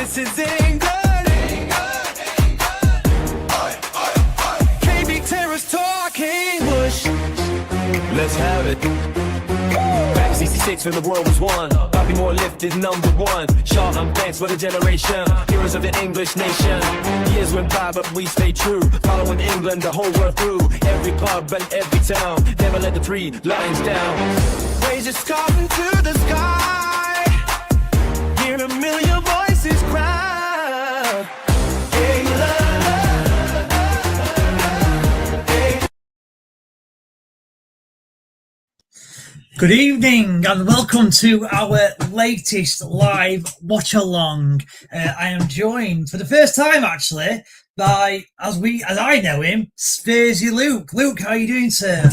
This is England. KB Terrace talking Bush. Let's have it. Back 66 when the world was won. Bobby Moore lifted number one. Shaw and Banks for the generation. Heroes of the English nation. Years went by but we stayed true. Following England the whole world through. Every pub and every town. Never let the three lions down. Wages carving to the sky. Hear a million voices cry. Good evening and welcome to our latest live watch along. I am joined for the first time actually by, as I know him, Spursy Luke. Luke, how are you doing, sir?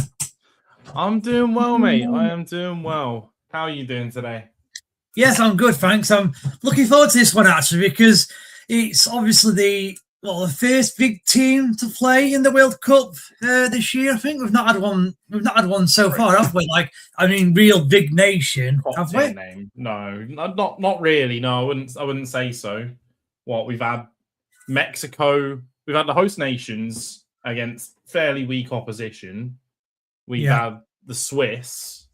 I'm doing well, mate. I am doing well. How are you doing today? Yes, I'm good, thanks. I'm looking forward to this one actually because it's obviously the first big team to play in the World Cup this year. I think we've not had one. We've not had one so far, have we? Real big nation, have we? Name. No, not really. No, I wouldn't say so. We've had Mexico. We've had the host nations against fairly weak opposition. We've had the Swiss,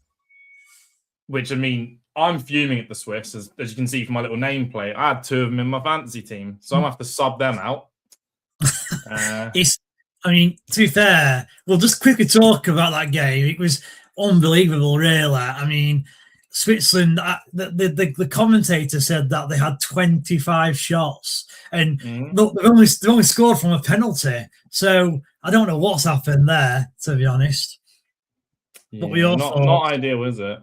which I'm fuming at the Swiss, as you can see from my little nameplate. I had two of them in my fantasy team, so I'm going to have to sub them out. To be fair, we'll just quickly talk about that game. It was unbelievable, really. Switzerland, the commentator said that they had 25 shots, and they've only scored from a penalty. So I don't know what's happened there, to be honest. Yeah, but not ideal, is it?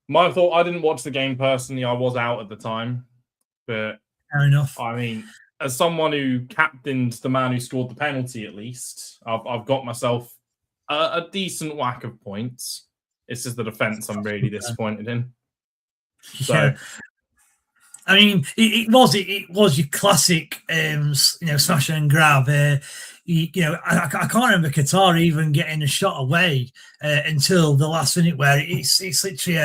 My thought. I didn't watch the game personally. I was out at the time, but fair enough. As someone who captained the man who scored the penalty, at least I've got myself a decent whack of points. It's just the defense I'm really disappointed in. So, yeah. It was your classic, smash and grab. I can't remember Qatar even getting a shot away until the last minute, where it's literally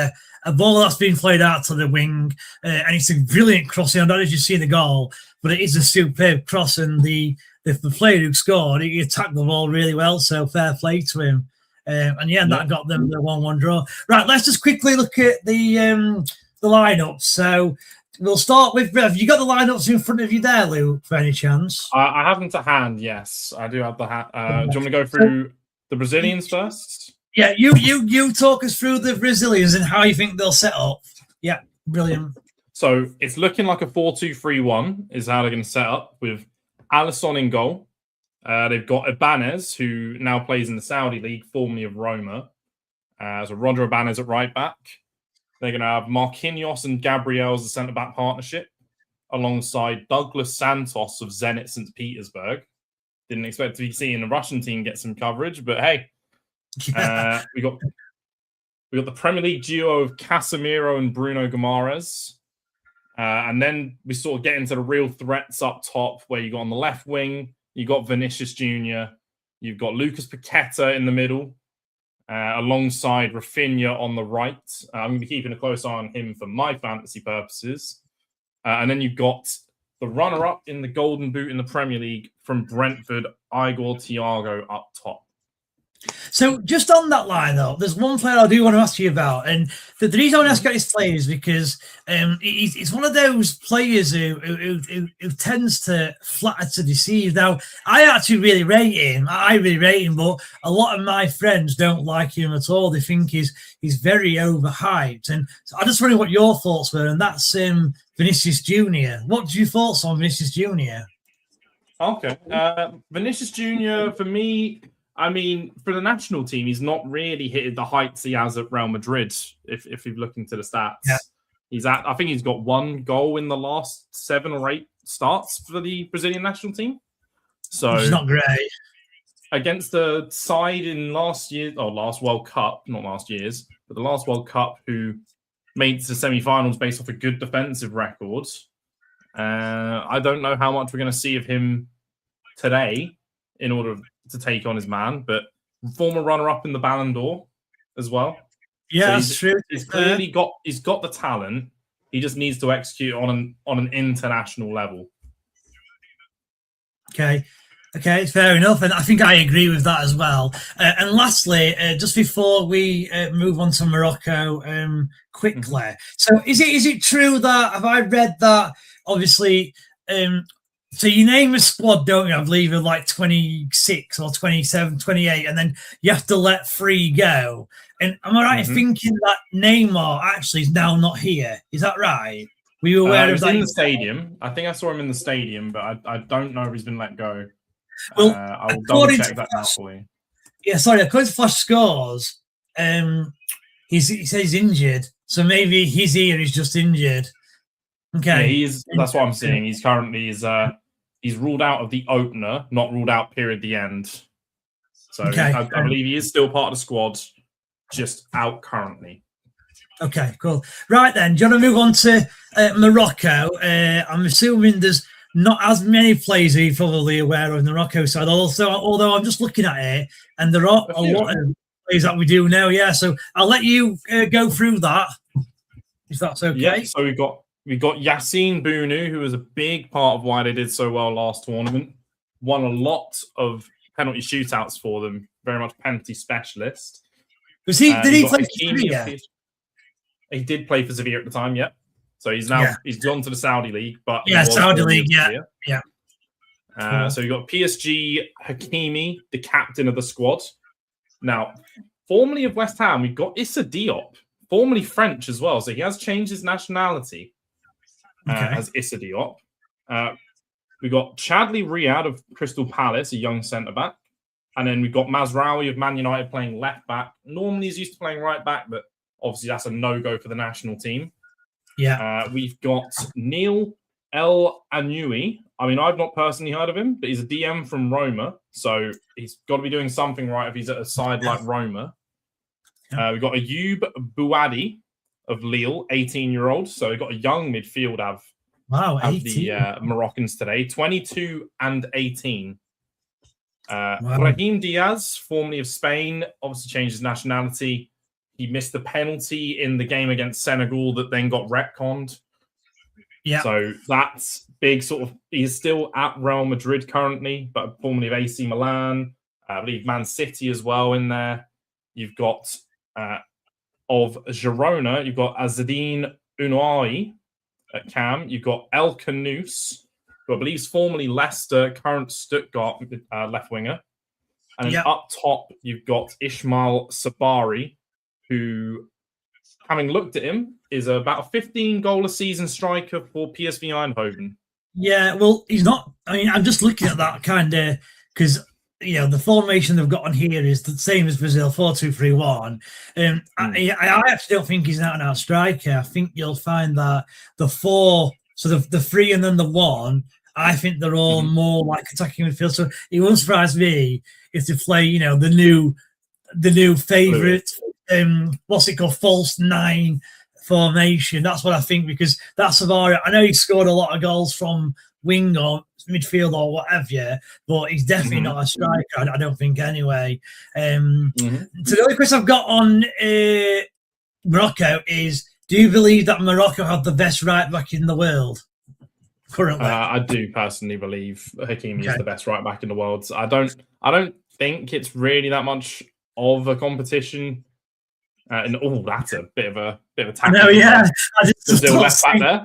a ball that's been played out to the wing, and it's a brilliant crossing. I don't know if you see the goal, but it is a superb cross, and the player who scored, he attacked the ball really well, so fair play to him. That got them the 1-1 draw. Right, let's just quickly look at the lineups. So we'll start with, have you got the lineups in front of you there, Luke, for any chance? I have them to hand, yes. I do have the hat. Do you want me to go through the Brazilians first? Yeah, you talk us through the Brazilians and how you think they'll set up. Yeah, brilliant. So it's looking like a 4-2-3-1 is how they're going to set up, with Alisson in goal. They've got Ibanez, who now plays in the Saudi League, formerly of Roma. So Roger Ibanez at right back. They're going to have Marquinhos and Gabriel as the centre-back partnership, alongside Douglas Santos of Zenit St. Petersburg. Didn't expect to be seeing the Russian team get some coverage, but hey. We got the Premier League duo of Casemiro and Bruno Guimaraes. And then we sort of get into the real threats up top, where you got on the left wing, you got Vinicius Jnr, you've got Lucas Paqueta in the middle, alongside Rafinha on the right. I'm going to be keeping a close eye on him for my fantasy purposes. And then you've got the runner-up in the Golden Boot in the Premier League from Brentford, Igor Thiago, up top. So just on that line, though, there's one player I do want to ask you about, and the reason I want to ask about this player is because it's one of those players who tends to flatter to deceive. Now, I actually really rate him. I really rate him, but a lot of my friends don't like him at all. They think he's very overhyped, and so I just wonder what your thoughts were, and that's Vinicius Jr. What's your thoughts on Vinicius Jr.? Okay, Vinicius Jr. for me. For the national team, he's not really hit the heights he has at Real Madrid. If you look into the stats, I think he's got one goal in the last 7 or 8 starts for the Brazilian national team. So it's not great against the side in last World Cup, not last year's, but the last World Cup, who made it to semi-finals based off a good defensive record. I don't know how much we're going to see of him today in order to take on his man, but former runner-up in the Ballon d'Or as well. Yeah, so that's true. He's got the talent. He just needs to execute on an international level. Okay, fair enough, and I think I agree with that as well. And lastly, just before we move on to Morocco, quickly, so is it true that have I read that obviously? So you name a squad, don't you? I believe of like 26 or 27, 28, and then you have to let 3 go. And am I right in thinking that Neymar actually is now not here? Is that right? Were you aware of that? In the stadium. I think I saw him in the stadium, but I don't know if he's been let go. Well, I will double check that now for you. Yeah, sorry, according to Flash Scores, he says he's injured. So maybe he's here, he's just injured. Okay. Yeah, that's what I'm seeing. He's currently he's ruled out of the opener, not ruled out period the end. So I believe he is still part of the squad, just out currently. Okay, cool. Right then, do you want to move on to Morocco? I'm assuming there's not as many players you're probably aware of in the Morocco side. Although I'm just looking at it, and there are a lot of players that we do know. Yeah, so I'll let you go through that, if that's okay. Yeah. So we got Yassine Bounou, who was a big part of why they did so well last tournament. Won a lot of penalty shootouts for them. Very much penalty specialist. Did he play for Sevilla? He did play for Sevilla at the time, yeah. So he's gone to the Saudi League, but Saudi League, yeah. So we got PSG Hakimi, the captain of the squad. Now, formerly of West Ham, we've got Issa Diop, formerly French as well. So he has changed his nationality as Issa Diop. We got Chadli Riyad of Crystal Palace, a young centre back. And then we've got Mazraoui of Man United playing left back. Normally he's used to playing right back, but obviously that's a no-go for the national team. Yeah. We've got Neil El Anoui. I mean, I've not personally heard of him, but he's a DM from Roma. So he's got to be doing something right if he's at a side like Roma. We've got Ayoub Bouadi of Lille, 18-year-old. So we've got a young midfield of the Moroccans today, 22 and 18. Brahim Diaz, formerly of Spain, obviously changed his nationality. He missed the penalty in the game against Senegal that then got retconned. Yeah. So that's big sort of... He's still at Real Madrid currently, but formerly of AC Milan. I believe Man City as well in there. You've got of Girona, you've got Azzedine Ounahi at Cam. You've got El Kanous, who I believe is formerly Leicester, current Stuttgart left winger. And then up top, you've got Ismail Sabari, who, having looked at him, is about a 15-goal-a-season striker for PSV Eindhoven. Yeah, well, he's not. I mean, I'm just looking at that kind of because the formation they've got on here is the same as Brazil, 4-2-3-1. I actually don't think he's an out-and-out striker. I think you'll find that the 4, so the 3 and then the 1, I think they're all more like attacking midfield. So it won't surprise me if they play, the new favourite. What's it called? False 9 formation. That's what I think, because that's Savara. I know he scored a lot of goals from wing or midfield or whatever, but he's definitely not a striker. I don't think anyway. So the only question I've got on Morocco is: do you believe that Morocco have the best right back in the world currently? I do personally believe Hakimi is the best right back in the world. So I don't think it's really that much of a competition. And that's a bit of a tackle. No, yeah, Brazil left back there.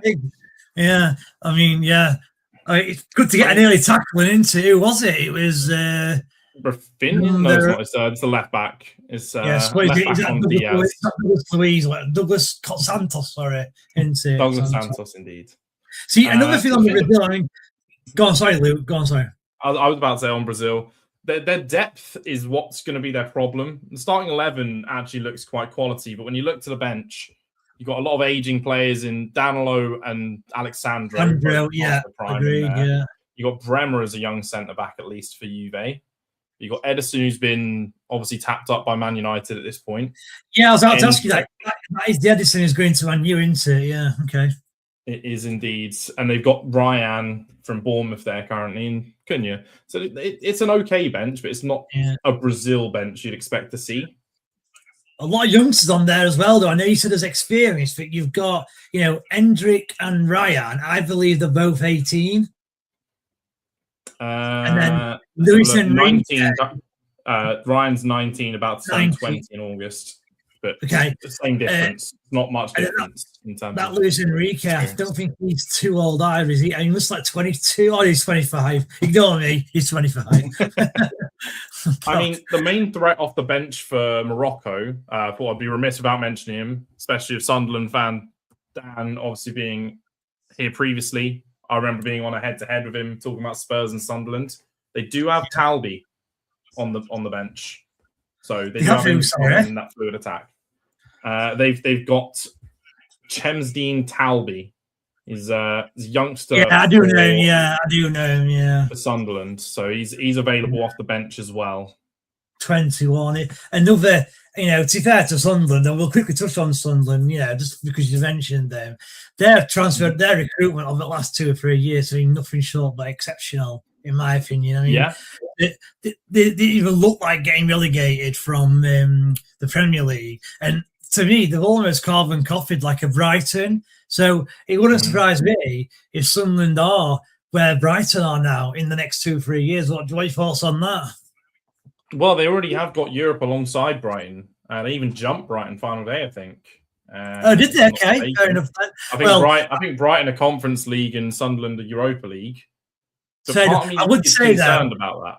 Yeah, I mean, it's good to get an early tackling into. Who was it? It was Rafinha. No, it's not. It's the left back. It's left back on Diaz. Douglas Santos. Sorry, into Douglas Santos, indeed. See, another thing on the Brazil. I mean, go on. Sorry, Luke. Go on. Sorry. I was about to say on Brazil. Their depth is what's going to be their problem. The starting 11 actually looks quite quality, but when you look to the bench, you've got a lot of aging players in Danilo and Alexandro. Agreed, yeah. You've got Bremer as a young centre-back, at least, for Juve. You've got Ederson, who's been obviously tapped up by Man United at this point. Yeah, I was about to ask you that. That is the Ederson who's going to Man U, isn't it? Yeah, okay. It is indeed. And they've got Ryan from Bournemouth there currently in Cunha. So it's an okay bench, but it's not a Brazil bench you'd expect to see. a lot of youngsters on there as well, though. I know you said there's experience, but you've got, Endrick and Ryan. I believe they're both 18. And then Lewis and 19. Ryan's 19, about to turn 20 in August. But okay, the same difference. Not much difference in terms that of Lewis Enrique. I don't think he's too old either, is he? I mean, he looks like 22. Oh, he's 25. Ignore me. He's 25. I mean, the main threat off the bench for Morocco, I thought I'd be remiss without mentioning him, especially a Sunderland fan, Dan, obviously being here previously. I remember being on a head-to-head with him, talking about Spurs and Sunderland. They do have Talby on the bench, so they do have him in that fluid attack. They've got Chemsdean Talby. He's a youngster. Yeah, I do know him. Yeah, I do know him. Yeah, for Sunderland, so he's available off the bench as well. 21. Another, to be fair to Sunderland, and we'll quickly touch on Sunderland, just because you mentioned them. Their recruitment of the last 2 or 3 years has been nothing short but exceptional, in my opinion. I mean, they even look like getting relegated from the Premier League. And to me, they've almost carbon copied like a Brighton. So it wouldn't surprise me if Sunderland are where Brighton are now in the next 2 or 3 years. What are your thoughts on that? Well, they already have got Europe alongside Brighton. They even jumped Brighton final day, I think. Did they? Okay, fair enough. I think Brighton are Conference League and Sunderland are Europa League. So I would say concerned about that.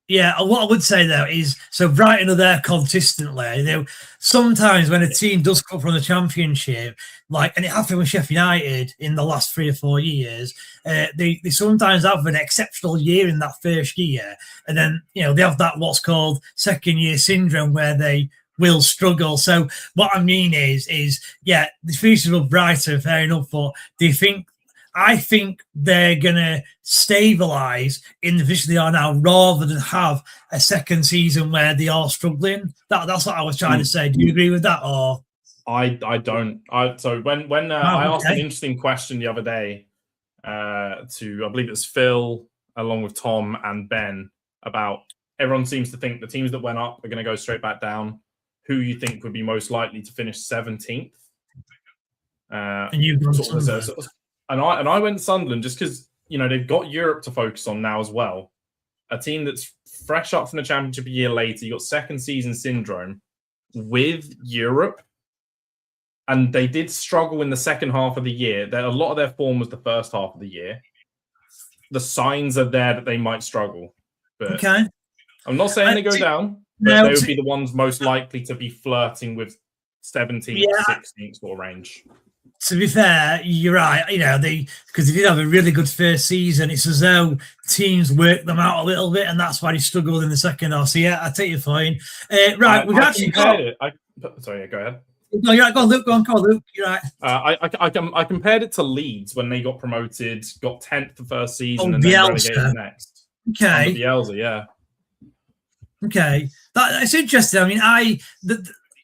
Yeah, what I would say though is, so Brighton are there consistently. Sometimes when a team does come from the Championship, and it happened with Sheffield United in the last 3 or 4 years, they sometimes have an exceptional year in that first year, and then they have that what's called second year syndrome where they will struggle. So what I mean is the future of Brighton, fair enough, but I think they're going to stabilise in the position they are now rather than have a second season where they are struggling. That's what I was trying to say. Do you agree with that? Or I don't. So when I asked an interesting question the other day to, I believe it's Phil, along with Tom and Ben, about everyone seems to think the teams that went up are going to go straight back down. Who you think would be most likely to finish 17th? And you've gone Sunderland. And I went Sunderland just because, they've got Europe to focus on now as well. A team that's fresh up from the Championship a year later. You got second season syndrome with Europe. And they did struggle in the second half of the year. A lot of their form was the first half of the year. The signs are there that they might struggle. But okay. I'm not saying they go down, but they would be the ones most likely to be flirting with 17th to 16th sort of range. To be fair, you're right. Because they did have a really good first season. It's as though teams worked them out a little bit, and that's why they struggled in the second half. So I take your point. Right, we've actually got. Sorry, go ahead. No, you're right. Go on, Luke. Go on, Luke. You're right. I compared it to Leeds when they got promoted, got 10th the first season, and Bielsa. then relegated the next. Okay. Bielsa, yeah. Okay, that's interesting. I mean,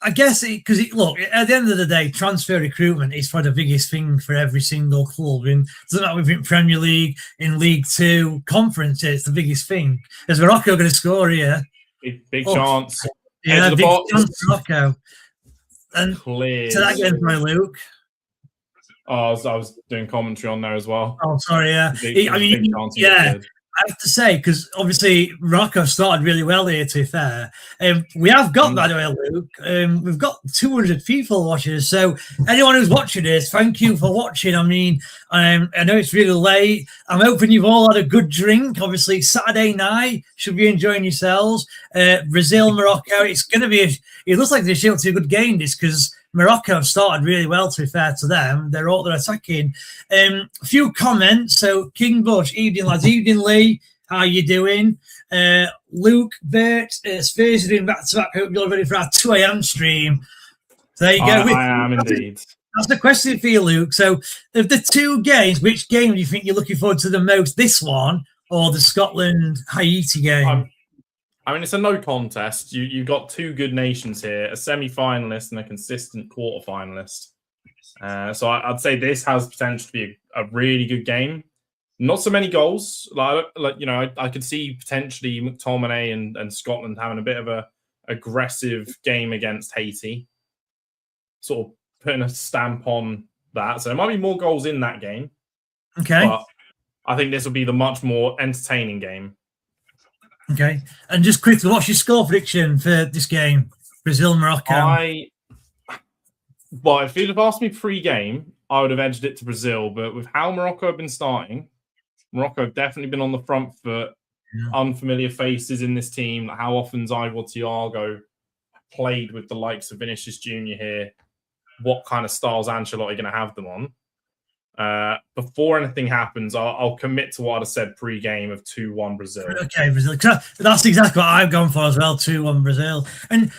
I guess because look, at the end of the day, transfer recruitment is probably the biggest thing for every single club. And it doesn't matter if in Premier League, in League Two, Conference, it's the biggest thing. Is Morocco going to score here? Big chance. Yeah, big chance, Morocco. And clear. So that again, my Luke. Oh, I was doing commentary on there as well. Oh, sorry. Yeah, I have to say, because obviously Morocco started really well here, to be fair. We have got, by the way, Luke, we've got 200 people watching us. So anyone who's watching this, thank you for watching. I mean, I know it's really late. I'm hoping you've all had a good drink. Obviously, Saturday night, should be enjoying yourselves. Brazil, Morocco, it's going to be, it looks like they're still to a good game, this, because Morocco have started really well, to be fair to them. They're attacking. A few comments. So, King Bush, evening, lads. Evening, Lee. How you doing? Luke, Bert, Spurs are doing back-to-back. Hope you're ready for our 2 a.m. stream. So there you go. I am indeed. That's the question for you, Luke. So, of the 2 games, which game do you think you're looking forward to the most? This one or the Scotland-Haiti game? I mean, it's a no contest. You've got 2 good nations here, a semi-finalist and a consistent quarter-finalist. So I'd say this has potential to be a really good game. Not so many goals. I could see potentially McTominay and Scotland having a bit of a aggressive game against Haiti, sort of putting a stamp on that. So there might be more goals in that game. Okay. But I think this will be the much more entertaining game. Okay. And just quickly, what's your score prediction for this game? Brazil, Morocco. Well, if you'd have asked me pre-game, I would have edged it to Brazil. But with how Morocco have been starting, Morocco have definitely been on the front foot. Unfamiliar faces in this team. How often's Igor Thiago played with the likes of Vinicius Jr. here? What kind of styles Ancelotti going to have them on? Before anything happens, I'll commit to what I said pre-game of 2-1 Brazil. Okay, Brazil. That's exactly what I've gone for as well, 2-1 Brazil. And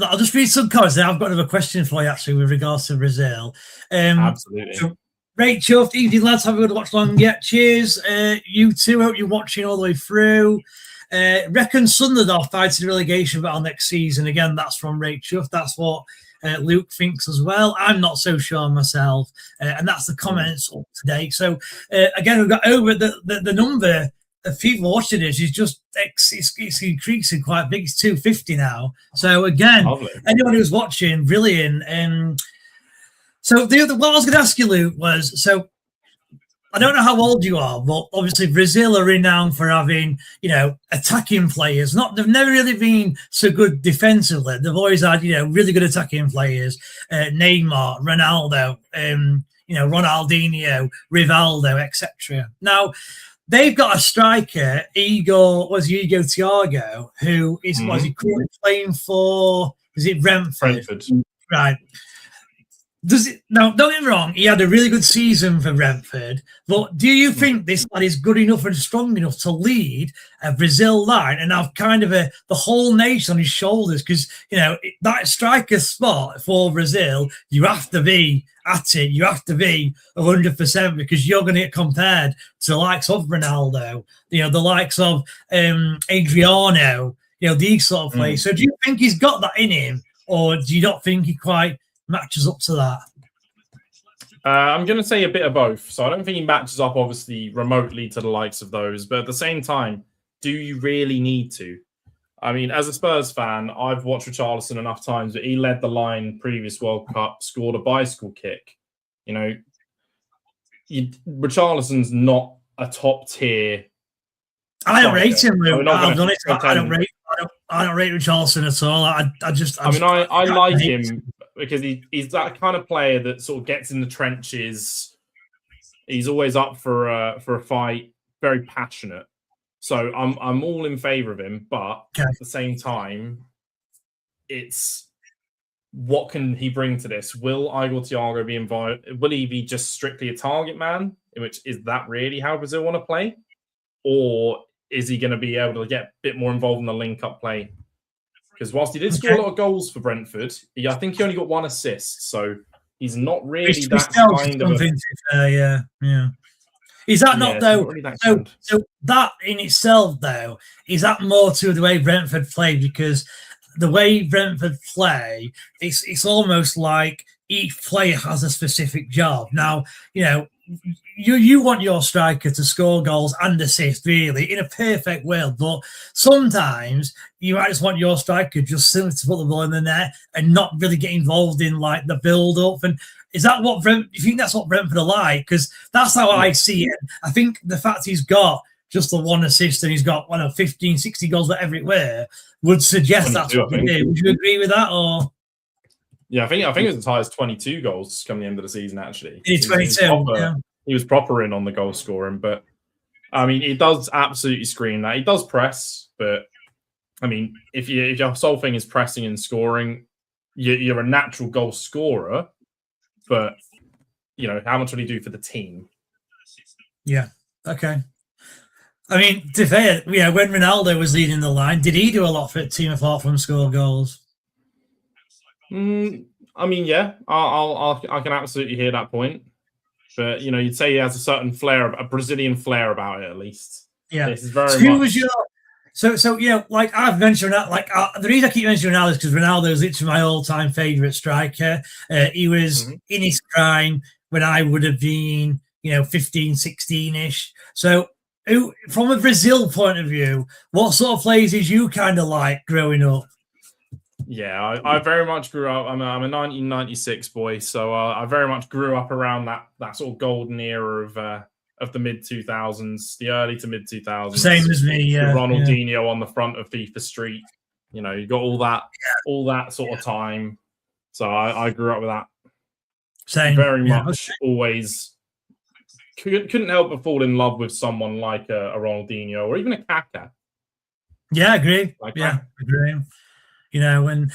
I'll just read some comments there. I've got another question for you, actually, with regards to Brazil. Absolutely. So, great chuffed. Evening, lads. Have a good watch long yet. Cheers. You too. Hope you're watching all the way through. Reckon Sunderland are fighting relegation battle next season. Again, that's from Ray Chuff. That's what Luke thinks as well. I'm not so sure myself. And that's the comments up to date. So, again, we've got over the number of people watching this is just it's increasing quite big. It's 250 now. So, again, anyone who's watching, brilliant. So what I was going to ask you, Luke, was, so I don't know how old you are, but obviously Brazil are renowned for having, attacking players. They've never really been so good defensively. They've always had, really good attacking players. Neymar, Ronaldo, Ronaldinho, Rivaldo, etc. Now, they've got a striker, Igor Thiago, who is was he currently playing for? Is it Brentford? Right. Now, don't get me wrong, he had a really good season for Brentford, but do you think this lad is good enough and strong enough to lead a Brazil line and have kind of the whole nation on his shoulders? Because, that striker spot for Brazil, you have to be at it. You have to be 100% because you're going to get compared to the likes of Ronaldo, the likes of Adriano, these sort of players. So do you think he's got that in him, or do you not think he quite matches up to that? I'm going to say a bit of both. So I don't think he matches up, obviously, remotely to the likes of those. But at the same time, do you really need to? I mean, as a Spurs fan, I've watched Richarlison enough times that he led the line previous World Cup, scored a bicycle kick. Richarlison's not a top tier. I don't rate him, Luke. I don't rate Richarlison at all. I like him because he's that kind of player that sort of gets in the trenches. He's always up for a fight, very passionate. So I'm all in favour of him, but at the same time, it's what can he bring to this? Will Igor Thiago be involved? Will he be just strictly a target man? Is that really how Brazil want to play? Or is he going to be able to get a bit more involved in the link-up play? Because whilst he did score a lot of goals for Brentford, I think he only got 1 assist, so he's not really that kind of yeah. Is that not, though? Really so that in itself, though, is that more to the way Brentford play? Because the way Brentford play, it's almost like each player has a specific job. Now, you want your striker to score goals and assist, really, in a perfect world. But sometimes you might just want your striker just simply to put the ball in the net and not really get involved in like the build-up. And is that what you think that's what Brentford are like? Because that's how I see it. I think the fact he's got just the 1 assist and he's got 15, 60 goals, whatever it were, would suggest that's what they do. Would you agree with that? Or yeah, I think it was as high as 22 goals come the end of the season. Actually, he's 22. He was proper in on the goal scoring, but I mean, he does absolutely scream that. He does press, but I mean, if your sole thing is pressing and scoring, you're a natural goal scorer. But how much will he do for the team? Yeah. Okay. I mean, to be fair, when Ronaldo was leading the line, did he do a lot for the team apart from score goals? I mean, yeah, I can absolutely hear that point. But you'd say he has a certain flair, a Brazilian flair about it, at least. Yeah. This is very so who was your? So like I've mentioned that, the reason I keep mentioning Ronaldo is because Ronaldo is literally my all-time favorite striker. He was in his prime when I would have been, 15, 16-ish. So, from a Brazil point of view, what sort of players did you kind of like growing up? Yeah, I very much grew up. I'm a 1996 boy, so I very much grew up around that sort of golden era of the mid 2000s, the early to mid 2000s. Same as me, yeah. Ronaldinho on the front of FIFA Street. You know, you got all that sort of time. So I grew up with that. Same. Very much always couldn't help but fall in love with someone like a Ronaldinho or even a Kaká. Yeah, I agree. Like agree. You know, and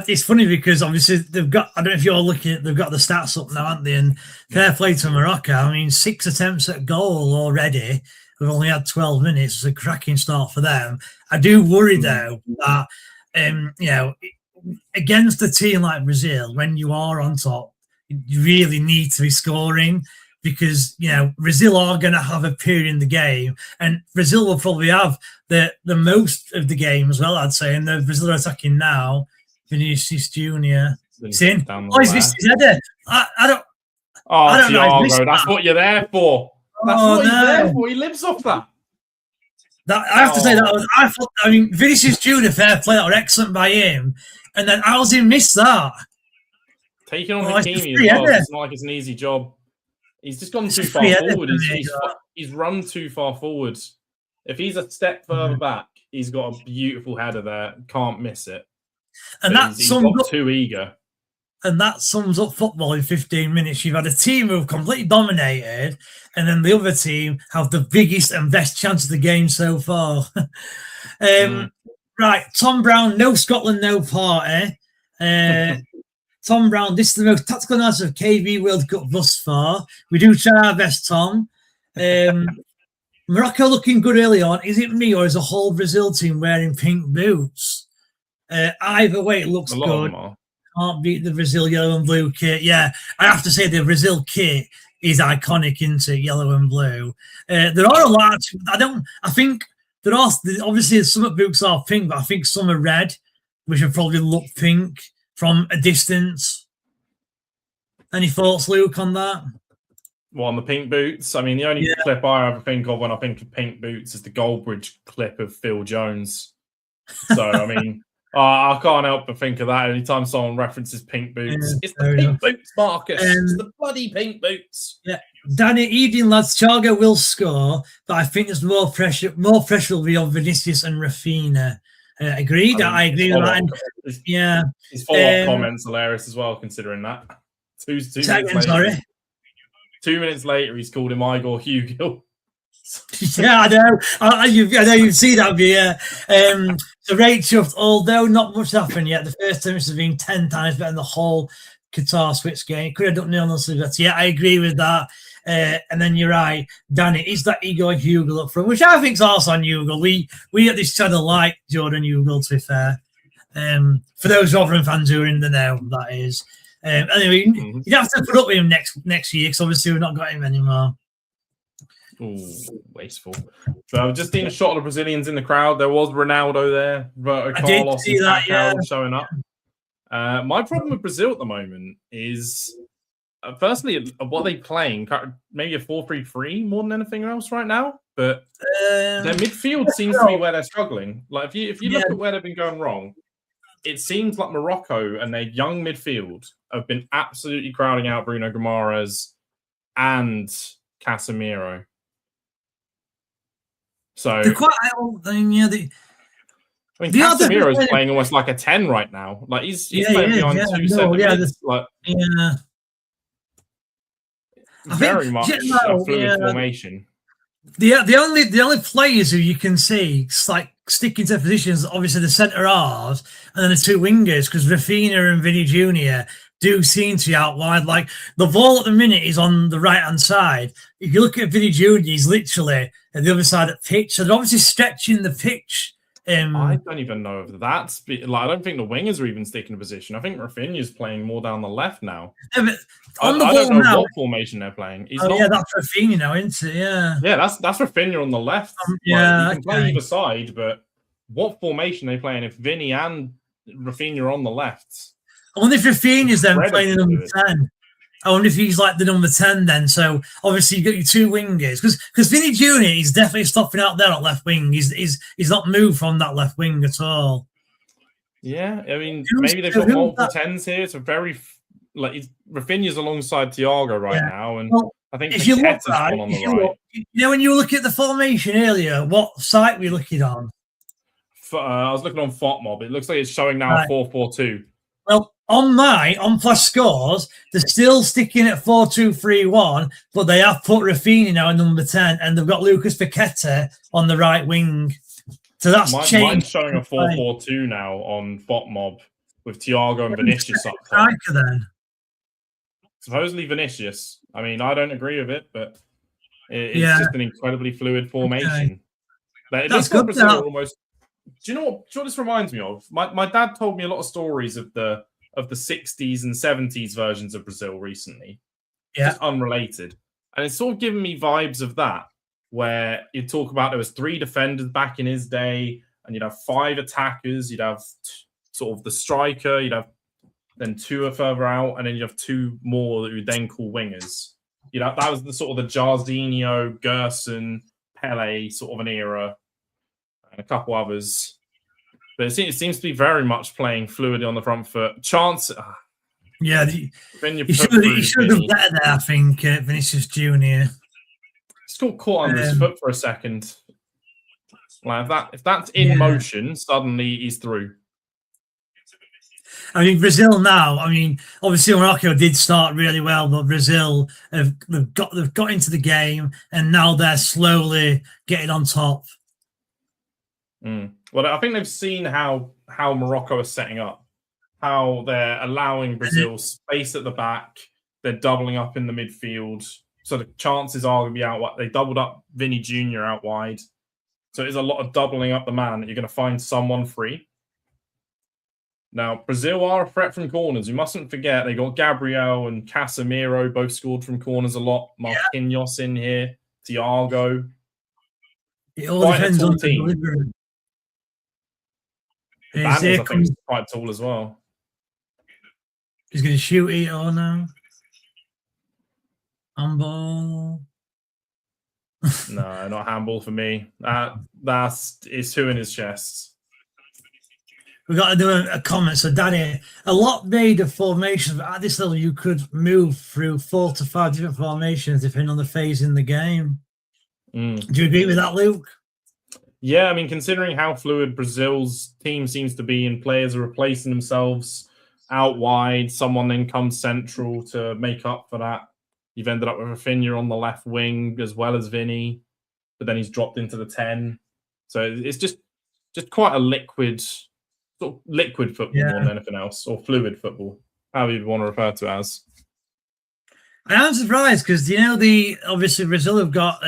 it's funny because obviously they've got, I don't know if you're looking at, they've got the stats up now, haven't they? And fair play to Morocco. I mean, 6 attempts at goal already. We've only had 12 minutes. It's a cracking start for them. I do worry, though, that, you know, against a team like Brazil, when you are on top, you really need to be scoring because, you know, Brazil are going to have a period in the game and Brazil will probably have the most of the game as well, I'd say. And the Brazil are attacking now. Vinicius Jnr. Sin. Oh, is this his header? I don't. Oh, I don't know. That's what you're there for. That's what he's there for. He lives off that. I have to say that I mean, Vinicius Jnr. fair play, that were excellent by him, and then how does he miss that? Taking on Hakimi as well. It's not like it's an easy job. He's just gone too far forward. He's run too far forward. If he's a step further back, he's got a beautiful header there. Can't miss it. And he's got too eager. And that sums up football in 15 minutes. You've had a team who've completely dominated, and then the other team have the biggest and best chance of the game so far. Right, Tom Brown, no Scotland, no party. Tom Brown, this is the most tactical analysis of KB World Cup thus far. We do try our best, Tom. Morocco looking good early on. Is it me or is the whole Brazil team wearing pink boots? Either way, it looks good. Can't beat the Brazil yellow and blue kit. Yeah, I have to say the Brazil kit is iconic, into yellow and blue. There are a lot. I think there are obviously some boots are pink, but I think some are red, which would probably look pink from a distance. Any thoughts, Luke, on that? Well, on the pink boots, I mean, the only clip I ever think of when I think of pink boots is the Goldbridge clip of Phil Jones. So, I mean, I can't help but think of that anytime someone references pink boots. It's the pink boots, Marcus. It's the bloody pink boots. Yeah. Danny, evening, lads. Thiago will score, but I think there's more pressure. More pressure will be on Vinicius and Rafinha. Agreed. I agree with that. His follow-up comments hilarious as well, considering that. Two minutes later, he's called him Igor Hugo. Yeah, I know. I know you've seen that. So Rachel, although not much happened yet, the first 10 minutes have been 10 times better than the whole Qatar Switch game. Could have done nil but yeah, I agree with that. And then you're right, Danny, is that Igor Hugo up front, which I think is also on Hugo. We at this channel like Jordan Hugo, to be fair. For those Rotherham fans who are in the know, that is. Anyway, you'd have to put up with him next year because obviously we've not got him anymore. Ooh, wasteful. So I've just seen a shot of the Brazilians in the crowd. There was Ronaldo there, Roberto Carlos and Kaká showing up. My problem with Brazil at the moment is, firstly, what are they playing? Maybe a 4-3-3 more than anything else right now. But their midfield seems to be where they're struggling. Like if you look at where they've been going wrong, it seems like Morocco and their young midfield have been absolutely crowding out Bruno Guimaraes and Casemiro. So they're quite Casemiro is playing almost like a 10 right now. Like he's playing behind 2 seconds. Very much a fluid formation. The only players who you can see like sticking to positions, obviously the centre halves and then the two wingers, because Rafinha and Vini Jnr. do seem to be out wide. Like the ball at the minute is on the right hand side. If you look at Vini Jnr., he's literally at the other side of the pitch. So they're obviously stretching the pitch. I don't even know if that's like. I don't think the wingers are even sticking in position. I think Rafinha's playing more down the left now. Yeah, but I don't know what formation they're playing. That's Rafinha now, isn't it? Yeah, that's Rafinha on the left. You can play either side, but what formation are they playing if Vini and Rafinha are on the left? I wonder if Rafinha's then playing the number 10. I wonder if he's like the number 10 then. So obviously you've got your two wingers because Vini Jnr. is definitely stopping out there on left wing. He's not moved from that left wing at all. Yeah, I mean, maybe they've got multiple 10s here. It's a very Rafinha's alongside Thiago right now, and well, I think if you look Paqueta's right, one on the right. when you look at the formation earlier, what site were you looking on? I was looking on FOTMob. It looks like it's showing now 4-4-2. Well, on Flash Scores, they're still sticking at 4-2-3-1, but they have put Rafinha now at number 10, and they've got Lucas Paqueta on the right wing. So that's changed. Mine's showing a 4-4-2 now on FOTMob with Thiago and Vinicius up top. Then. Supposedly Vinicius. I mean, I don't agree with it, but it's just an incredibly fluid formation. Okay. It looks good. Like Brazil are almost. Do you know what this reminds me of? My dad told me a lot of stories of the 60s and 70s versions of Brazil recently. Yeah. Just unrelated. And it's sort of given me vibes of that, where you'd talk about there was 3 defenders back in his day, and you'd have 5 attackers, you'd have sort of the striker, you'd have then 2 are further out, and then you have 2 more that you then call wingers. That was the sort of the Jarzinho, Gerson, Pele sort of an era, and a couple others. But it seems to be very much playing fluidly on the front foot. Chance. Yeah, he should have done better there, I think, Vinicius Jr. It's got caught under his foot for a second. Like if that's in motion, suddenly he's through. I mean, Brazil now. I mean, obviously Morocco did start really well, but Brazil they've got into the game, and now they're slowly getting on top. Well, I think they've seen how Morocco is setting up, how they're allowing Brazil space at the back. They're doubling up in the midfield, so the chances are going to be out wide. They doubled up Vini Jnr. out wide, so there's a lot of doubling up the man that you're going to find someone free. Now, Brazil are a threat from corners. You mustn't forget they got Gabriel and Casemiro both scored from corners a lot. Marquinhos in here, Thiago. It all depends on the delivery. Banners, I think, is quite tall as well. He's going to shoot it all now. Handball. No, not handball for me. That's 2 in his chest. We've got to do a comment. So, Danny, a lot made of formations. At this level, you could move through 4 to 5 different formations depending on the phase in the game. Do you agree with that, Luke? Yeah, I mean, considering how fluid Brazil's team seems to be, and players are replacing themselves out wide, someone then comes central to make up for that. You've ended up with Rafinha on the left wing as well as Vini, but then he's dropped into the 10. So it's just quite a liquid football more than anything else, or fluid football, however you'd want to refer to it as. I'm surprised because obviously Brazil have got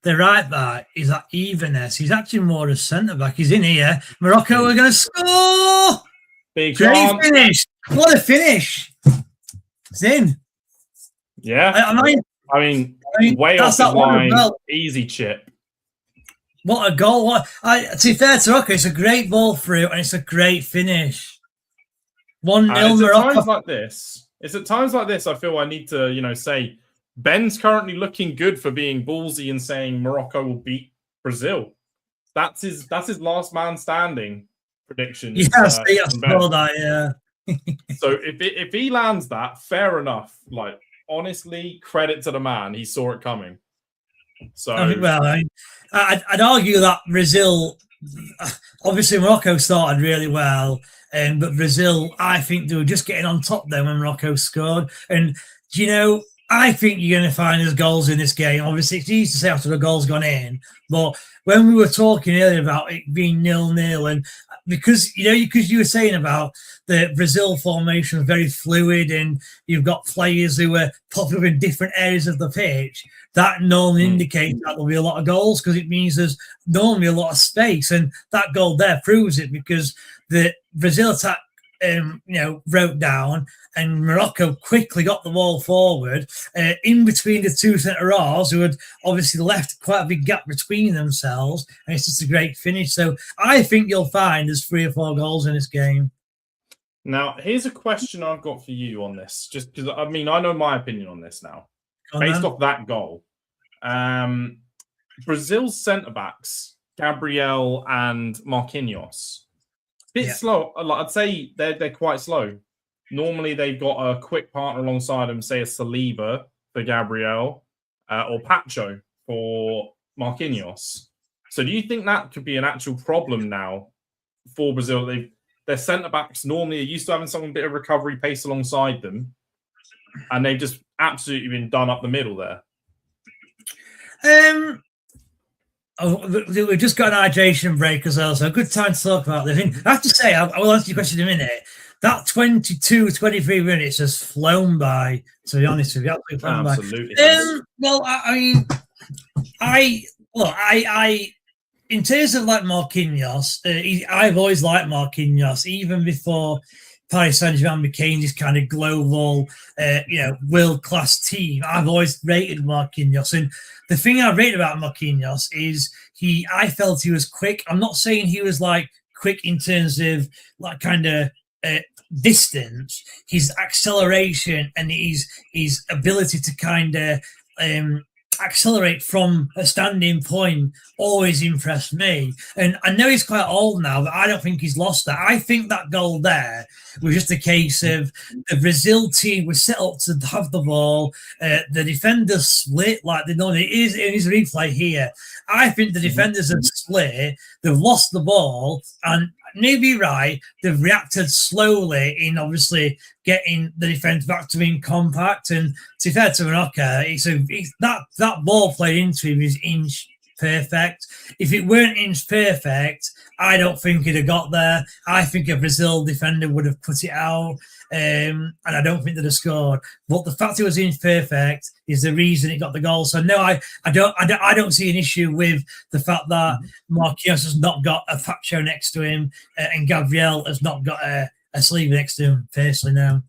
the right back is at Evenness. He's actually more a centre back. He's in here. Morocco are going to score. Big great finish! What a finish! It's in. Yeah, I mean, way off the line, easy chip. What a goal! To be fair to Morocco, it's a great ball through, and it's a great finish. 1-0 Morocco. It's at times like this I feel I need to, say Ben's currently looking good for being ballsy and saying Morocco will beat Brazil. That's his last man standing prediction. Yes, I saw that. Yeah. So if he lands that, fair enough. Like, honestly, credit to the man. He saw it coming. So I'd argue that Brazil, obviously Morocco started really well, but Brazil, I think they were just getting on top then when Morocco scored. And I think you're going to find there's goals in this game. Obviously, it's easy to say after the goal's gone in, but when we were talking earlier about it being 0-0, and because you were saying about the Brazil formation was very fluid, and you've got players who were popping up in different areas of the pitch, that normally indicates that there'll be a lot of goals because it means there's normally a lot of space, and that goal there proves it because the Brazil attack broke down, and Morocco quickly got the ball forward in between the 2 centre-halves who had obviously left quite a big gap between themselves, and it's just a great finish. So I think you'll find there's 3 or 4 goals in this game. Now, here's a question I've got for you on this, just because, I know my opinion on this now, based off that goal. Brazil's centre-backs, Gabriel and Marquinhos, Bit slow. Like, I'd say they're quite slow. Normally, they've got a quick partner alongside them, say a Saliba for Gabriel or Pacho for Marquinhos. So do you think that could be an actual problem now for Brazil? Their centre-backs normally are used to having some bit of recovery pace alongside them, and they've just absolutely been done up the middle there. We've just got an hydration break as well, so a good time to talk about this. I have to say, I will answer your question in a minute. That 22, 23 minutes has flown by, to be honest with you. Absolutely. Well, I mean, in terms of like Marquinhos, I've always liked Marquinhos, even before Paris Saint-Germain became this kind of global, world-class team. I've always rated Marquinhos. And the thing I rate about Marquinhos is I felt he was quick. I'm not saying he was like quick in terms of like kind of distance. His acceleration and his ability to kind of accelerate from a standing point always impressed me. And I know he's quite old now, but I don't think he's lost that. I think that goal there was just a case of the Brazil team was set up to have the ball. The defenders split like they know. It is a replay here. I think the defenders have split. They've lost the ball, and maybe right. They've reacted slowly in obviously getting the defense back to being compact. And to be fair to Morocco, that ball played into him is inch perfect. If it weren't inch perfect, I don't think he'd have got there. I think a Brazil defender would have put it out, and I don't think they'd have scored. But the fact it was inch perfect is the reason it got the goal. So no, I don't see an issue with the fact that Marquinhos has not got a Pacho next to him, and Gabriel has not got a sleeve next to him. Personally, no,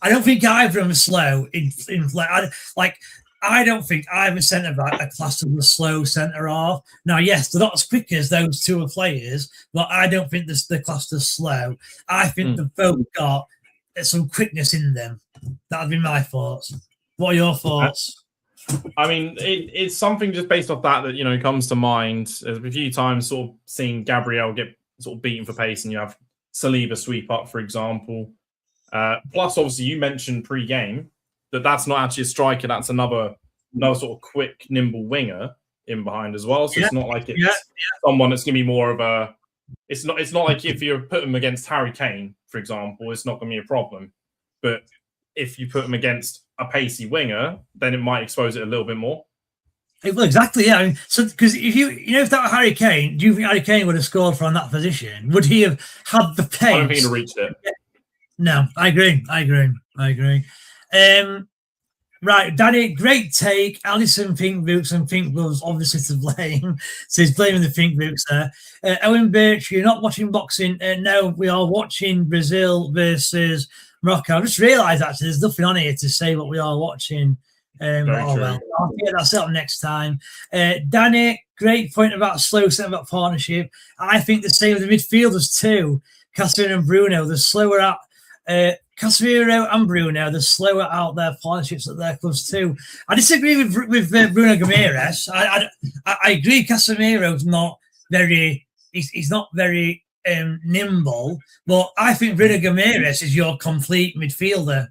I don't think either of them are slow. I don't think either centre back are classed as a slow centre half. Now, yes, they're not as quick as those two players, but I don't think they're classed as slow. I think they've both got some quickness in them. That would be my thoughts. What are your thoughts? I mean, it's something just based off that comes to mind. There's a few times sort of seeing Gabriel get sort of beaten for pace, and you have Saliba sweep up, for example. Plus, obviously, you mentioned pre-game that's not actually a striker. That's another sort of quick, nimble winger in behind as well. So it's not like it's someone that's going to be more of a. It's not like if you put him against Harry Kane, for example, it's not going to be a problem. But if you put him against a pacey winger, then it might expose it a little bit more. Well, exactly, yeah. I mean, so because if that were Harry Kane, do you think Harry Kane would have scored from that position? Would he have had the pace? I don't think he'd have reached it. No, I agree. Right, Danny, great take. Alison pink boots and pink gloves, obviously to blame. So he's blaming the pink boots there. Owen Birch, you're not watching boxing. No, we are watching Brazil versus Morocco. I just realised actually there's nothing on here to say what we are watching. Well, I'll get that set up next time. Danny, great point about slow centre-back partnership. I think the same with the midfielders too. Casemiro and Bruno, they're slower out. Casemiro and Bruno, they're slower out their partnerships at their clubs too. I disagree with Bruno Guimaraes. I agree Casemiro's not very. He's not very nimble, but I think Bruno Guimaraes is your complete midfielder.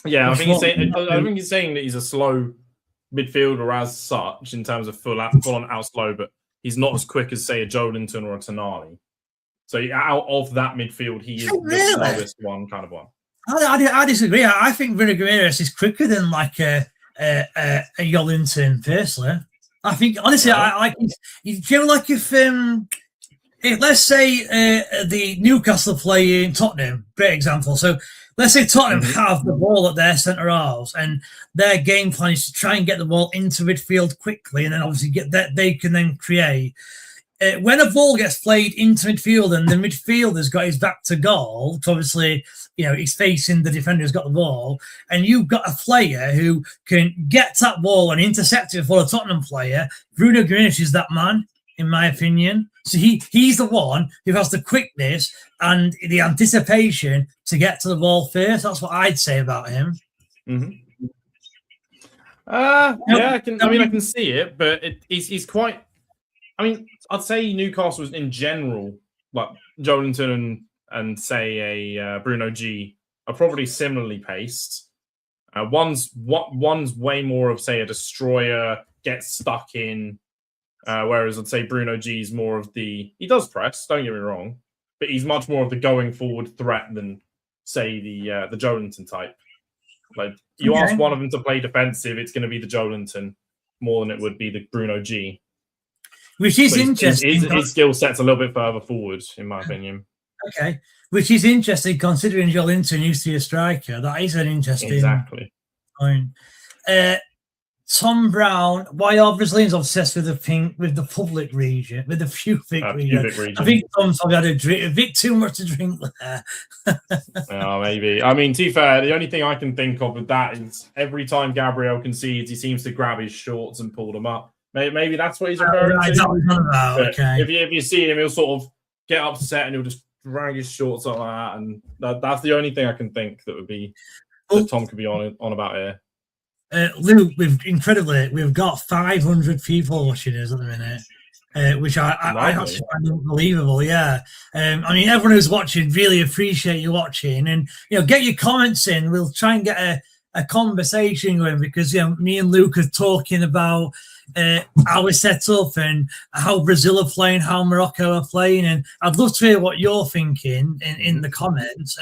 Yeah, I think he's saying that he's a slow midfielder as such in terms of full on out slow, but he's not as quick as say a Joelinton or a Tonali. So out of that midfield, he is the slowest one, kind of one. I disagree. I think Vini Jnr is quicker than like a Joelinton, personally. I think honestly, I like. You feel like if let's say the Newcastle play in Tottenham, great example. So let's say Tottenham have the ball at their centre halves, and their game plan is to try and get the ball into midfield quickly, and then obviously get that they can then create. When a ball gets played into midfield and the midfielder's got his back to goal, so obviously, he's facing the defender who's got the ball, and you've got a player who can get that ball and intercept it for a Tottenham player, Bruno Guimaraes is that man, in my opinion. So he's the one who has the quickness and the anticipation to get to the ball first. That's what I'd say about him. Mm-hmm. I can see it, but he's quite. I mean, I'd say Newcastle in general like Joelinton and say a Bruno G are probably similarly paced. One's way more of say a destroyer, gets stuck in, whereas I'd say Bruno G is more of he does press. Don't get me wrong, but he's much more of the going forward threat than say the Joelinton type. Like you ask one of them to play defensive, it's going to be the Joelinton more than it would be the Bruno G. Which is interesting. His skill set's a little bit further forward, in my opinion. Okay, which is interesting considering Joelinton used to be a striker. That is an interesting point. Tom Brown, why are Brazilians obsessed with the public region, with the pubic region? I think Tom's probably had a bit too much to drink there. Maybe. I mean, to be fair, the only thing I can think of with that is every time Gabriel concedes, he seems to grab his shorts and pull them up. Maybe that's what he's referring to. Okay. If you see him, he'll sort of get upset and he'll just drag his shorts up like that, and that's the only thing I can think that would be that Tom could be on about here. Luke, we've got 500 people watching us at the minute, which I actually find unbelievable. Yeah, I mean, everyone who's watching, really appreciate you watching, and get your comments in. We'll try and get a conversation going because me and Luke are talking about our setup and how Brazil are playing, how Morocco are playing, and I'd love to hear what you're thinking in the comments.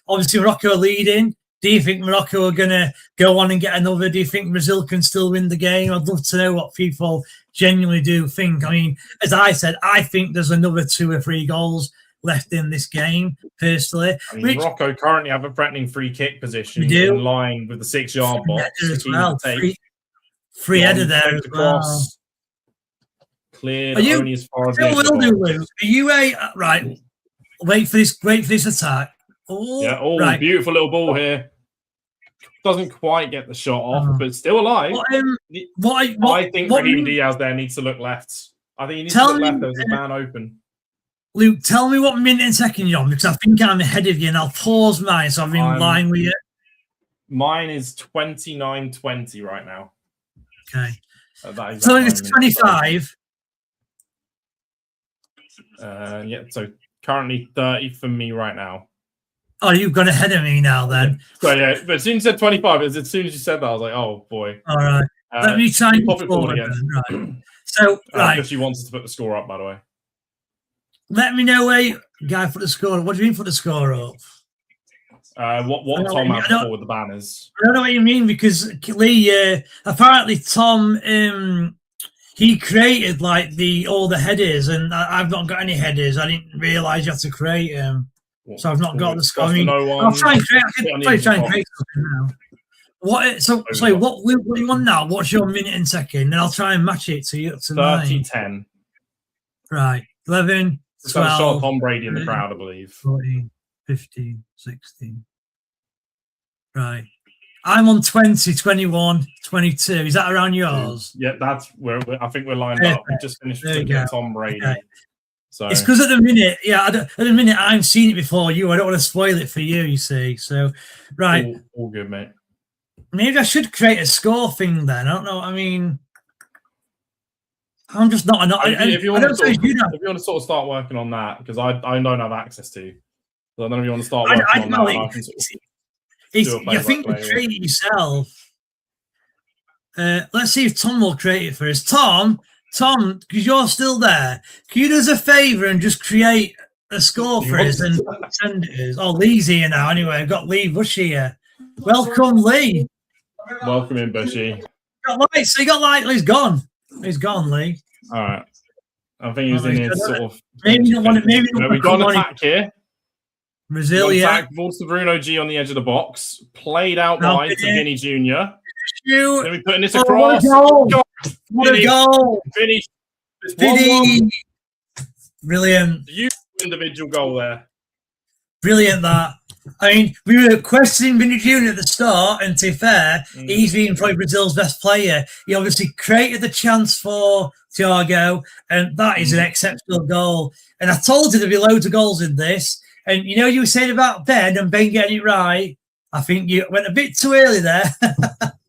Obviously, Morocco are leading. Do you think Morocco are going to go on and get another? Do you think Brazil can still win the game? I'd love to know what people genuinely do think. I mean, as I said, I think there's another 2 or 3 goals left in this game, personally. I mean, Morocco currently have a threatening free kick position in line with the 6-yard box. As well. Free header there as well. Cleared only as far as the will do, Luke. Are you right? Wait for this attack. Oh, yeah, beautiful little ball here. Doesn't quite get the shot off, but still alive. I think Raheem Diaz there needs to look left. I think he needs to look left. There's a man open. Luke, tell me what minute and second you're on because I think I'm ahead of you, and I'll pause mine so I'm in line with you. Mine is 29:20 right now. Okay. So it's 25. So currently 30 for me right now. Oh, you've gone ahead of me now then. So yeah, but as soon as you said 25, as soon as you said that, I was like, oh boy. All right. Let me try and pop it forward again. Right. So, because she wants us to put the score up, by the way. Let me know where guy put the score. What do you mean put the score up? What Tom had before with the banners. I don't know what you mean because Lee, apparently Tom, he created like all the headers, and I've not got any headers. I didn't realise you have to create them. So I've not got the score. I mean, I'll try and create. I can try and create something now. What? So sorry. What you want now? What's your minute and second? And I'll try and match it to you. 30-10. Right. 11, 12. Shot Tom Brady in the crowd, I believe. 14, 15, 16. Right. I'm on 20, 21, 22. Is that around yours? Yeah, that's where I think we're lined up. We just finished looking at Tom Brady. Okay. So it's because at the minute I've seen it before you. I don't want to spoil it for you. You see, so right. All good, mate. Maybe I should create a score thing then. I don't know. I mean, I'm just not. If you want to sort of start working on that, because I don't have access to. So I don't know if you want to start working on that. You think you create it yourself. Let's see if Tom will create it for us. Tom, because you're still there, can you do us a favour and just create a score for us and send it us? Oh, Lee's here now. Anyway, I've got Lee Bush here. Welcome, Lee. Welcome in, Bushy. So you got light. He's gone. He's gone, Lee. All right. I think he's in here sort of. Maybe we've got an attack here. Brazil, yeah. Balls to Bruno G on the edge of the box. Played out wide to Vini Jnr. Then we putting this across. What a goal! Finish. Vini. Brilliant. Beautiful individual goal there. Brilliant that. I mean, we were questioning Vini Jnr at the start, and to be fair, he's been probably Brazil's best player. He obviously created the chance for Thiago, and that is an exceptional goal. And I told you there'd be loads of goals in this. And you were saying about Ben and Ben getting it right. I think you went a bit too early there.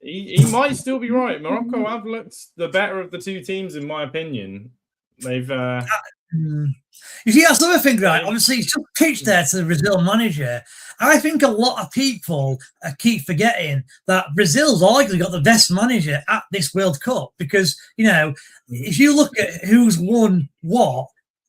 he might still be right. Morocco have looked the better of the two teams, in my opinion. They've You see, that's the other thing, right? Obviously, it's just pitched there to the Brazil manager. I think a lot of people keep forgetting that Brazil's arguably got the best manager at this World Cup because, you know, if you look at who's won what,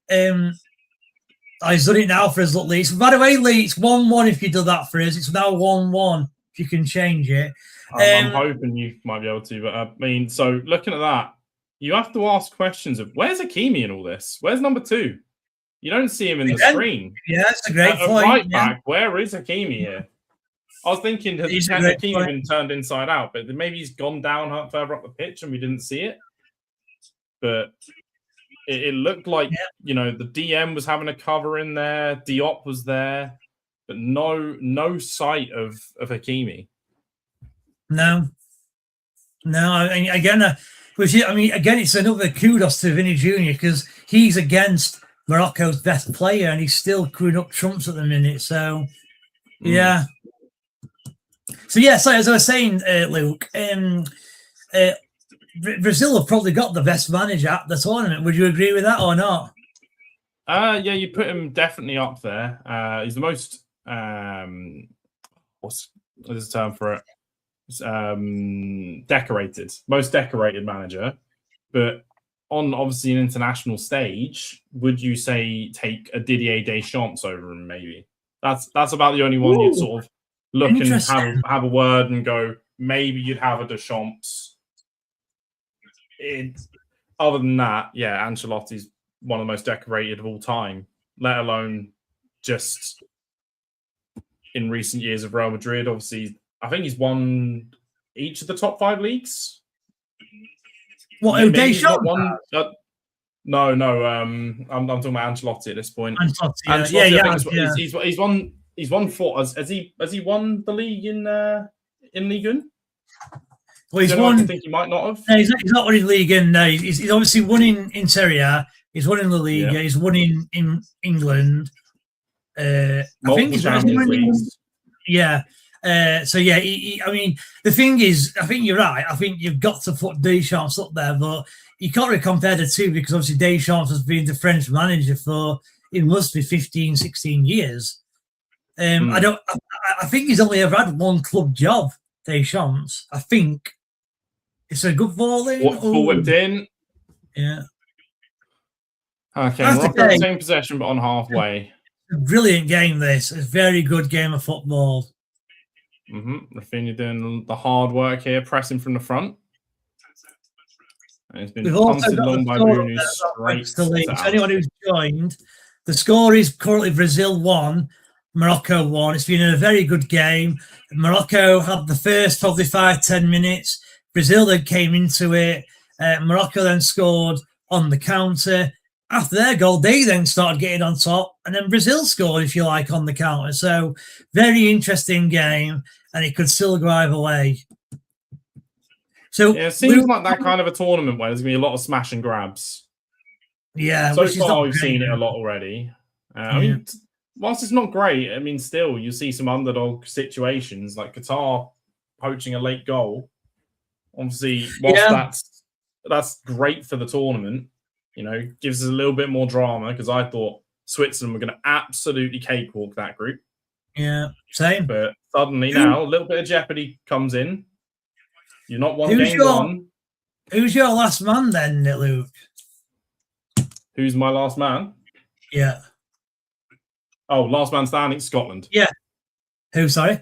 he's done it now for us, look, Lee. So, by the way, Lee, it's 1-1 if you do that for us. It's now 1-1 if you can change it. I'm hoping you might be able to, but I mean, so looking at that, you have to ask questions of where's Hakimi in all this? Where's number 2? You don't see him in the screen. Yeah, that's a great point. Right back, where is Hakimi here? I was thinking that Hakimi been turned inside out, but maybe he's gone down further up the pitch and we didn't see it. But it looked like, you know, the DM was having a cover in there, Diop was there, but no sight of Hakimi. No. Again, it's another kudos to Vini Jnr because he's against Morocco's best player and he's still crewing up trumps at the minute. So, yeah. So as I was saying, Luke, Brazil have probably got the best manager at the tournament. Would you agree with that or not? Yeah, you put him definitely up there. He's the most what's the term for it? Most decorated manager. But on obviously an international stage, would you say take a Didier Deschamps over him? Maybe that's about the only one you'd sort of look and have a word and go. Maybe you'd have a Deschamps. Other than that, yeah, Ancelotti's one of the most decorated of all time. Let alone just in recent years of Real Madrid. Obviously, I think he's won each of the top 5 leagues. What? Deschamps? No. I'm talking about Ancelotti at this point. Ancelotti, He's won 4. Has he won the league in Ligue 1? Well, he's won. I think he might not have. No, he's not winning Ligue 1. No, he's obviously won in Serie A. He's won in La Liga. He's won in England. I think he's winning. Yeah. I mean, the thing is, I think you're right. I think you've got to put Deschamps up there, but you can't really compare the two because obviously Deschamps has been the French manager for, it must be 15, 16 years. I think he's only ever had one club job, Deschamps. I think it's a good bowling. Full whipped in. Yeah. Okay, Morocco the same possession, but on halfway. A brilliant game, this. A very good game of football. Rafinha doing the hard work here, pressing from the front. And it's been punted long by Bruno straight to anyone who's joined. The score is currently Brazil 1, Morocco 1. It's been a very good game. Morocco had the first probably 5-10 minutes. Brazil then came into it. Morocco then scored on the counter. After their goal, they then started getting on top, and then Brazil scored, if you like, on the counter. So, very interesting game, and it could still go either way. So, yeah, it seems like that kind of a tournament where there's going to be a lot of smash and grabs. Yeah, so far we've seen it a lot already. I mean, whilst it's not great, I mean, still you see some underdog situations like Qatar poaching a late goal. Obviously, whilst that's great for the tournament. You know, gives us a little bit more drama because I thought Switzerland were going to absolutely cakewalk that group. Yeah, same. But suddenly now, a little bit of jeopardy comes in. You're not one. Who's your last man then, Luke? Who's my last man? Yeah. Oh, last man standing, Scotland. Yeah. Who, sorry?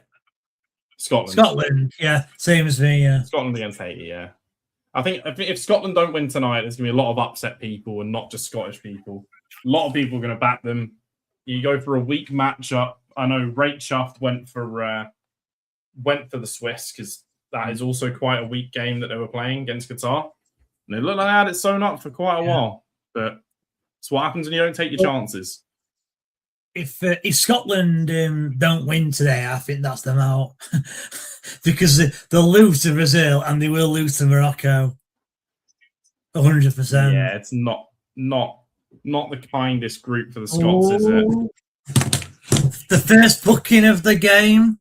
Scotland. Yeah. Same as me, yeah. Scotland against Haiti, yeah. I think if Scotland don't win tonight, there's going to be a lot of upset people and not just Scottish people. A lot of people are going to back them. You go for a weak matchup. I know Rachel went for the Swiss because that is also quite a weak game that they were playing against Qatar. And it looked like they had it sewn up for quite a while. But it's what happens when you don't take your chances. If Scotland don't win today, I think that's them out because they'll lose to Brazil and they will lose to Morocco. 100%. Yeah, it's not the kindest group for the Scots, is it? The first booking of the game,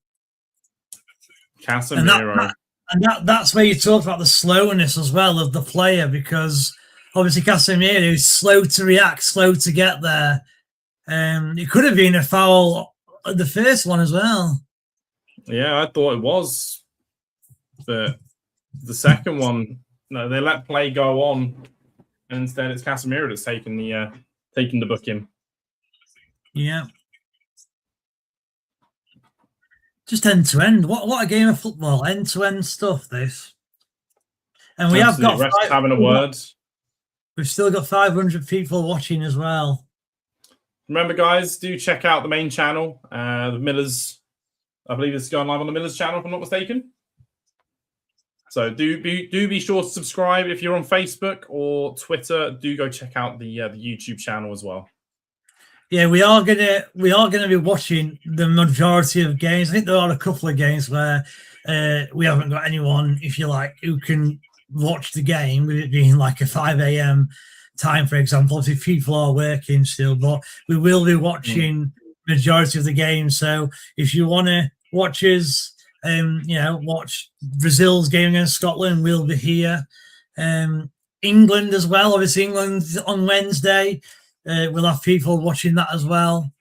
Casemiro, and that's where you talk about the slowness as well of the player because obviously Casemiro is slow to react, slow to get there. It could have been a foul at the first one as well. Yeah, I thought it was, but the second one, no, they let play go on, and instead it's Casemiro that's taking the booking. Yeah. Just end to end. What a game of football. End to end stuff, this. And we Absolutely. have got Rest having a word. We've still got 500 people watching as well. Remember, guys, do check out the main channel. The Millers, I believe it's going live on the Millers channel, if I'm not mistaken. So do be sure to subscribe if you're on Facebook or Twitter. Do go check out the YouTube channel as well. Yeah, we are gonna be watching the majority of games. I think there are a couple of games where we haven't got anyone, if you like, who can watch the game, with it being like a 5 a.m. time, for example. Obviously, people are working still, but we will be watching majority of the games. So if you want to watch us, watch Brazil's game against Scotland, we'll be here. England as well. Obviously, England on Wednesday. We'll have people watching that as well.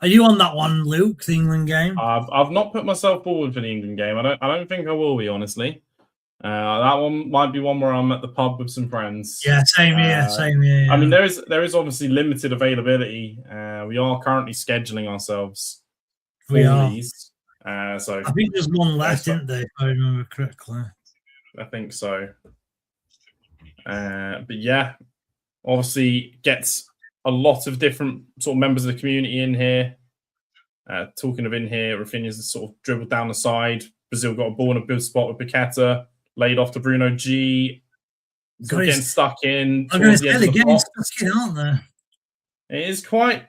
Are you on that one, Luke? The England game? I've not put myself forward for the England game. I don't think I will be, honestly. That one might be one where I'm at the pub with some friends. Yeah, same here. Same here. Yeah. I mean, there is obviously limited availability. We are currently scheduling ourselves for these. So I think there's one left, isn't there? If I remember correctly. I think so. But yeah, obviously gets a lot of different sort of members of the community in here. Talking of in here, Rafinha's sort of dribbled down the side. Brazil got a ball in a good spot with Paqueta, laid off to Bruno G. Getting stuck in. I'm going to say they're getting stuck in, aren't they? It is quite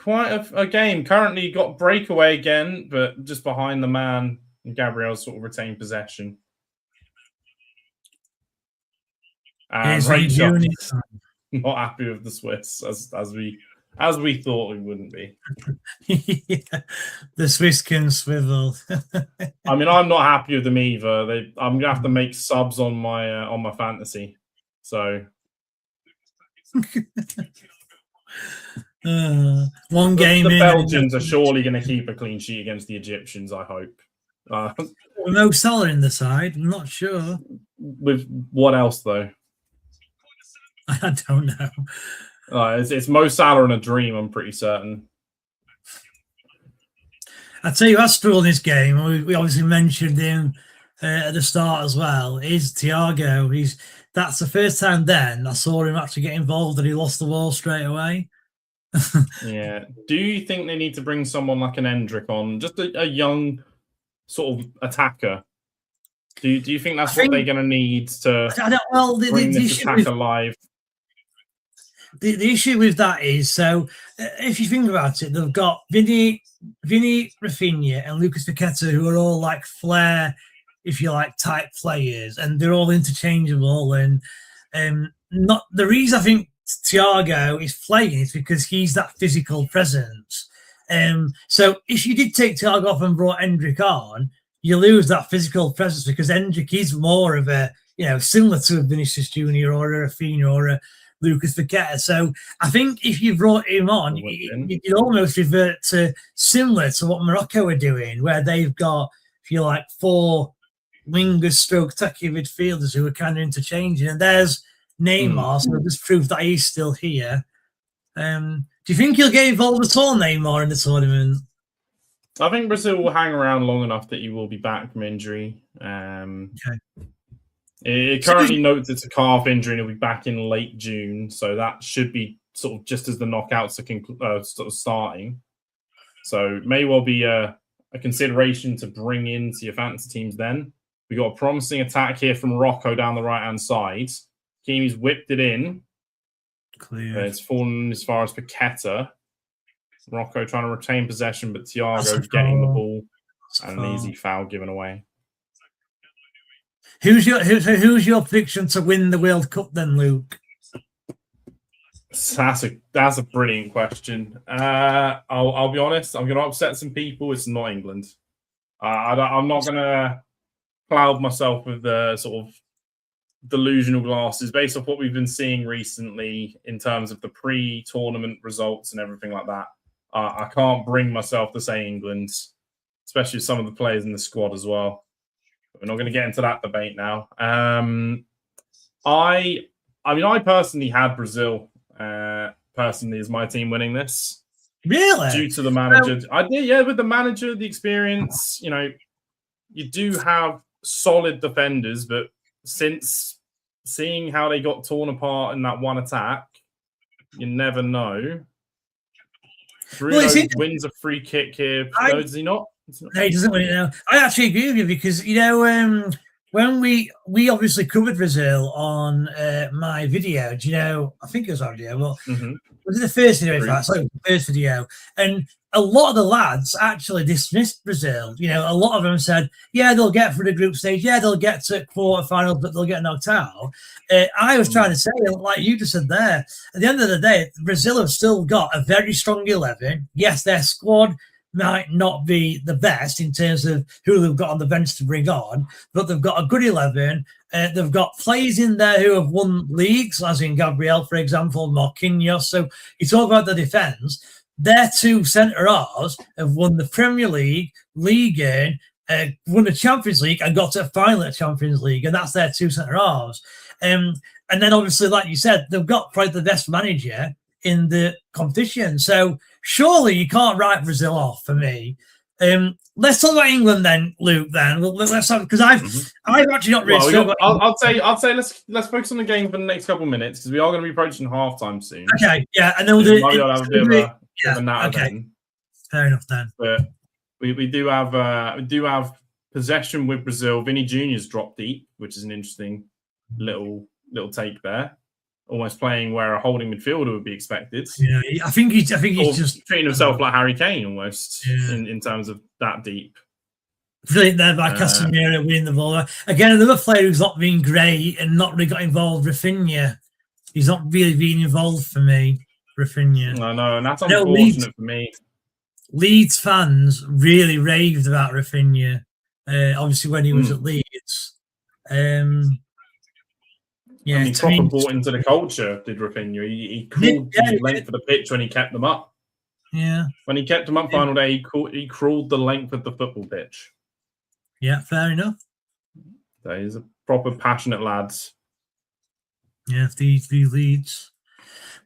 a game. Currently got breakaway again, but just behind the man. And Gabriel's sort of retained possession. And Rachel not happy with the Swiss as we thought we wouldn't be. Yeah, the Swiss can swivel. I mean, I'm not happy with them either. I'm gonna have to make subs on my fantasy. So one game. The Belgians are surely going to keep a clean sheet against the Egyptians. I hope. No Salah in the side. I'm not sure. With what else though? I don't know. It's Mo Salah in a dream, I'm pretty certain. I'd tell you who has struggled in this game, and we obviously mentioned him at the start as well, is Thiago. That's the first time then I saw him actually get involved and he lost the ball straight away. Yeah. Do you think they need to bring someone like an Endrick on? Just a young sort of attacker? Do you think that's what they're going to need to bring this attack alive? The issue with that is, so if you think about it, they've got Vini, Rafinha, and Lucas Paqueta, who are all like flair, if you like, type players, and they're all interchangeable. And not the reason I think Thiago is playing is because he's that physical presence. So if you did take Thiago off and brought Endrick on, you lose that physical presence because Endrick is more of a, similar to a Vinicius Jr. or a Rafinha or a Lucas Paqueta. So I think if you brought him on, you'd almost revert to similar to what Morocco are doing, where they've got, if you like, 4 wingers stroke attacking midfielders who are kind of interchanging. And there's Neymar, so this proves that he's still here. Do you think he'll get involved at all, Neymar, in the tournament? I think Brazil will hang around long enough that he will be back from injury. Okay. It currently notes it's a calf injury and he'll be back in late June. So that should be sort of just as the knockouts are sort of starting. So it may well be a consideration to bring into your fantasy teams then. We got a promising attack here from Morocco down the right-hand side. Hakimi's whipped it in. Clear. It's fallen as far as Paqueta. Morocco trying to retain possession, but Thiago getting the ball and an easy foul given away. Who's your prediction to win the World Cup then, Luke? That's a brilliant question. I'll be honest. I'm going to upset some people. It's not England. I'm not going to cloud myself with the sort of delusional glasses based off what we've been seeing recently in terms of the pre-tournament results and everything like that. I can't bring myself to say England, especially some of the players in the squad as well. But we're not going to get into that debate now. I personally had Brazil personally as my team winning this. Really? Due to the manager. I did, yeah, with the manager, the experience, you do have solid defenders, but since seeing how they got torn apart in that one attack, you never know. Bruno wins a free kick here. No, does he not? No, he doesn't win it now. I actually agree with you because, when we obviously covered Brazil on my video, I think it was our video, well, was it the first video? In fact, sorry, the first video. And a lot of the lads actually dismissed Brazil. A lot of them said, yeah, they'll get through the group stage. Yeah, they'll get to quarterfinals, but they'll get knocked out. I was trying to say, like you just said there, at the end of the day, Brazil have still got a very strong 11. Yes, their squad might not be the best in terms of who they've got on the bench to bring on, but they've got a good 11. They've got players in there who have won leagues, as in Gabriel, for example, Marquinhos. So you talk about the defence. Their two centre-halves have won the Premier League, League One, won the Champions League and got to a final at Champions League, and that's their two centre-halves. And then obviously, like you said, they've got probably the best manager in the competition. So surely you can't write Brazil off for me. Let's talk about England then, Luke. Then let's have, because I've actually not really. Well, I'll say let's focus on the game for the next couple of minutes because we are going to be approaching halftime soon. Okay, yeah, and then we'll do. Maybe I'll have a bit of a natter okay. then. Fair enough then. But we do have possession with Brazil. Vini Jnr's dropped deep, which is an interesting little take there. Almost playing where a holding midfielder would be expected. Yeah, I think he's just treating himself like Harry Kane almost in terms of that deep. Brilliant there by Casemiro winning the ball. Again, another player who's not been great and not really got involved, Rafinha. He's not really been involved for me, Rafinha. I know, and that's unfortunate for me. Leeds fans really raved about Rafinha, obviously when he was at Leeds. Yeah, he proper bought into the culture, did Rafinha. He crawled the length of the pitch when he kept them up. Yeah. When he kept them up final day, he crawled the length of the football pitch. Yeah, fair enough. So he's a proper passionate lad. Yeah, these Leeds.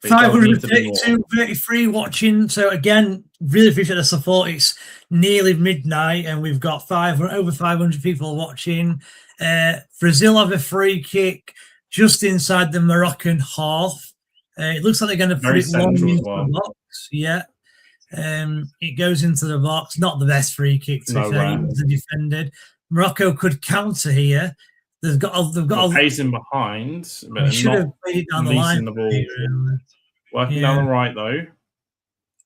532.33 watching. So again, really appreciate the support. It's nearly midnight and we've got over 500 people watching. Brazil have a free kick just inside the Moroccan half. It looks like they're going to put it long into the box. Yeah. It goes into the box. Not the best free kick to be fair. It defended. Morocco could counter here. They've got pacing behind, but should have played it down the line. The ball. Working down the right though.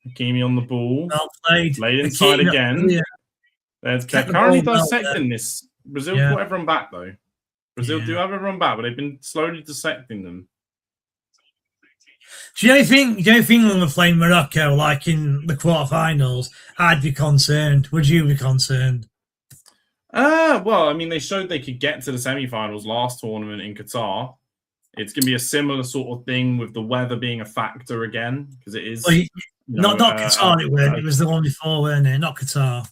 Hakimi on the ball. Well played. Laid inside again. They're currently dissecting this. Brazil put everyone back though. Brazil do have everyone back, but they've been slowly dissecting them. Do you think England were playing Morocco like in the quarterfinals? I'd be concerned. Would you be concerned? Well, I mean, they showed they could get to the semi-finals last tournament in Qatar. It's going to be a similar sort of thing with the weather being a factor again, because it is. Well, not Qatar, it was the one before, weren't it? Not Qatar.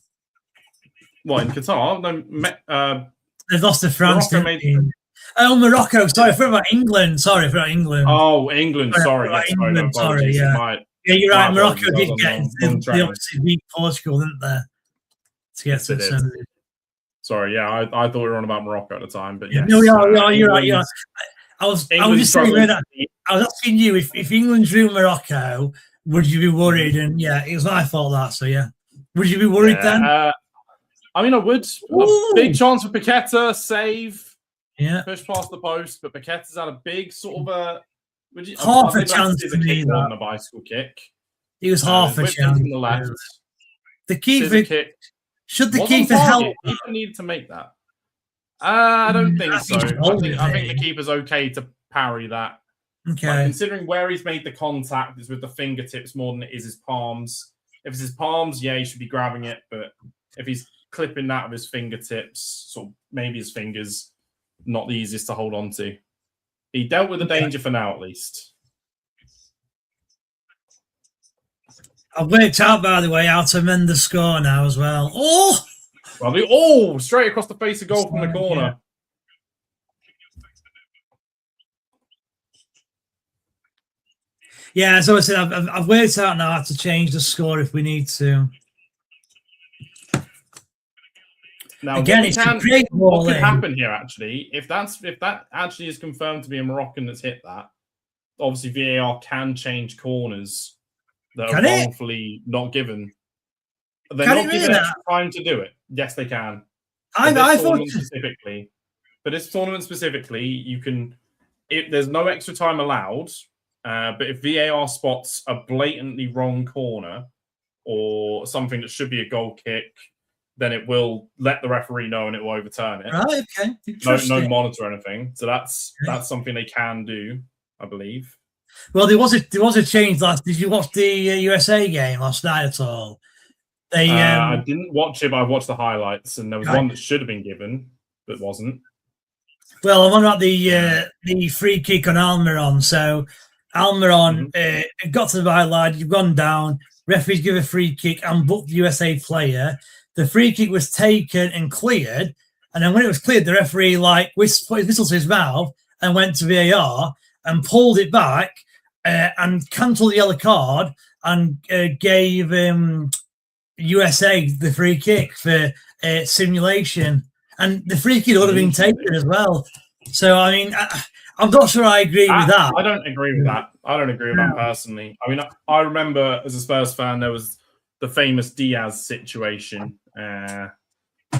Well, in Qatar? No, they've lost to France, Morocco. Sorry, I forgot about England. Oh, England. Sorry. England. Sorry, yeah. You're right. Morocco did get into the opposite beat Portugal, didn't they? To get to the semi. Sorry, yeah, I thought we were on about Morocco at the time, but yes. No, you're right. I was asking you if England drew Morocco, would you be worried? And yeah, it was my fault that. So yeah, would you be worried then? I mean, I would. A big chance for Paqueta, save, push past the post, but Paqueta's had a big sort of half a chance to me on a bicycle kick. He was half a chance. From the left. The keeper should the keeper help? The keeper needed to make that. I don't think so. I think the keeper's okay to parry that. Okay. But considering where he's made the contact is with the fingertips more than it is his palms. If it's his palms, he should be grabbing it. But if he's clipping that with his fingertips, sort of maybe his fingers, not the easiest to hold on to. He dealt with the danger for now, at least. I've worked out, by the way, how to amend the score now as well. Oh! Straight across the face of goal from the corner. Yeah, as I said, I've worked out now how to change the score if we need to. Now, again, what could happen here, actually, if that actually is confirmed to be a Moroccan that's hit that, obviously VAR can change corners that are wrongfully not given. They're not given extra time to do it. Yes, they can. For this tournament specifically, you can. There's no extra time allowed. But if VAR spots a blatantly wrong corner or something that should be a goal kick, then it will let the referee know and it will overturn it. Right, okay. No monitor or anything. So that's something they can do, I believe. Well, there was a change last. Did you watch the USA game last night at all? I didn't watch it, but I watched the highlights, and there was one that should have been given, but wasn't. Well, I'm on about the free kick on Almiron. So Almiron got to the byline, you've gone down. Referees give a free kick and booked the USA player. The free kick was taken and cleared, and then when it was cleared, the referee put his whistle to his mouth and went to VAR and pulled it back and cancelled the yellow card and gave USA the free kick for simulation, and the free kick would have been taken as well. So I mean, I'm not sure I agree with that. I don't agree with that. I don't agree with that personally. I mean, I remember as a Spurs fan, there was the famous Diaz situation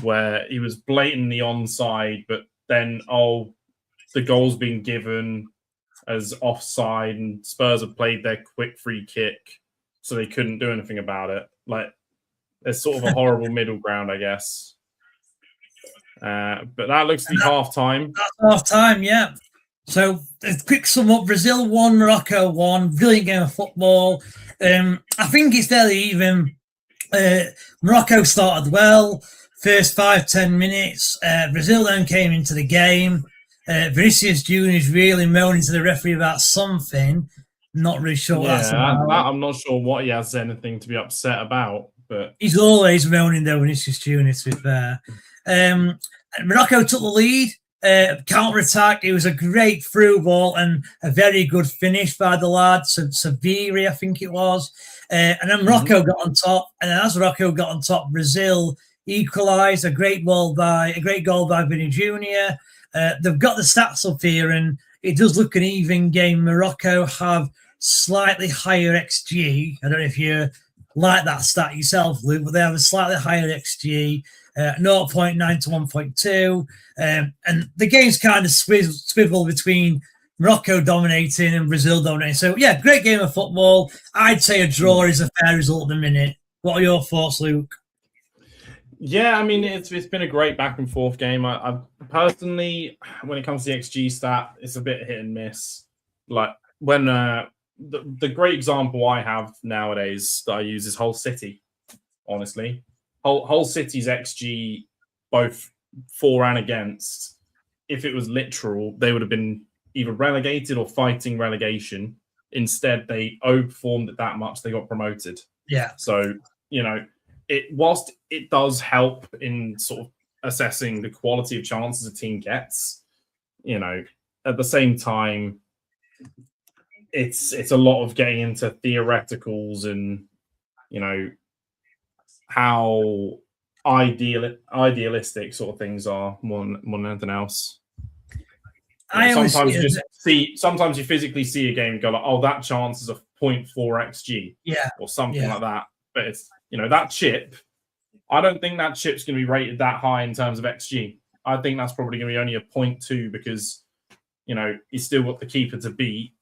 where he was blatantly onside, but then the goal's been given as offside, and Spurs have played their quick free kick, so they couldn't do anything about it. Like, there's sort of a horrible middle ground, I guess. But that looks to be half time. That's half time, yeah. So a quick sum up: Brazil 1, Morocco 1. Brilliant game of football. I think it's fairly even. Morocco started well. First 5-10 minutes. Brazil then came into the game. Vinicius Jnr. is really moaning to the referee about something. Not really sure what that's about. I'm not sure what he has anything to be upset about. But he's always moaning though, Vinicius Jnr., to be fair. Morocco took the lead. Counter-attack. It was a great through ball and a very good finish by the lad, Saviri, I think it was. And then Morocco got on top. And then as Morocco got on top, Brazil equalised. A great goal by Vini Jnr. They've got the stats up here, and it does look an even game. Morocco have slightly higher XG. I don't know if you like that stat yourself, Luke, but they have a slightly higher XG. 0.9 to 1.2, and the game's kind of swivel between Morocco dominating and Brazil dominating. So yeah, great game of football. I'd say a draw is a fair result at the minute. What are your thoughts, Luke? Yeah, I mean, it's been a great back and forth game. I personally, when it comes to the XG stat, it's a bit hit and miss. Like when the great example I have nowadays that I use is Hull City, honestly. Hull City's XG, both for and against, if it was literal, they would have been either relegated or fighting relegation. Instead, they overperformed it that much, they got promoted. Yeah. So, whilst it does help in sort of assessing the quality of chances a team gets, at the same time, it's a lot of getting into theoreticals and, how idealistic sort of things are more than anything else. Sometimes you physically see a game and go like, oh, that chance is a 0.4 XG, or something like that. But it's that chip. I don't think that chip's going to be rated that high in terms of XG. I think that's probably going to be only a 0.2 because you still got the keeper to beat.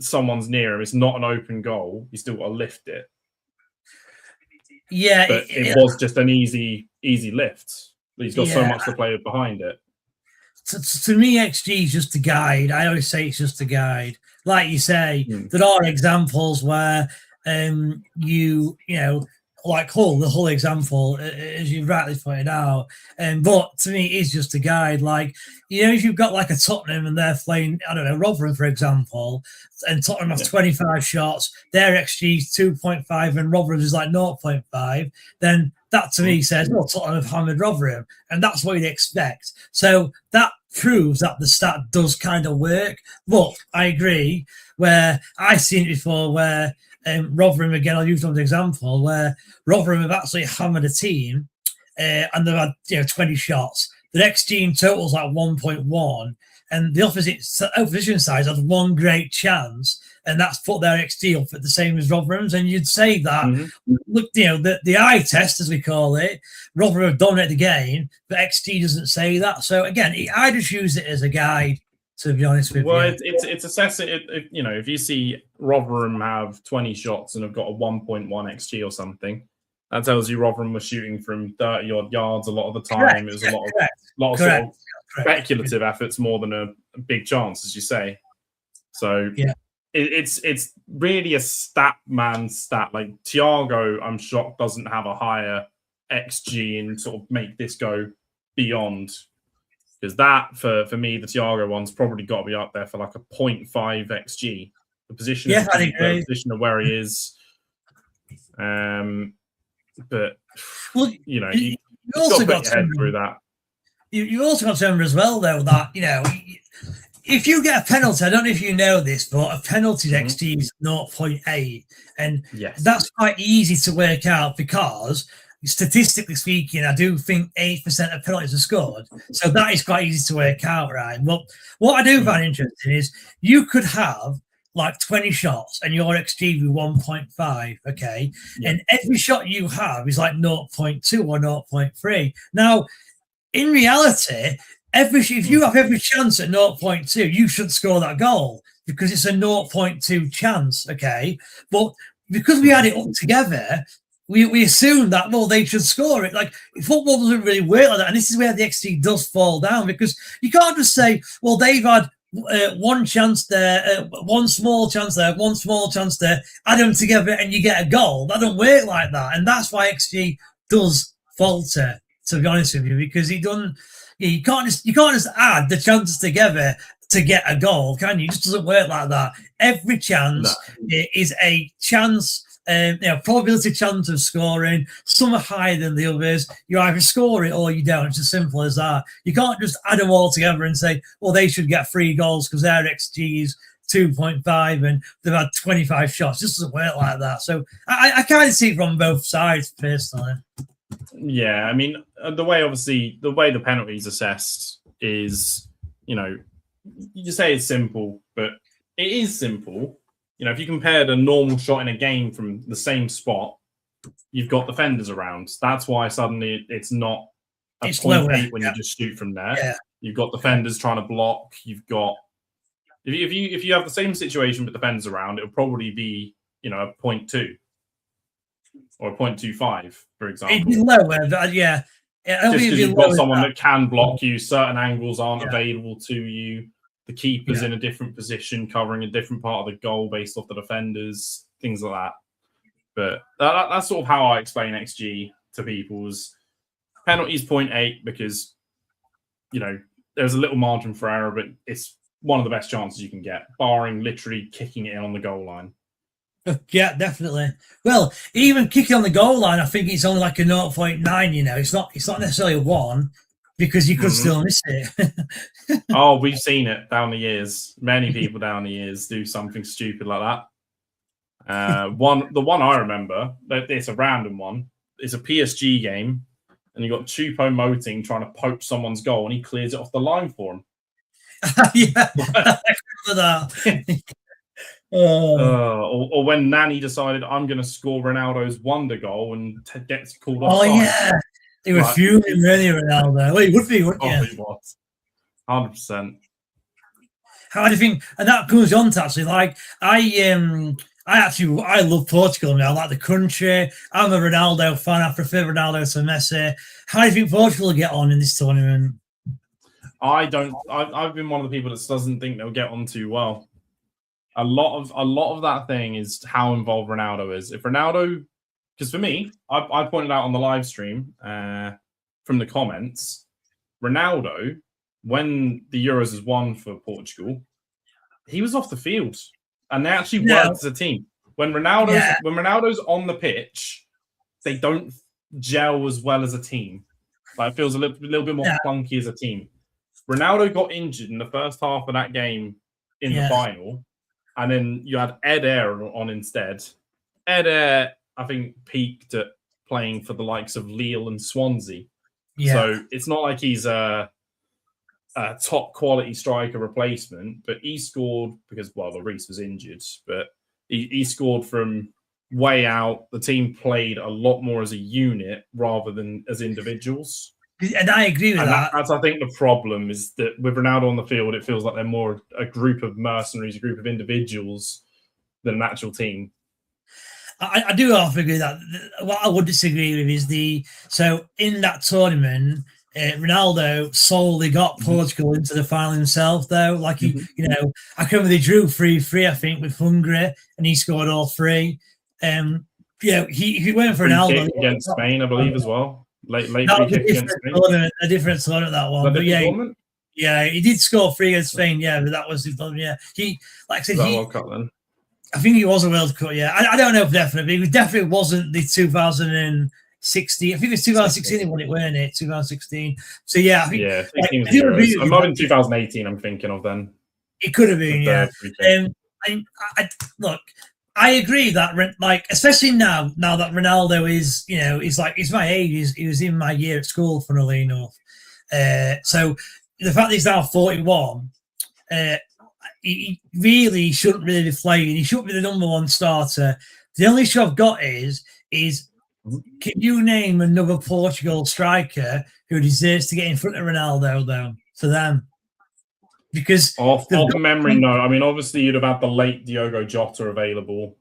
Someone's near him. It's not an open goal. You still got to lift it. Yeah, but it was just an easy lift. He's got so much to play with behind it. To me, XG is just a guide. I always say it's just a guide. Like you say, there are examples where like Hull, the Hull example, as you rightly pointed out. But to me, it's just a guide. Like, if you've got like a Tottenham and they're playing, I don't know, Rotherham, for example, and Tottenham has 25 shots, their XG is 2.5 and Rotherham is like 0.5, then that to me says, well, Tottenham have hammered Rotherham. And that's what you'd expect. So that proves that the stat does kind of work. But I agree, where I've seen it before, where Rotherham, again, I'll use them as an example, where Rotherham have actually hammered a team and they've had 20 shots. The XG in total is like 1.1, and the opposition side has one great chance, and that's put their XG up at the same as Rotherham's. And you'd say that, look, the eye test, as we call it, Rotherham have dominated the game, but XG doesn't say that. So again, I just use it as a guide, to be honest with you. Well, it's assessing it. If you see Rotherham have 20 shots and have got a 1.1 XG or something, that tells you Rotherham was shooting from 30 odd yards a lot of the time. Correct. It was a lot of sort of speculative efforts more than a big chance, as you say. So it's really a stat. Like Thiago, I'm shocked doesn't have a higher XG and sort of make this go beyond. Because that, for me, the Thiago one's probably got to be up there for like a 0.5 XG. The position, the position of where he is. But, you also got to head through that. You also got to remember as well, though, that, if you get a penalty, I don't know if you know this, but a penalty XG is 0.8. And that's quite easy to work out because statistically speaking, I do think 8% of penalties are scored. So that is quite easy to work out, right? But what I do find interesting is you could have like 20 shots and your XG be 1.5, okay? And every shot you have is like 0.2 or 0.3. Now, in reality, if you have every chance at 0.2, you should score that goal because it's a 0.2 chance, okay? But because we had it all together, we assume that, well, they should score it. Like, football doesn't really work like that. And this is where the XG does fall down, because you can't just say, well, they've had one chance there, one small chance there, one small chance there, add them together and you get a goal. That don't work like that. And that's why XG does falter, to be honest with you, because you can't just add the chances together to get a goal, can you? It just doesn't work like that. Every chance is a chance, probability chance of scoring. Some are higher than the others. You either score it or you don't. It's as simple as that. You can't just add them all together and say, well, they should get 3 goals because their XG is 2.5 and they've had 25 shots. It just doesn't work like that. So I kind of see it from both sides, personally. Yeah, I mean, the way the penalties assessed is, you say it's simple, but it is simple. If you compared a normal shot in a game from the same spot, you've got defenders around. That's why suddenly it's not a 0.8 when you just shoot from there. Yeah. You've got defenders trying to block. You've got if you have the same situation with defenders around, it'll probably be a 0.2 or a 0.25, for example. It'd be lower, but just because you've got someone that can block you, certain angles aren't available to you. The keeper's in a different position, covering a different part of the goal based off the defenders, things like that. But that's sort of how I explain XG to people. Is penalties 0.8 because, there's a little margin for error, but it's one of the best chances you can get, barring literally kicking it in on the goal line. Yeah, definitely. Well, even kicking on the goal line, I think it's only like a 0.9, It's not necessarily a 1. Because you could still miss it. Oh, we've seen it down the years. Many people down the years do something stupid like that. The one I remember, it's a random one. It's a PSG game, and you got Choupo-Moting trying to poach someone's goal, and he clears it off the line for him. Yeah, I remember that. Or when Nani decided, I'm going to score Ronaldo's wonder goal and gets called offside. Oh, yeah. They were fuming, really, Ronaldo. Well, he would be, wouldn't you? He was. 100%. How do you think? And that comes on to actually, like, I love Portugal now. I like the country. I'm a Ronaldo fan. I prefer Ronaldo to Messi. How do you think Portugal will get on in this tournament? I don't. I've been one of the people that doesn't think they'll get on too well. A lot of that thing is how involved Ronaldo is. If Ronaldo because for me, I pointed out on the live stream from the comments, Ronaldo, when the Euros was won for Portugal, he was off the field, and they actually worked as a team. When Ronaldo's on the pitch, they don't gel as well as a team. Like, it feels a little bit more clunky as a team. Ronaldo got injured in the first half of that game in the final, and then you had Ed Air on instead. Ed Air, I think, peaked at playing for the likes of Lille and Swansea. So it's not like he's a top quality striker replacement, but he scored because, well, Lloris was injured, but he scored from way out. The team played a lot more as a unit rather than as individuals. And I agree with that. That's, I think, the problem is that with Ronaldo on the field, it feels like they're more a group of mercenaries, a group of individuals than an actual team. I do half agree that. What I would disagree with is so in that tournament, Ronaldo solely got Portugal into the final himself, though. Like, I can remember they drew 3-3, I think, with Hungary, and he scored all three. He went for Ronaldo against Spain, I believe, as well. Late free kick against Spain. A different tournament, that one. But he did score 3 against Spain. Yeah, but that was his tournament. Yeah, he, like I said, World Cup then. I think he was a World Cup. Yeah, I don't know for definite, but it definitely wasn't the 2016. I think it was 2016 when it weren't it. 2016. So yeah, I think, 16 was Euros. I'm not in 2018. I'm thinking of then. It could have been, yeah. Look, I agree that, like, especially now that Ronaldo is, he's my age. He was in my year at school, funnily enough. So the fact that he's now 41, he really shouldn't really be playing. He shouldn't be the number one starter. The only issue I've got is can you name another Portugal striker who deserves to get in front of Ronaldo, though, for them? Because off memory, no. I mean, obviously, you'd have had the late Diogo Jota available.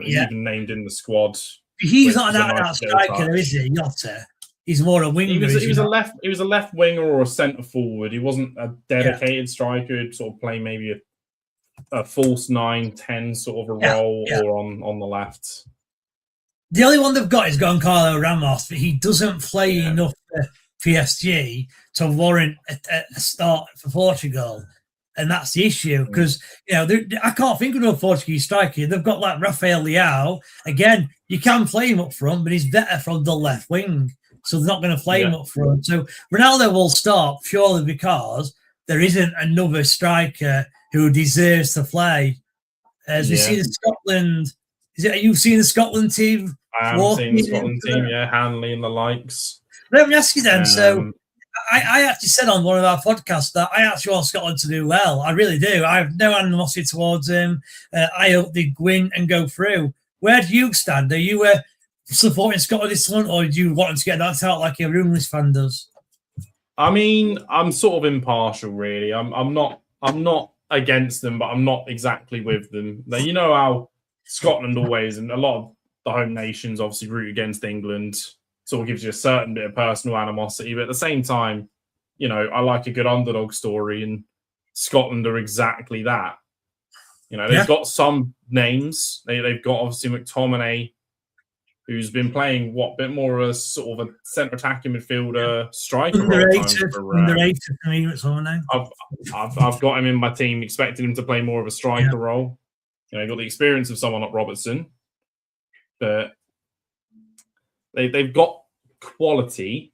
He's even named in the squad. He's not an out-and-out striker, is he? Jota. He's more a winger. He was a left winger or a centre forward. He wasn't a dedicated striker. He'd sort of play maybe a false 9-10 sort of a role or on the left. The only one they've got is Goncalo Ramos, but he doesn't play enough for PSG to warrant a start for Portugal. And that's the issue, because I can't think of no Portuguese striker. They've got like Rafael Leao. Again, you can play him up front, but he's better from the left wing. So they're not going to play him up front. So Ronaldo will start purely because there isn't another striker who deserves to play. As we see in Scotland, you've seen the Scotland team? I haven't seen the Scotland team, Hanley and the likes. Let me ask you then. So I actually said on one of our podcasts that I actually want Scotland to do well. I really do. I have no animosity towards him. I hope they win and go through. Where do you stand? Are you supporting Scotland this one, or do you want them to get knocked out like a Roonless fan does? I mean, I'm sort of impartial, really. I'm not against them, but I'm not exactly with them. Now, you know how Scotland always, and a lot of the home nations obviously root against England. Sort of gives you a certain bit of personal animosity, but at the same time, I like a good underdog story, and Scotland are exactly that. They've got some names. They've got obviously McTominay, who's been playing a bit more of a sort of a centre attacking midfielder striker. Underrated for me, McTominay. I've got him in my team, expecting him to play more of a striker role. Got the experience of someone like Robertson, but they've got quality.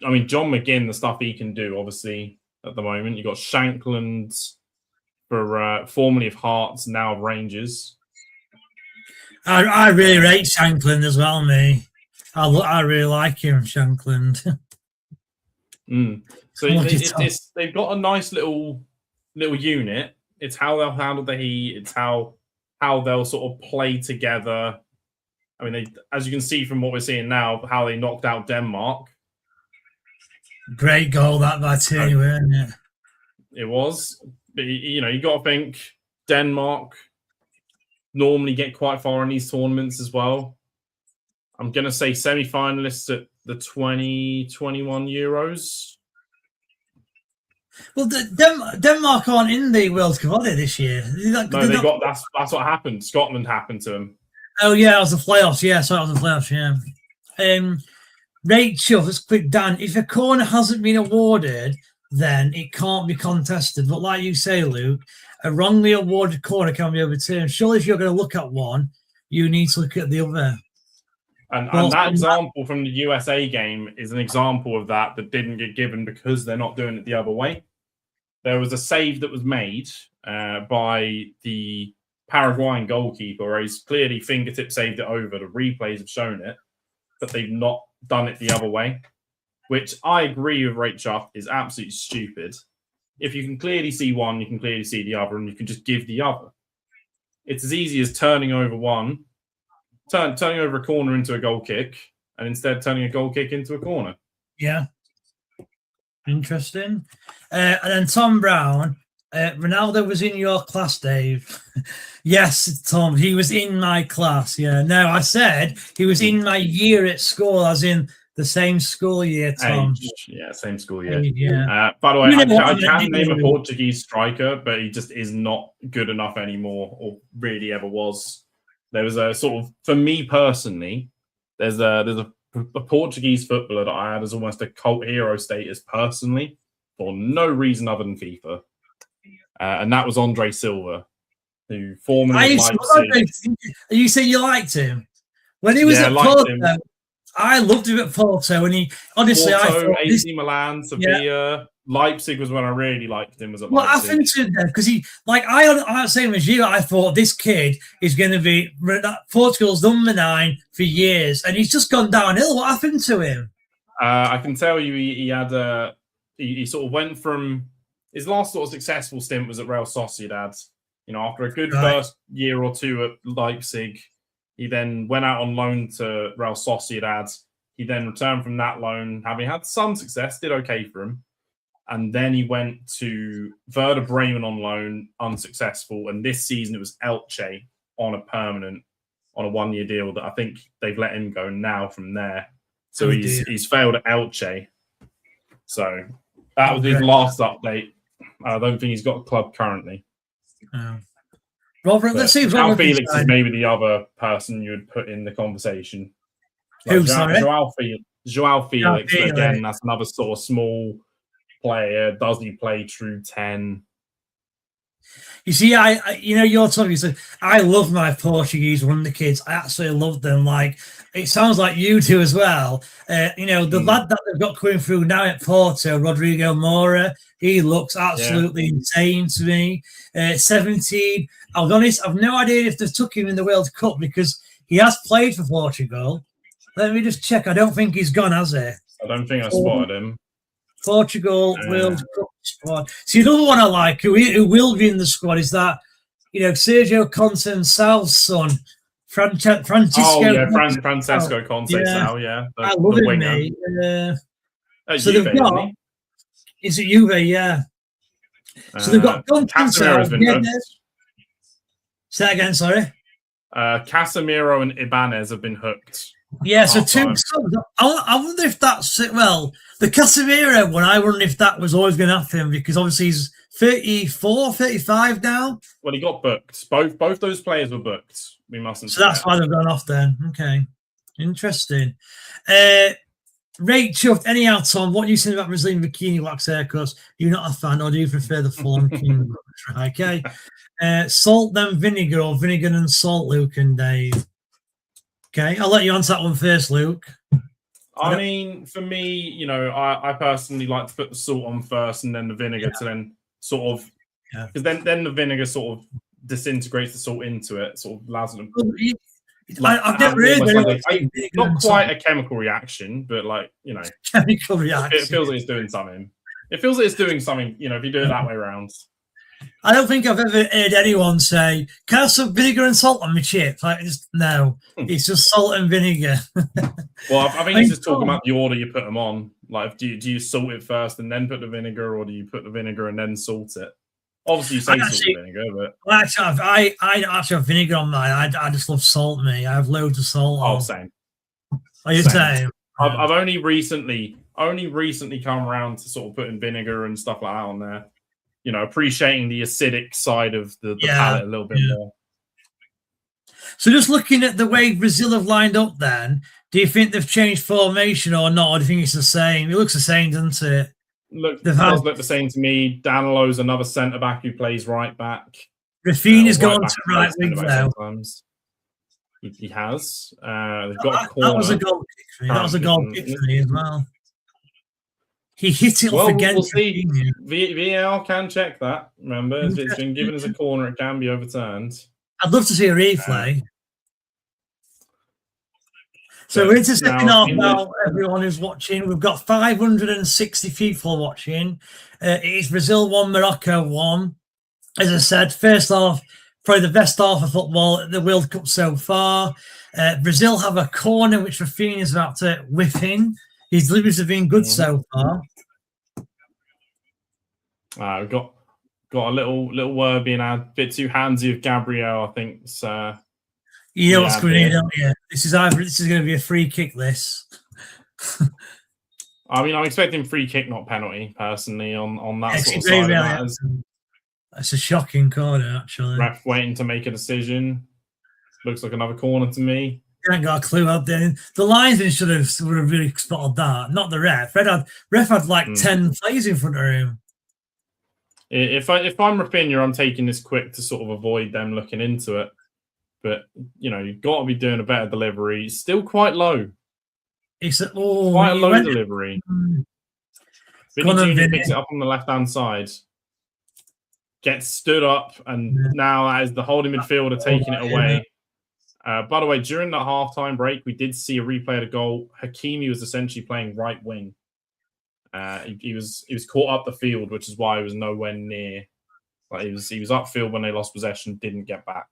I mean, John McGinn, the stuff he can do, obviously, at the moment. You've got Shankland for formerly of Hearts, now of Rangers. I really rate Shankland as well, me. I really like him, Shankland. So they've got a nice little unit. It's how they'll handle the heat. It's how they'll sort of play together. I mean, as you can see from what we're seeing now, how they knocked out Denmark. Great goal that by Tierney, wasn't it? It was. But, you got to think Denmark normally get quite far in these tournaments as well. I'm going to say semi-finalists at the 2021 Euros. Well, Denmark aren't in the World Cup, are they, this year? That's what happened. Scotland happened to them. Oh yeah, it was the playoffs. Yeah, so it was the playoffs. Yeah. Rachel, just quick, Dan. If a corner hasn't been awarded, then it can't be contested. But like you say, Luke, a wrongly awarded corner can be overturned. Surely, if you're going to look at one, you need to look at the other. And that example from the USA game is an example of that didn't get given because they're not doing it the other way. There was a save that was made by the Paraguayan goalkeeper where he's clearly fingertip saved it over. The replays have shown it, but they've not done it the other way, which I agree with Rachel is absolutely stupid. If you can clearly see one, you can clearly see the other, and you can just give the other. It's as easy as turning over a corner into a goal kick, and instead turning a goal kick into a corner. Yeah. Interesting. And then Tom Brown, Ronaldo was in your class, Dave. Yes, Tom, he was in my class. Yeah. No, I said he was in my year at school, as in the same school year, Tom. Yeah, same school year. Yeah. By the way, I can name a Portuguese striker, but he just is not good enough anymore, or really ever was. There was a sort of, for me personally, there's a Portuguese footballer that I had as almost a cult hero status personally, for no reason other than FIFA, and that was Andre Silva, who formerly Leipzig. You say you liked him when he was at Porto. I loved him at Porto, and he honestly, Porto, AC Milan, Sevilla, Leipzig was when I really liked him. What happened to him? Because I'm same as you. I thought this kid is going to be Portugal's number 9 for years, and he's just gone downhill. What happened to him? I can tell you, he sort of went from his last sort of successful stint was at Real Sociedad. You know, after a good first year or two at Leipzig, he then went out on loan to Real Sociedad. He then returned from that loan, having had some success, did okay for him. And then he went to Werder Bremen on loan, unsuccessful. And this season it was Elche on a 1-year deal that I think they've let him go now from there. So he's failed at Elche. So that was his last update. I don't think he's got a club currently. Robert, let's see if Joao Felix is maybe the other person you would put in the conversation. Who's Joao Felix, again, that's another sort of small player. Does he play true 10? You see, you're talking. So I love my Portuguese wonder kids. I absolutely love them. Like, it sounds like you do as well. The lad that they've got coming through now at Porto, Rodrigo Moura, he looks absolutely insane to me. 17. I'll be honest, I've no idea if they've took him in the World Cup because he has played for Portugal. Let me just check. I don't think he's gone, has he? I don't think I spotted him. Portugal World Cup squad. See, another one I like who will be in the squad is that, Sergio Conceição's son, Francesco. Francesco Conceição, yeah. I love him, mate. So they've got, is it Juve? Yeah. So they've got Casemiro. Say that again, sorry. Casemiro and Ibanez have been hooked. Yeah, so two sons. I wonder if that's it. Well, the Casemiro one, I wonder if that was always going to happen because obviously he's 34, 35 now. Well, he got booked. Both those players were booked. We mustn't. So that's why they've gone off then. Okay. Interesting. Rachel, anyhow, Tom, what do you think about Brazilian bikini wax haircuts? You're not a fan, or do you prefer the full-on bikini wax? Okay. Salt then vinegar, or vinegar and salt, Luke and Dave. Okay, I'll let you answer that one first, Luke. I mean, for me, I personally like to put the salt on first and then the vinegar to then sort of, because then the vinegar sort of disintegrates the salt into it, sort of allows it to. I've never heard not quite a chemical reaction, but chemical reaction. It feels like it's doing something. It feels like it's doing something, if you do it that way around. I don't think I've ever heard anyone say, "Can I have some vinegar and salt on my chips?" No, it's just salt and vinegar. Well, I think he's just talking about the order you put them on. Like, do you salt it first and then put the vinegar, or do you put the vinegar and then salt it? Obviously, you say salt and vinegar, but I actually have vinegar on mine. I just love salt. Me, I have loads of salt. Oh, same. Are you saying? I've only recently come around to sort of putting vinegar and stuff like that on there. Appreciating the acidic side of the palate a little bit more. So just looking at the way Brazil have lined up then, do you think they've changed formation or not? Or do you think it's the same? It looks the same, doesn't it? Does look the same to me. Danilo's another centre-back who plays right back. Rafinha's gone to right wing now. Sometimes. He has. They've got a corner. That was a goal kick for me. That was a goal kick for me as well. He hit it off again. We'll see. VAR can check that. Remember, if it's been given as a corner, it can be overturned. I'd love to see a replay. So we're into second half now, everyone who's watching. We've got 560 people watching. It is Brazil 1, Morocco 1. As I said, first half, probably the best half of football at the World Cup so far. Brazil have a corner which Rafinha's about to whip in. His deliveries have been good so far. We've got a little word being had. A bit too handsy of Gabriel, I think. You know what's going on, don't you? This is going to be a free kick, this. I mean, I'm expecting free kick, not penalty, personally, on that sort of side of matters. That's a shocking corner, actually. Ref waiting to make a decision. Looks like another corner to me. I ain't got a clue out there. The linesman would have really spotted that, not the ref. Ref had like 10 players in front of him. If I'm Rafinha, I'm taking this quick to sort of avoid them looking into it. But, you've got to be doing a better delivery. Still quite low. It's quite a low delivery. Vini Jnr picks it up on the left-hand side. Gets stood up, and now that is the holding midfielder taking it away. By the way, during that halftime break, we did see a replay of the goal. Hakimi was essentially playing right wing. He was caught up the field, which is why he was nowhere near. Like he was upfield when they lost possession, didn't get back.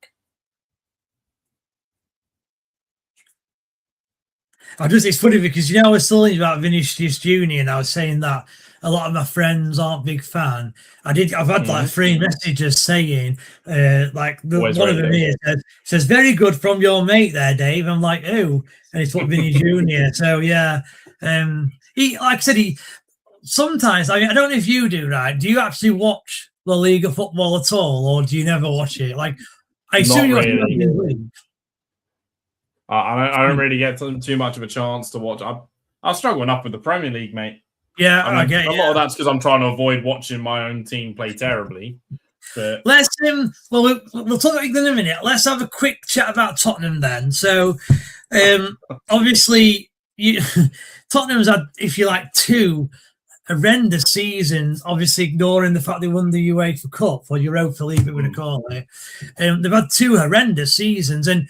It's funny because I was telling you about Vini Jnr, and I was saying that a lot of my friends aren't big fan. I've had like 3 messages saying, one of them here says, "Very good from your mate there, Dave." I'm like, "Oh," and it's what Vini Jnr. So yeah, he sometimes. I don't know if you do, right? Do you actually watch La Liga football at all, or do you never watch it? Like, I assume Not you're really. I don't really get too much of a chance to watch. I struggle enough with the Premier League, mate. Yeah, I get a lot of that's because I'm trying to avoid watching my own team play terribly. But let's we'll talk about England in a minute. Let's have a quick chat about Tottenham then. So, obviously, Tottenham's had, if you like, 2 horrendous seasons. Obviously, ignoring the fact they won the UEFA Cup or Europa League, we're going to call it. They've had 2 horrendous seasons, and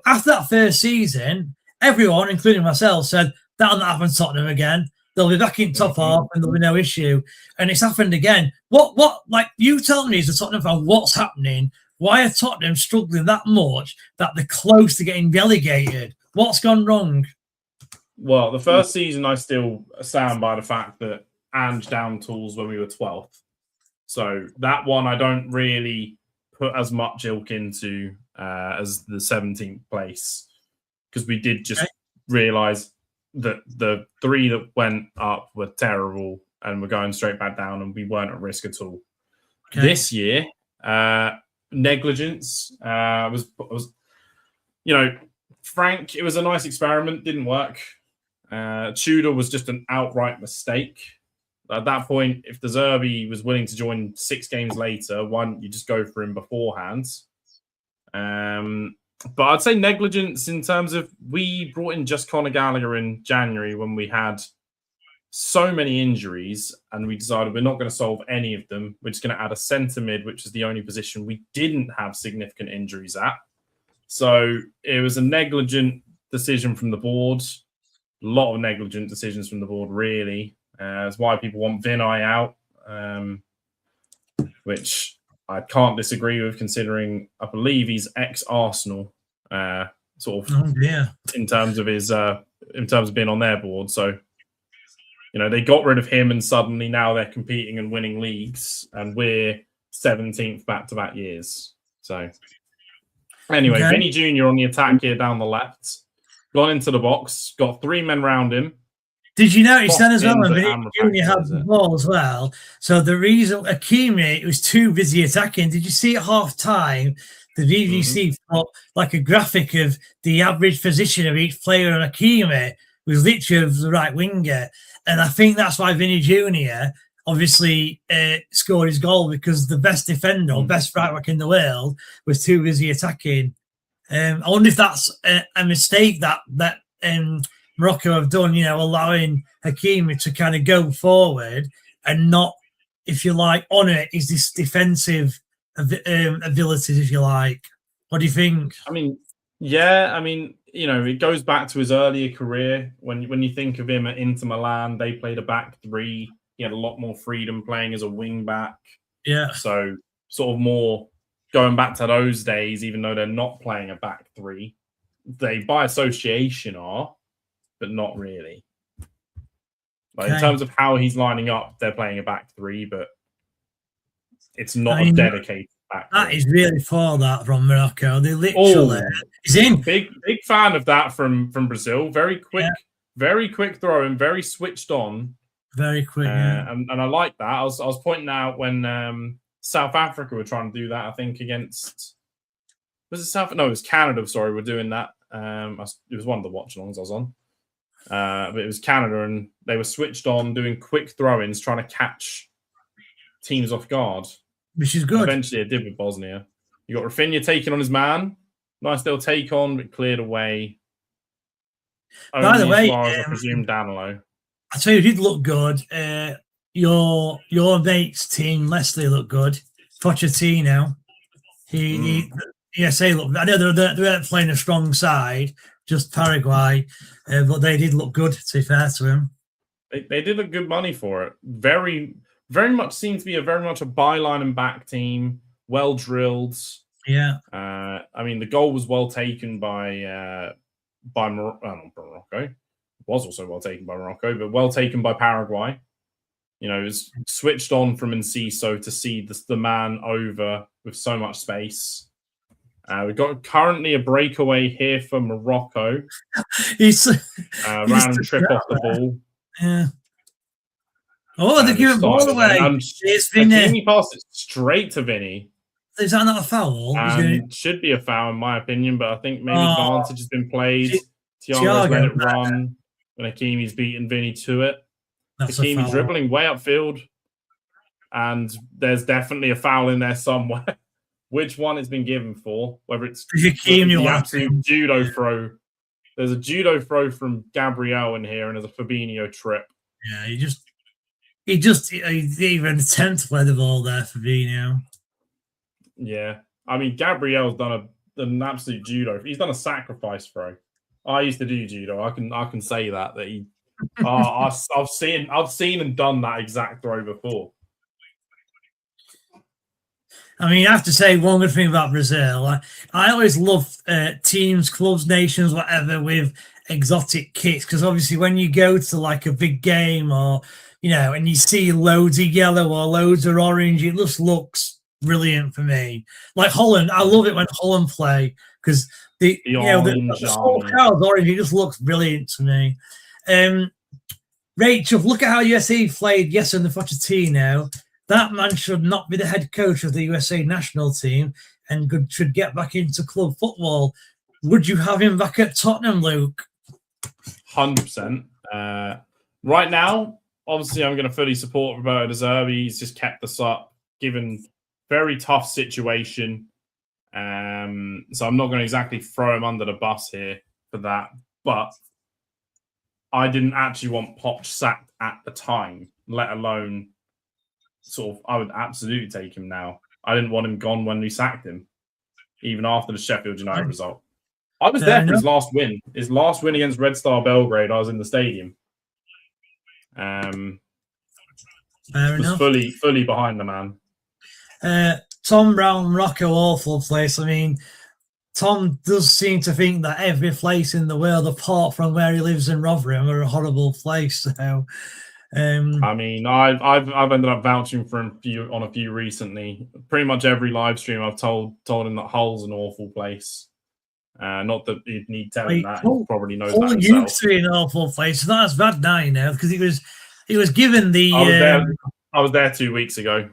after that first season, everyone, including myself, said that'll not happen to Tottenham again. They'll be back in top half and there'll be no issue. And it's happened again. What, like, you tell me as a Tottenham fan, what's happening? Why are Tottenham struggling that much that they're close to getting relegated? What's gone wrong? Well, the first season, I still stand by the fact that Ange down tools when we were 12th. So that one, I don't really put as much ilk into as the 17th place, because we did just realise that the 3 that went up were terrible and we're going straight back down, and we weren't at risk at all. Okay. This year, negligence was Frank. It was a nice experiment, didn't work. Tudor was just an outright mistake. At that point, if De Zerbi was willing to join 6 games later, why didn't you just go for him beforehand? But I'd say negligence in terms of, we brought in just Conor Gallagher in January when we had so many injuries, and we decided we're not going to solve any of them. We're just going to add a centre mid, which is the only position we didn't have significant injuries at. So it was a negligent decision from the board. A lot of negligent decisions from the board, really. That's why people want Vinay out, which I can't disagree with, considering I believe he's ex-Arsenal, sort of in terms of his in terms of being on their board. So, they got rid of him, and suddenly now they're competing and winning leagues, and we're 17th back-to-back years. So, anyway, Vini Jnr on the attack here down the left, gone into the box, got 3 men round him. Did you notice then as well? Junior had the ball as well. So the reason Hakimi was too busy attacking. Did you see at half time? the BBC put like a graphic of the average position of each player on Hakimi was literally of the right winger. And I think that's why Vini Jr. obviously scored his goal, because the best defender or best right back in the world was too busy attacking. I wonder if that's a mistake that Morocco have done, allowing Hakimi to kind of go forward and not, if you like, honour his defensive abilities, if you like. What do you think? I mean, it goes back to his earlier career. When you think of him at Inter Milan, they played a back three. He had a lot more freedom playing as a wing back. Yeah. So sort of more going back to those days, even though they're not playing a back three, they by association are, but not really. In terms of how he's lining up, they're playing a back three, but it's not a dedicated back three. That is really for that from Morocco. They literally he's in. Big fan of that from Brazil. Very quick throw and very switched on. Very quick. And I like that. I was pointing out when South Africa were trying to do that, I think against it was Canada, sorry, we're doing that. It was one of the watch-alongs I was on. But it was Canada, and they were switched on doing quick throw-ins, trying to catch teams off guard. Which is good. Eventually it did with Bosnia. You got Rafinha taking on his man. Nice little take on, but cleared away. By the way, as far as I presume Danilo. I tell you, it did look good. Your mate's team, Leslie, looked good. Pochettino. USA looked. I know they weren't playing a strong side, just Paraguay, but they did look good. To be fair to him, they did look good money for it. Very, very much seemed to be very much a byline and back team, well drilled. Yeah. The goal was well taken by Morocco. It was also well taken by Morocco, but well taken by Paraguay. It was switched on from Enciso to see the man over with so much space. We've got currently a breakaway here for Morocco. Random trip off the ball. Yeah. Oh, they're giving ball away. Hakimi passed it straight to Vini. Is that not a foul? Should be a foul in my opinion, but I think maybe advantage has been played. Thiago's let it run when Hakimi's beaten Vini to it. Hakimi dribbling way upfield, and there's definitely a foul in there somewhere. Which one it's been given for? Whether it's the absolute judo throw. There's a judo throw from Gabriel in here, and there's a Fabinho trip. Yeah, he even attempt to play the ball there, Fabinho. Yeah, Gabriel's done an absolute judo. He's done a sacrifice throw. I used to do judo. I can say that he. I've seen and done that exact throw before. I have to say one good thing about Brazil. I always love teams, clubs, nations, whatever, with exotic kits, because obviously when you go to like a big game or and you see loads of yellow or loads of orange, it just looks brilliant for me. Like Holland, I love it when Holland play, because the whole crowd's orange. It just looks brilliant to me. Rachel, look at how USA played in the Pochettino. That man should not be the head coach of the USA national team and should get back into club football. Would you have him back at Tottenham, Luke? 100%. Right now, obviously, I'm going to fully support Roberto De Zerbi. He's just kept us up, given very tough situation. So I'm not going to exactly throw him under the bus here for that. But I didn't actually want Poch sacked at the time, let alone I would absolutely take him now. I didn't want him gone when we sacked him, even after the Sheffield United result. I was there for his last win. His last win against Red Star Belgrade, I was in the stadium. Was fully behind the man. Tom Brown, Morocco, awful place. Tom does seem to think that every place in the world, apart from where he lives in Rotherham, are a horrible place. So, I've ended up vouching for him on a few recently. Pretty much every live stream I've told him that Hull's an awful place. Not that he'd need telling that. He probably knows that himself. Used to be an awful place. It's not as bad now, because he was given the. I was there 2 weeks ago.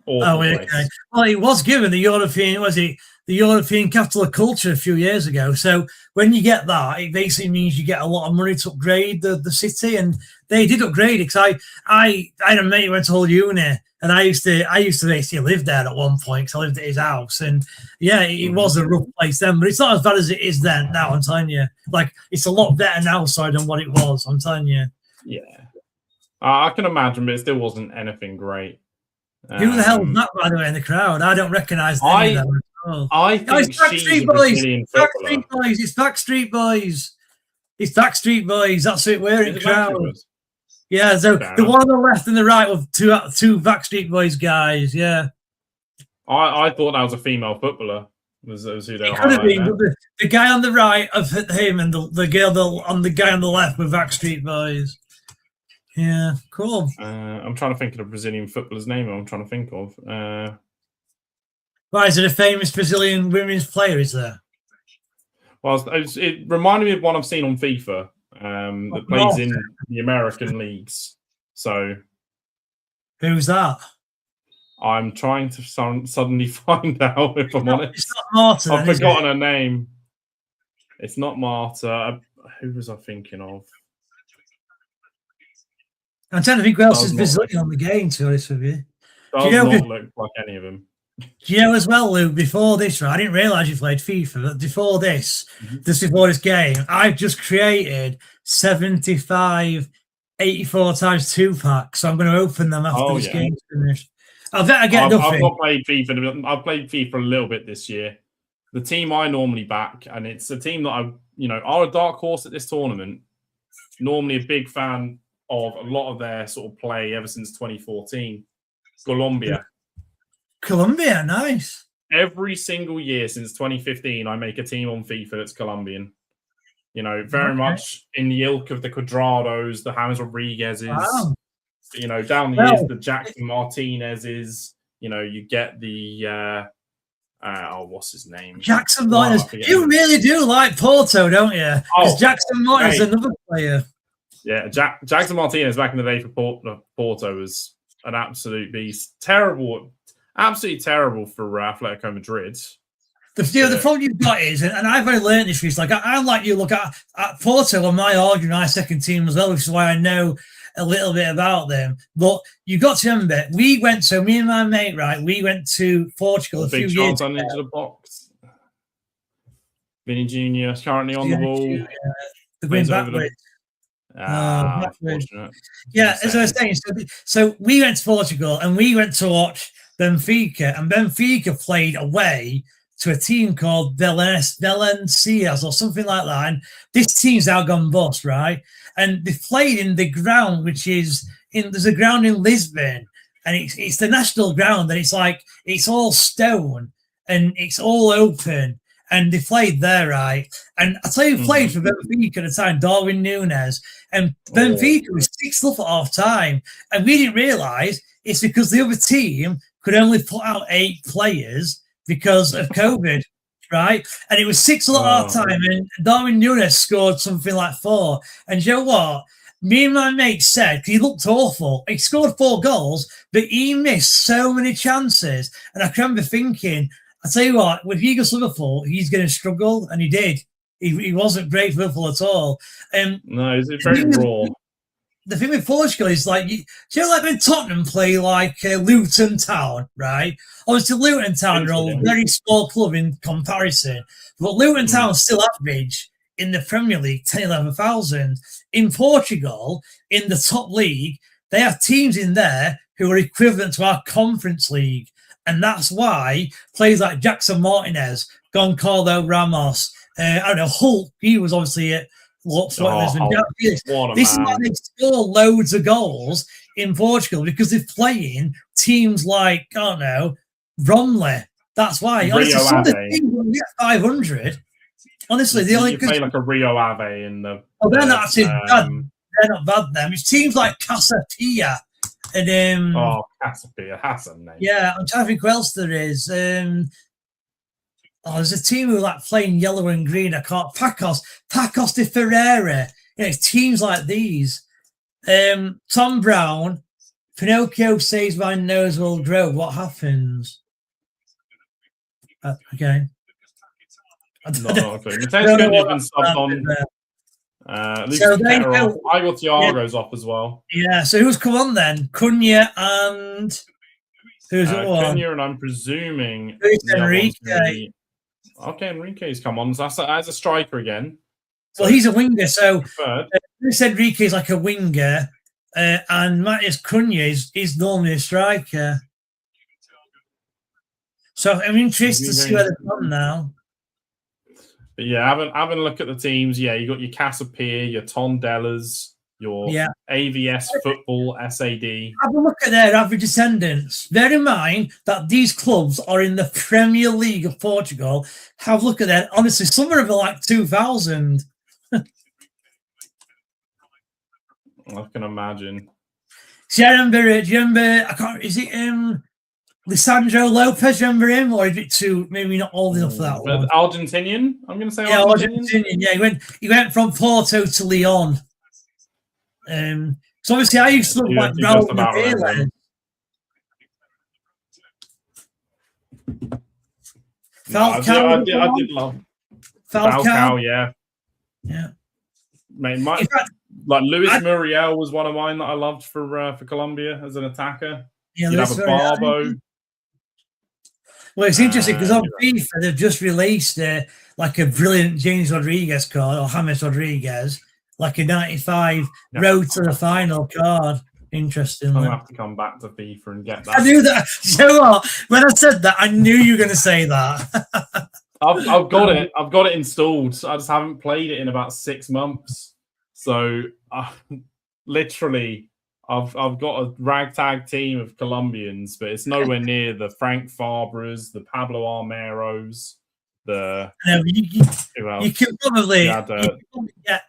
Awful okay. place. Well, it was given the European, the European Capital of Culture a few years ago. So when you get that, it basically means you get a lot of money to upgrade the city, and they did upgrade it. Because I had a mate who went to whole uni, and I used to basically live there at one point because I lived at his house, and yeah, it was a rough place then, but it's not as bad as it is then. Now I'm telling you, like it's a lot better now, sorry, than what it was. I'm telling you. Yeah, I can imagine, but it still wasn't anything great. Who the hell was that, by the way, in the crowd? I don't recognise any of them. I think it's she's a Boys. Brazilian footballer. Backstreet Boys. It's Backstreet Boys. It's Backstreet Boys. That's it. We're in the crowd. Yeah, so the one on the left and the right were two Backstreet Boys guys. Yeah. I thought that was a female footballer. Was who they it could have been, but the guy on the right of him and the girl on the guy on the left were Backstreet Boys. Yeah, cool. I'm trying to think of the Brazilian footballer's name. I'm trying to think of. Why is it a famous Brazilian women's player? Is there? Well, it reminded me of one I've seen on FIFA that plays in the American leagues. So, who's that? I'm trying to suddenly find out. If I'm honest, it's not Marta. I've forgotten her name. It's not Marta. Who was I thinking of? I'm trying to think who else is Brazilian on the game, to be honest with you. Does not look like any of them. Do you know as well, Lou, before this, right? I didn't realise you played FIFA, but before this, just before this game, I've just created 75 84 times 2-pack, so I'm going to open them after this game's finished. I bet I get nothing. I've not played FIFA. I've played FIFA a little bit this year. The team I normally back, and it's a team that are a dark horse at this tournament. Normally a big fan of a lot of their sort of play ever since 2014. Colombia, nice. Every single year since 2015, I make a team on FIFA that's Colombian. Very much in the ilk of the Cuadrados, the James Rodriguez's. Wow. Down the years, the Jackson Martinez's. You get the what's his name? Jackson Martinez. You really do like Porto, don't you? Because Jackson Martinez is another player. Yeah, Jackson Martinez back in the day for Porto was an absolute beast. Terrible, absolutely terrible for Atletico Madrid. The problem you've got is, and I've only learned this recently, I like you look at Porto on my organized second team as well, which is why I know a little bit about them. But you've got to remember, me and my mate, right, we went to Portugal a few years ago. Into the box. Vini Jnr is currently on the ball. The going backwards. Yeah, as I was saying, so we went to Portugal and we went to watch Benfica, and Benfica played away to a team called Valencias or something like that. And this team's now gone bust, right? And they played in the ground, there's a ground in Lisbon, and it's the national ground, and it's all stone and it's all open. And they played there, right? And I tell you, played for Benfica at the time, Darwin Núñez, and Benfica was 6-0 at half time. And we didn't realise it's because the other team could only put out 8 players because of COVID, right? And it was 6-0 at half time, and Darwin Núñez scored something like 4. And you know what? Me and my mate said, he looked awful. He scored 4 goals, but he missed so many chances. And I can remember thinking, I tell you what, with Eagles Liverpool, he's going to struggle, and he did. He wasn't great for Liverpool at all. No, he's very raw. The thing with Portugal is like when Tottenham play like Luton Town, right? Obviously, Luton Town are a very small club in comparison, but Luton Town still average in the Premier League 10,000-11,000. In Portugal, in the top league, they have teams in there who are equivalent to our Conference League. And that's why players like Jackson Martinez, Goncalo Ramos, Hulk, he was obviously at this is why they score loads of goals in Portugal, because they're playing teams like, I don't know, Bromley. That's why. Honestly, some of the teams will get 500. Honestly, they only play like a Rio Ave in the. Oh, they're not actually bad. They're not bad. Them. It's teams like Casapia. And Casapia, that's a name. Yeah, I'm trying to think who else there is. There's a team who like playing yellow and green. I can't. Pacos de Ferreira. It's teams like these. Tom Brown, Pinocchio says my nose will grow. What happens? Okay. Not a clue. Mateus Cunha's been subbed on. Lucas Paquetá off. Igor Thiago's off as well. Yeah, so who's come on then? Cunha and who's the one? Cunha and I'm presuming Enrique. Okay, Enrique's come on. So that's a striker again. So well, he's a winger. So Luis Enrique is like a winger, and Matheus Cunha is normally a striker. So I'm interested to see where they've gone now. But yeah, having a look at the teams. Yeah, you got your Casapir, your Tondellas, your AVS Football, SAD. Have a look at their average attendance. Bear in mind that these clubs are in the Premier League of Portugal. Have a look at that. Honestly, some of them are like 2,000. I can imagine. Do you remember, I can't, is it Lisandro Lopez, remember him? Or is it too, maybe not old enough for that one? Argentinian, I'm going to say Argentinian. Yeah, he went from Porto to Lyon. So obviously I used to look like Raul Navarrete. I did love Falcao, yeah. Yeah. Mate, like Luis Muriel was one of mine that I loved for Colombia as an attacker. Yeah, you'd have a Barbo. Well, it's interesting because on FIFA they've just released like a brilliant James Rodriguez card or James Rodriguez, like a 95 road to the final card. Interesting. I'm gonna have to come back to FIFA and get that. I knew that. You know what? When I said that, I knew you were going to say that. I've got it. I've got it installed. I just haven't played it in about 6 months. So literally, I've got a ragtag team of Colombians, but it's nowhere near the Frank Fabras, the Pablo Armeros, you can probably get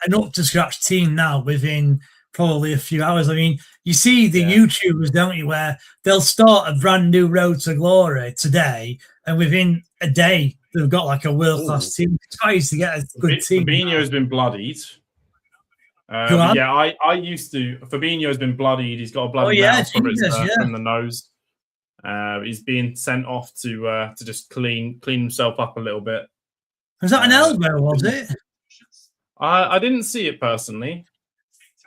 an up to scratch team now within probably a few hours. I mean, you see the YouTubers, don't you, where they'll start a brand new road to glory today, and within a day they've got like a world class team. It's quite easy to get a good team. Fabinho has been bloodied. I used to. Fabinho's been bloodied. He's got a bloody mouth from the nose. He's being sent off to just clean himself up a little bit. Was that an elbow? Was it? I didn't see it personally,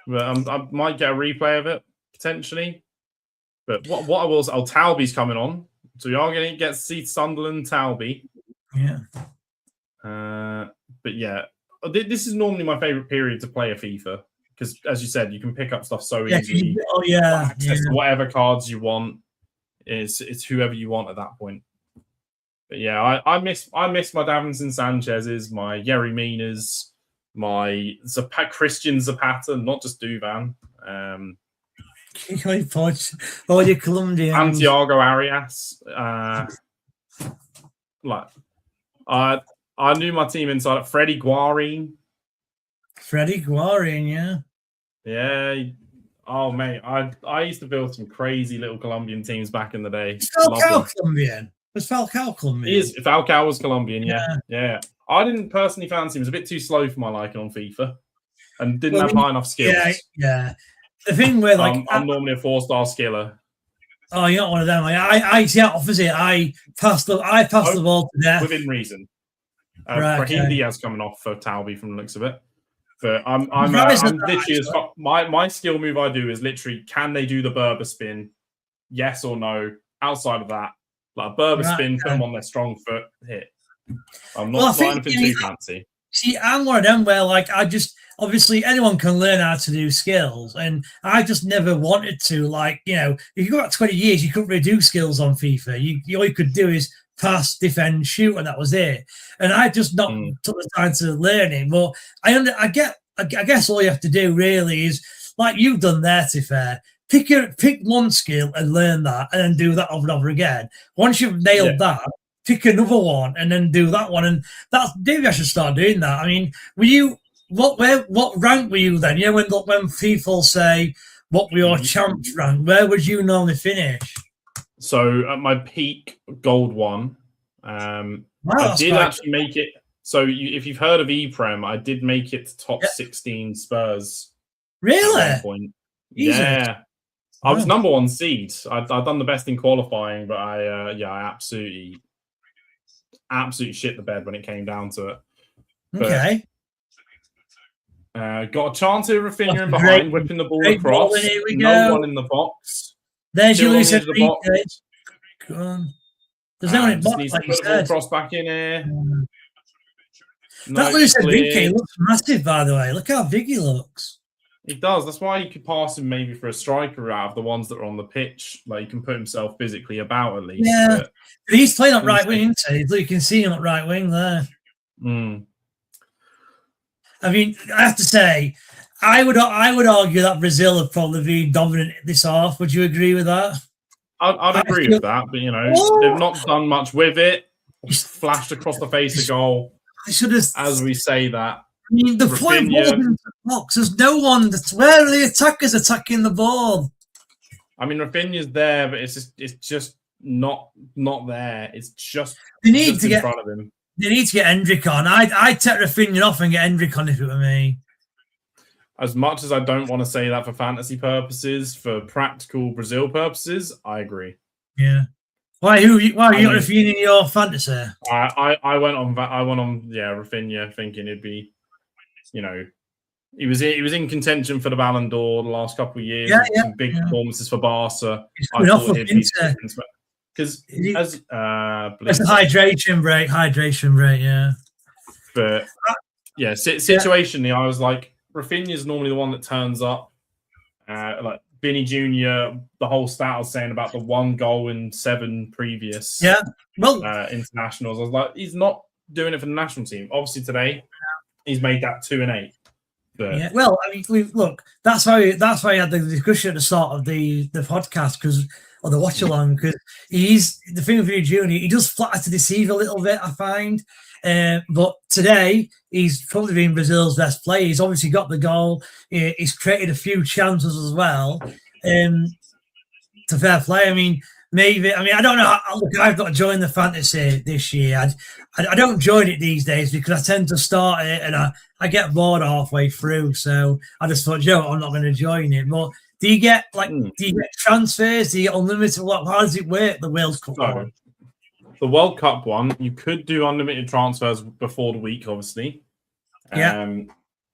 but I might get a replay of it potentially. But what I will say, Talby's coming on, so you are going to get to see Sunderland Talby. Yeah. But yeah. This is normally my favorite period to play a FIFA because, as you said, you can pick up stuff so easily. Access to whatever cards you want. It's whoever you want at that point. But yeah, I miss my Davinson Sanchez's, my Yerry Minas, my Christian Zapata, not just Duvan. All your Colombians. Santiago Arias. I knew my team inside. Freddie Guarin, yeah. Yeah. Oh, mate. I used to build some crazy little Colombian teams back in the day. Falcao Colombian? Was Falcao Colombian? Falcao was Colombian, yeah. I didn't personally fancy him. He was a bit too slow for my liking on FIFA and didn't have high enough skills. Yeah. The thing with I'm normally a 4-star skiller. Oh, you're not one of them. I see opposite. I passed the ball to death. Within reason. Brahim Diaz coming off for Talby from the looks of it. But I'm literally my skill move I do is literally, can they do the Berber spin? Yes or no? Outside of that, like a Berber spin, put them on their strong foot, hit. I'm not anything too fancy. See, I'm one of them where obviously anyone can learn how to do skills, and I just never wanted to. If you go back 20 years, you couldn't really do skills on FIFA. All you could do is pass, defend, shoot, and that was it. And I just not took the time to learn it. But I guess all you have to do really is, like you've done there, to be fair, pick one skill and learn that, and then do that over and over again. Once you've nailed that, pick another one and then do that one. And that's maybe I should start doing that. I mean, what rank were you then? You know, when people say what were your champs rank, where would you normally finish? So at my peak, gold 1. I did actually make it. So if you've heard of ePrem, I did make it to top 16 Spurs. Really? At one point. Yeah. I was Wow. number 1 seed. I'd done the best in qualifying, but I absolutely shit the bed when it came down to it. Okay. Got a chance here with Rafinha in Great, behind, whipping the ball great ball, across. and here we No go. one in the box. There's your Still on Luis the edge of the Enrique. box. Go on. There's no one in Just box, needs to like you put the ball said. cross back in here. No, That Luis Enrique cleared. looks massive, by the way. Look how big he looks. He does. That's why you could pass him maybe for a striker out of the ones that are on the pitch. Like, he can put himself physically about at least. Yeah. But He's playing on right wing, isn't he? You can see him at right wing there. I mean, I have to say, I would argue that Brazil have probably been dominant this half. Would you agree with that? I'd agree with that, but they've not done much with it. Flashed across the face of goal. I should have. As we say that, I mean, the point ball in the box. There's no one. Where are the attackers attacking the ball? I mean, Rafinha's there, but it's just not there. It's just they need to in get front of him. They need to get Endrick on. I'd take Rafinha off and get Endrick on if it were me. As much as I don't want to say that for fantasy purposes, for practical Brazil purposes, I agree. Yeah. Why you got Rafinha in your fantasy? I went on Rafinha thinking it'd be, he was in contention for the Ballon d'Or the last couple of years. Some big performances for Barca. I thought he'd be because it's a hydration break, yeah. But situationally, I was like, Rafinha's normally the one that turns up. Like Vini Jnr, the whole stat I was saying about the 1 goal in 7 previous internationals. I was like, he's not doing it for the national team. Obviously today, he's made that 2 and 8. But yeah, well, I mean, look, that's why I had the discussion at the start of the podcast or the watch along, because he's the thing with Vini Jr. He does flatter to deceive a little bit, I find. But today he's probably been Brazil's best player. He's obviously got the goal. He's created a few chances as well. To fair play, I mean, I don't know. Look, I've got to join the fantasy this year. I don't join it these days because I tend to start it and I get bored halfway through. So I just thought, I'm not going to join it. But do you get transfers? Do you get unlimited? How does it work? The World Cup one? The World Cup one, you could do unlimited transfers before the week, obviously. Yeah.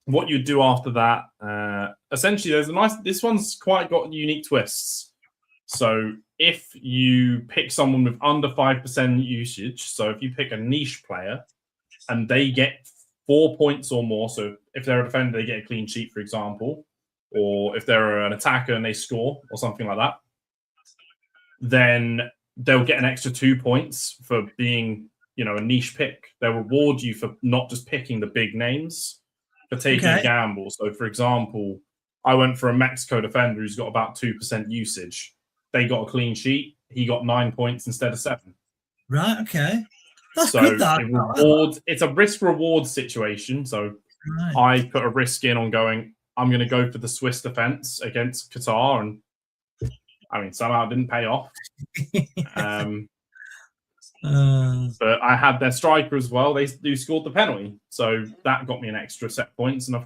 What you do after that, essentially, this one's quite got unique twists. So if you pick someone with under 5% usage, so if you pick a niche player and they get 4 points or more, so if they're a defender, they get a clean sheet, for example, or if they're an attacker and they score or something like that, then they'll get an extra 2 points for being, a niche pick. They'll reward you for not just picking the big names, for taking a gamble. So, for example, I went for a Mexico defender who's got about 2% usage. They got a clean sheet. He got 9 points instead of 7. Right. Okay. That's so good. It's a risk-reward situation. So I put a risk in on going, I'm going to go for the Swiss defense against Qatar. And I mean, somehow it didn't pay off. But I had their striker as well. They scored the penalty. So that got me an extra set points. And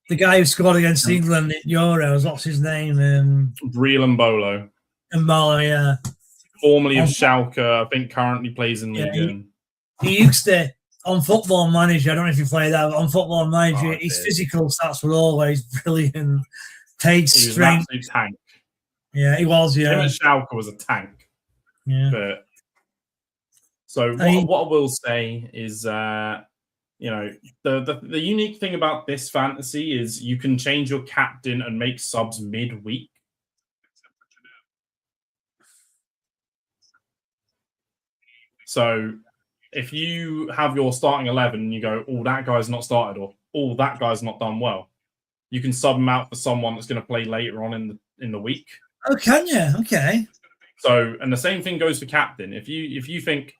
the guy who scored against England at Euros, what's his name? Real Mbolo. Mbolo, yeah. Formerly of Schalke, I think currently plays in League One. He used to, on Football Manager, I don't know if you play that, but on Football Manager, his physical stats were always brilliant. Pace, strength. He was an absolute tank. Yeah, he was, yeah. Him at Schalke was a tank. Yeah. But what I will say is, the unique thing about this fantasy is you can change your captain and make subs midweek. So if you have your starting 11 and you go, that guy's not started, or that guy's not done well, you can sub him out for someone that's going to play later on in the week. Oh, can you? Okay. So, and the same thing goes for captain. If you think,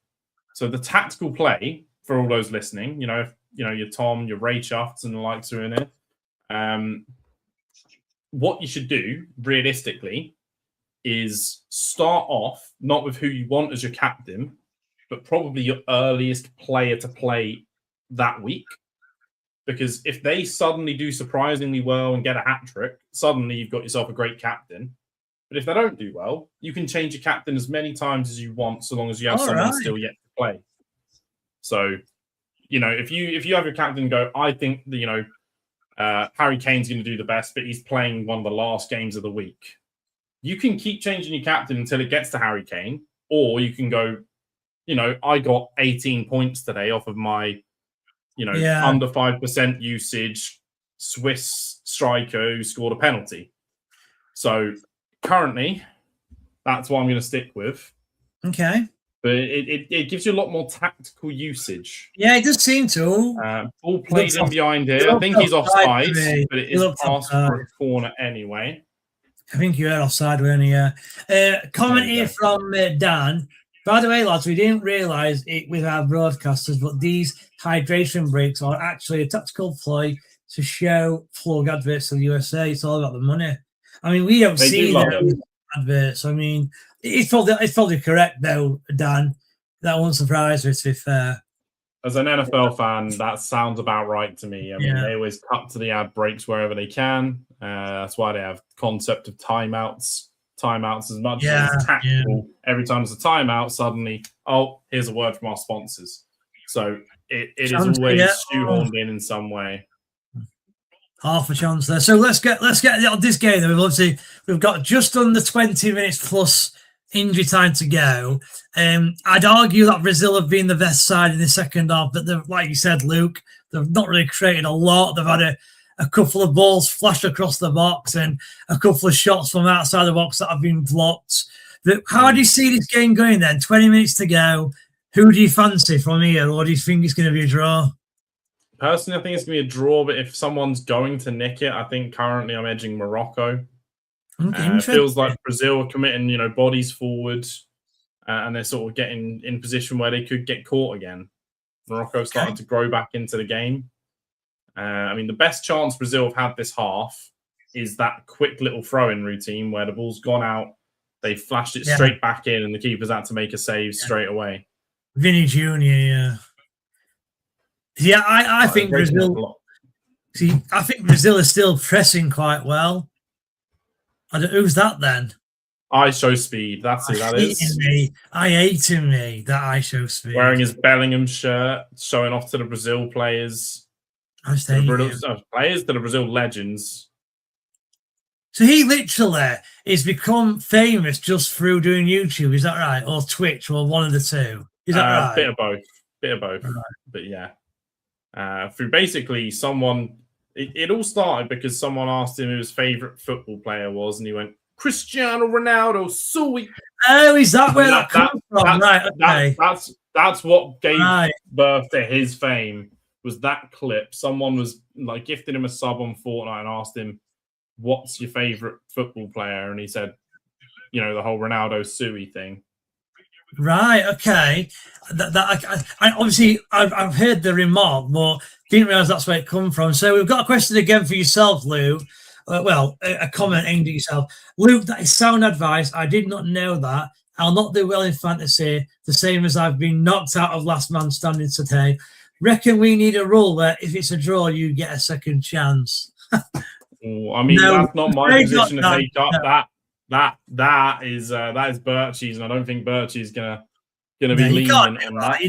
so the tactical play for all those listening, your Tom, your Ray Shafts and the likes are in it. What you should do realistically is start off not with who you want as your captain, but probably your earliest player to play that week. because if they suddenly do surprisingly well and get a hat trick, suddenly you've got yourself a great captain. But if they don't do well, you can change your captain as many times as you want, so long as you have someone still yet to play. So, if you have your captain go, I think Harry Kane's going to do the best, but he's playing one of the last games of the week. You can keep changing your captain until it gets to Harry Kane, or you can go, I got 18 points today off of my, under 5% usage Swiss striker who scored a penalty. So currently, that's what I'm going to stick with. Okay. But it gives you a lot more tactical usage. Yeah, it does seem to. Ball played in behind here. I think he's offside, but it is passed for a corner anyway. I think you were offside, weren't you? Comment here from Dan. By the way, lads, we didn't realise it with our broadcasters, but these hydration breaks are actually a tactical ploy to show plug adverts to the USA. It's all about the money. I mean, we don't see those adverts. I mean, it's probably correct, though, Dan. That won't surprise me, to be fair. As an NFL fan, that sounds about right to me. I mean, they always cut to the ad breaks wherever they can. That's why they have concept of timeouts. Timeouts as much as it's tactical. Every time there's a timeout, suddenly, here's a word from our sponsors. So it is always shoehorned in some way. Half a chance there. So let's get on this game. Then we've got just under 20 minutes plus injury time to go. I'd argue that Brazil have been the best side in the second half, but like you said, Luke, they've not really created a lot. They've had a couple of balls flashed across the box and a couple of shots from outside the box that have been blocked. But how do you see this game going then? 20 minutes to go. Who do you fancy from here, or do you think it's going to be a draw? Personally, I think it's going to be a draw, but if someone's going to nick it, I think currently I'm edging Morocco. It feels like Brazil are committing, bodies forward, and they're sort of getting in position where they could get caught again. Morocco starting to grow back into the game. I mean, the best chance Brazil have had this half is that quick little throw-in routine where the ball's gone out, they flashed it straight back in, and the keeper's had to make a save straight away. Vini Jnr, Yeah, I think Brazil. I think Brazil is still pressing quite well. Who's that then? I show speed. That's who that is. I hate him, that I show speed. Wearing his Bellingham shirt, showing off to the Brazil players. Players to the Brazil legends. So he literally is become famous just through doing YouTube. Is that right? Or Twitch, or one of the two? Is that right? Bit of both. Right. But yeah. Through basically someone... It all started because someone asked him who his favourite football player was, and he went, Cristiano Ronaldo, sweet. Oh, is that where that comes from? Right, okay. That's what gave birth to his fame, was that clip. Someone was gifted him a sub on Fortnite and asked him, what's your favourite football player? And he said, the whole Ronaldo Sui thing. Right, okay. I've heard the remark, but didn't realise that's where it come from. So we've got a question again for yourself, Lou. A comment aimed at yourself. Luke, that is sound advice. I did not know that. I'll not do well in fantasy, the same as I've been knocked out of last man standing today. Reckon we need a rule where if it's a draw, you get a second chance. I mean, that's not my position to take up. That is Birchie's, and I don't think Birchie's gonna be lenient on that.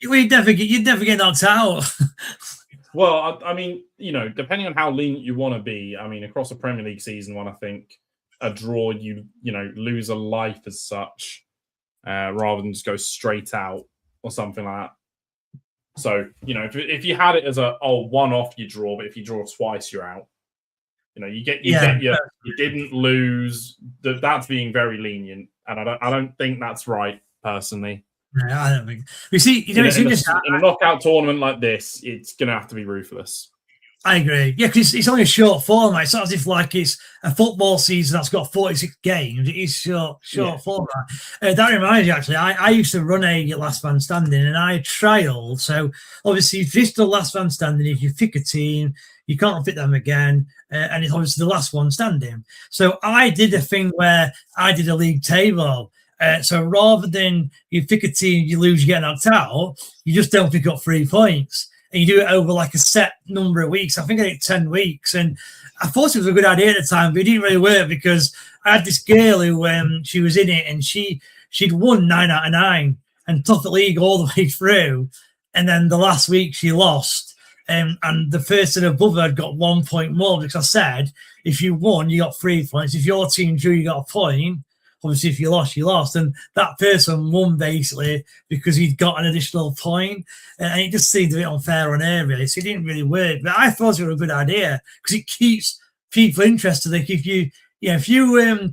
You'd never get knocked out. Well, I mean, depending on how lenient you want to be, I mean, across a Premier League season, I think a draw, you lose a life as such, rather than just go straight out or something like that. So, if you had it as a one-off, you draw, but if you draw twice, you're out. You didn't lose. That's being very lenient, and I don't think that's right, personally. No, I don't think. You see, in a knockout tournament like this, it's going to have to be ruthless. I agree. Yeah, because it's only a short format. It's not as if it's a football season that's got 46 games. It is short format. That reminds me, actually, I used to run a last man standing, and I trialled. So obviously, if it's the last man standing, if you pick a team, you can't fit them again, and it's obviously the last one standing. So I did a thing where I did a league table. So rather than you pick a team, you lose, you get knocked out, you just don't pick up 3 points. and you do it over like a set number of weeks. I think I did 10 weeks, and I thought it was a good idea at the time, but it didn't really work because I had this girl who she was in it, and she'd won 9 out of 9 and took the league all the way through, and then the last week she lost, and the person above her had got 1 point more because I said if you won you got 3 points, if your team drew you got a point. Obviously, if you lost, you lost. And that person won basically because he'd got an additional point. And it just seemed a bit unfair on her, really. So it didn't really work. But I thought it was a good idea because it keeps people interested. Like if you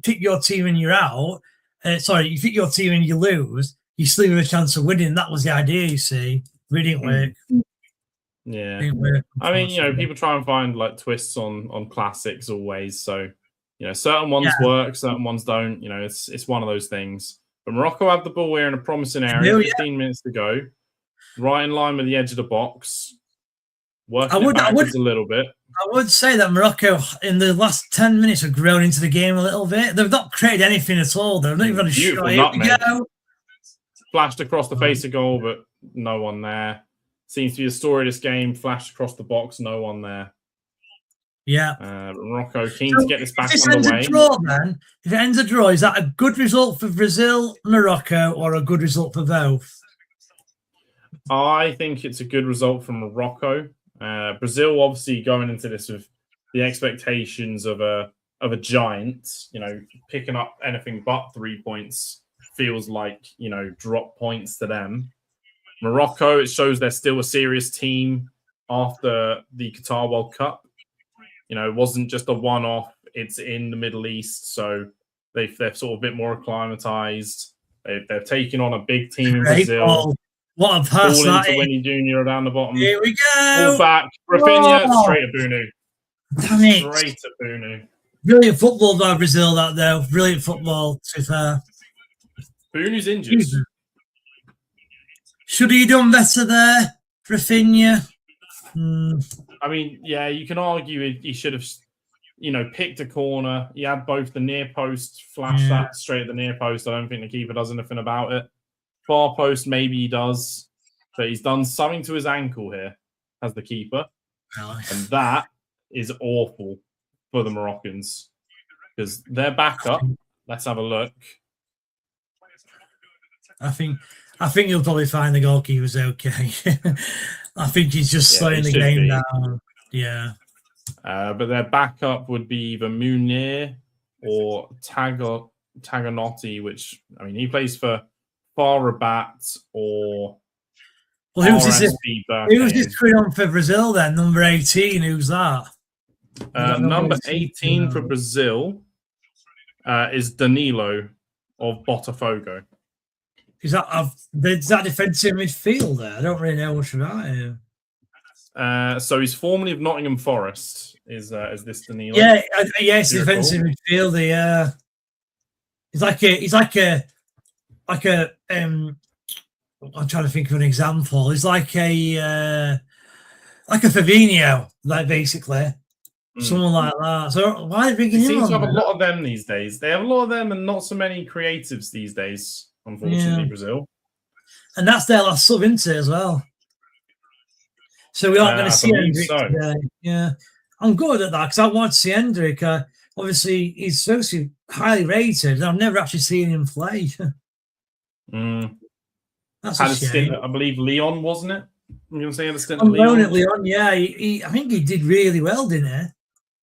pick your team and you're out, you pick your team and you lose, you still have a chance of winning. That was the idea, you see. But it didn't work. Yeah. Didn't work, I mean, people try and find like twists on classics always. So, certain ones work, certain ones don't. It's one of those things. But Morocco have the ball here in a promising area. 15 minutes to go. Right in line with the edge of the box. Working backwards a little bit. I would say that Morocco, in the last 10 minutes, have grown into the game a little bit. They've not created anything at all. They've not even had a shot. Here we go. Flashed across the face of goal, but no one there. Seems to be the story of this game. Flashed across the box, no one there. Yeah. Morocco keen to get this back on the way. If it ends a draw, is that a good result for Brazil, Morocco, or a good result for both? I think it's a good result for Morocco. Brazil obviously going into this with the expectations of a giant. Picking up anything but 3 points feels like drop points to them. Morocco, it shows they're still a serious team after the Qatar World Cup. It wasn't just a one-off. It's in the Middle East, so they're sort of a bit more acclimatized. They're taking on a big team in Brazil. Ball. What a pass Ball that into Vini Jnr. down the bottom. Here we go. Ball back. Rafinha, straight at Bunu. Damn it. Straight at Bunu. Brilliant football by Brazil, that though. Brilliant football, to be fair. Bunu's injured. Should he have done better there, Rafinha? I mean, yeah, you can argue he should have, picked a corner. He had both the near post, flash that straight at the near post. I don't think the keeper does anything about it. Far post, maybe he does. But he's done something to his ankle here as the keeper. Really? And that is awful for the Moroccans because they're back up. Let's have a look. I think he'll probably find the goalkeeper's okay. I think he's just slowing the game down. Yeah. But their backup would be either Munir or Taganotti, which, he plays for Far Rabat or who's this coming on for Brazil then? Number 18, who's that? Number 18 for Brazil is Danilo of Botafogo. Is that defensive midfielder? I don't really know much about him. So he's formerly of Nottingham Forest. Is this Danilo? Yeah, yes, defensive midfielder. Yeah, he's like a. I'm trying to think of an example. He's like a Fabinho, like basically. Someone like that. So why are they bringing him on? Seems to have a lot of them these days. They have a lot of them and not so many creatives these days, unfortunately, Brazil. And that's their last sub into as well. So we aren't going to see Endrick today. Yeah. I'm good at that because I want to see Endrick. Obviously, he's supposed to be highly rated, and I've never actually seen him play. That's had a shame. stint, I believe Leon, wasn't it? I'm going to say he had a stint at Leon, yeah. I think he did really well, didn't he?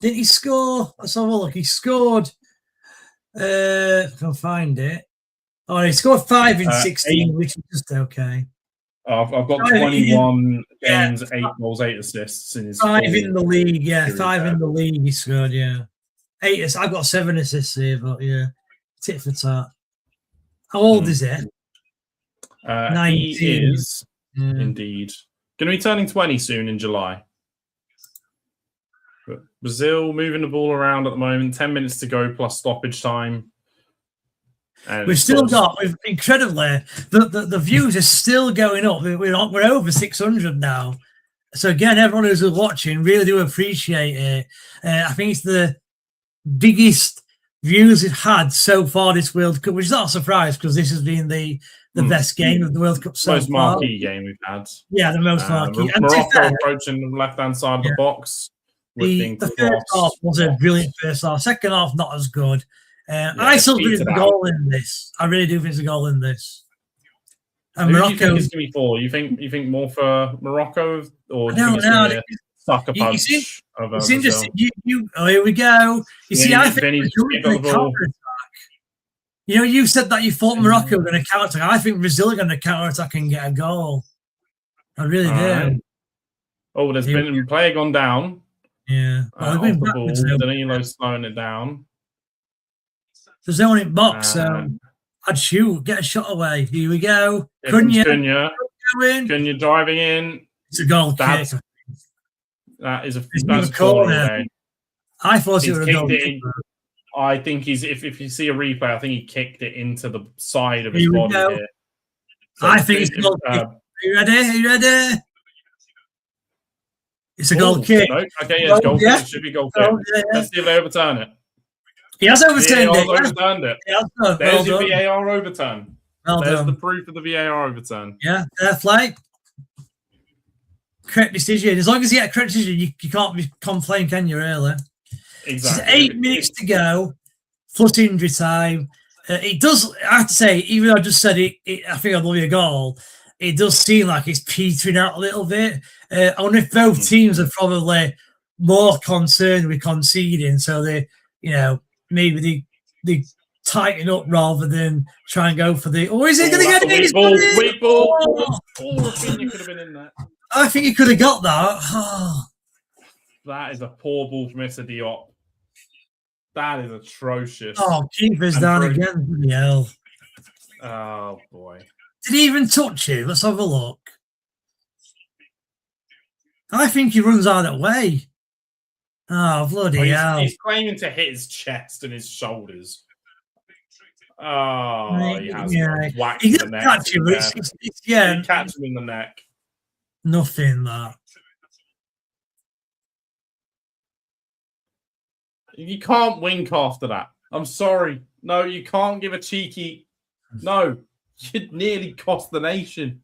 Didn't he score? Let's have a look. He scored. If I can find it. Oh, he scored 5 in 16, which is just okay. I've got 21 games, 8 goals, 8 assists. In his 5 in the league, yeah. 5 in the league he scored, yeah. 8. I've got 7 assists here, but yeah. Tit for tat. How old is he? 19. He is, indeed. Going to be turning 20 soon in July. But Brazil moving the ball around at the moment. 10 minutes to go plus stoppage time. And we've incredibly, the views are still going up. We're over 600 now. So again, everyone who's watching, really do appreciate it. I think it's the biggest views it had so far this World Cup, which is not a surprise because this has been the the best game of the World Cup so most far. marquee game we've had. Yeah, the most marquee. And Morocco approaching the left-hand side of the box. The first half was a brilliant first half. Second half, not as good. I still think there's a goal in this. I really do think there's a goal in this. And Who Morocco, do you think it's going to be for? You think more for Morocco, or do you think it's no, going to be a sucker punch of it's Brazil? interesting. Here we go. You see, I think Brazil are going to counter-attack. You know, you said that you thought Morocco were going to counter-attack. I think Brazil are going to counter-attack and get a goal. I really do. Right. Oh, there's been a player gone down. Yeah. Off the ball. Danilo's slowing it down. There's no one in box, so I'd shoot. Get a shot away. Here we go. Cunha driving in. It's a goal kick. That is a corner. I thought it was a goal kick. I think if you see a replay, I think he kicked it into the side of his body here. So I think it's a goal kick. Are you ready? It's a goal kick. No. Okay, yeah, it's goal kick. It should be goal kick. Let's see if they overturn it. He has overturned it. Overturned it. There's your VAR overturn. There's the proof of the VAR overturn. Yeah, fair play. Correct decision. As long as you get a correct decision, you can't be complaining, can you, really? Exactly. It's 8 minutes to go, plus injury time. It does, I have to say, even though I just said it I think I'd love a goal, it does seem like it's petering out a little bit. I wonder if both teams are probably more concerned with conceding, so they, maybe they tighten up rather than try and go for the. Oh, is it going to get it? Weak ball. Vini could have been in there. I think he could have got that. Oh. That is a poor ball from Issa Diop. That is atrocious. Oh, keeper's down again. Bloody hell. Oh, boy. Did he even touch him? Let's have a look. I think he runs out of the way. Oh, bloody hell. He's claiming to hit his chest and his shoulders. Oh, he has whacked in the neck. Catch him, He catch him in the neck. Nothing, that. You can't wink after that. I'm sorry. No, you can't give a cheeky. No, you'd nearly cost the nation.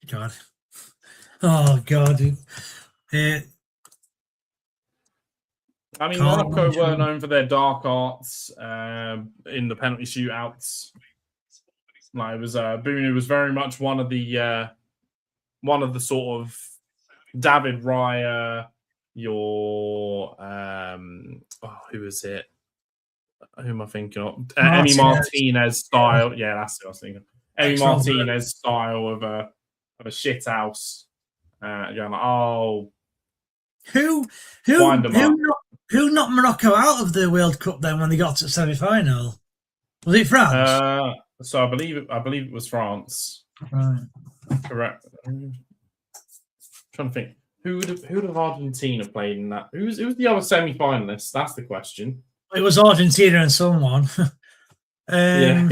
God. Oh, God. I mean, Morocco were known for their dark arts in the penalty shootouts. Like, it was Bunu was very much one of the sort of David Raya. Who is it? Who am I thinking of? Emi Martinez style. Yeah, that's what I was thinking. Emi Martinez style of a shit house. Going like, oh, who knocked Morocco out of the World Cup then when they got to the semi-final? Was it France? So I believe it was France. Right. Correct. I'm trying to think. Who would have Argentina played in that? Who's the other semi-finalists? That's the question. It was Argentina and someone. Yeah.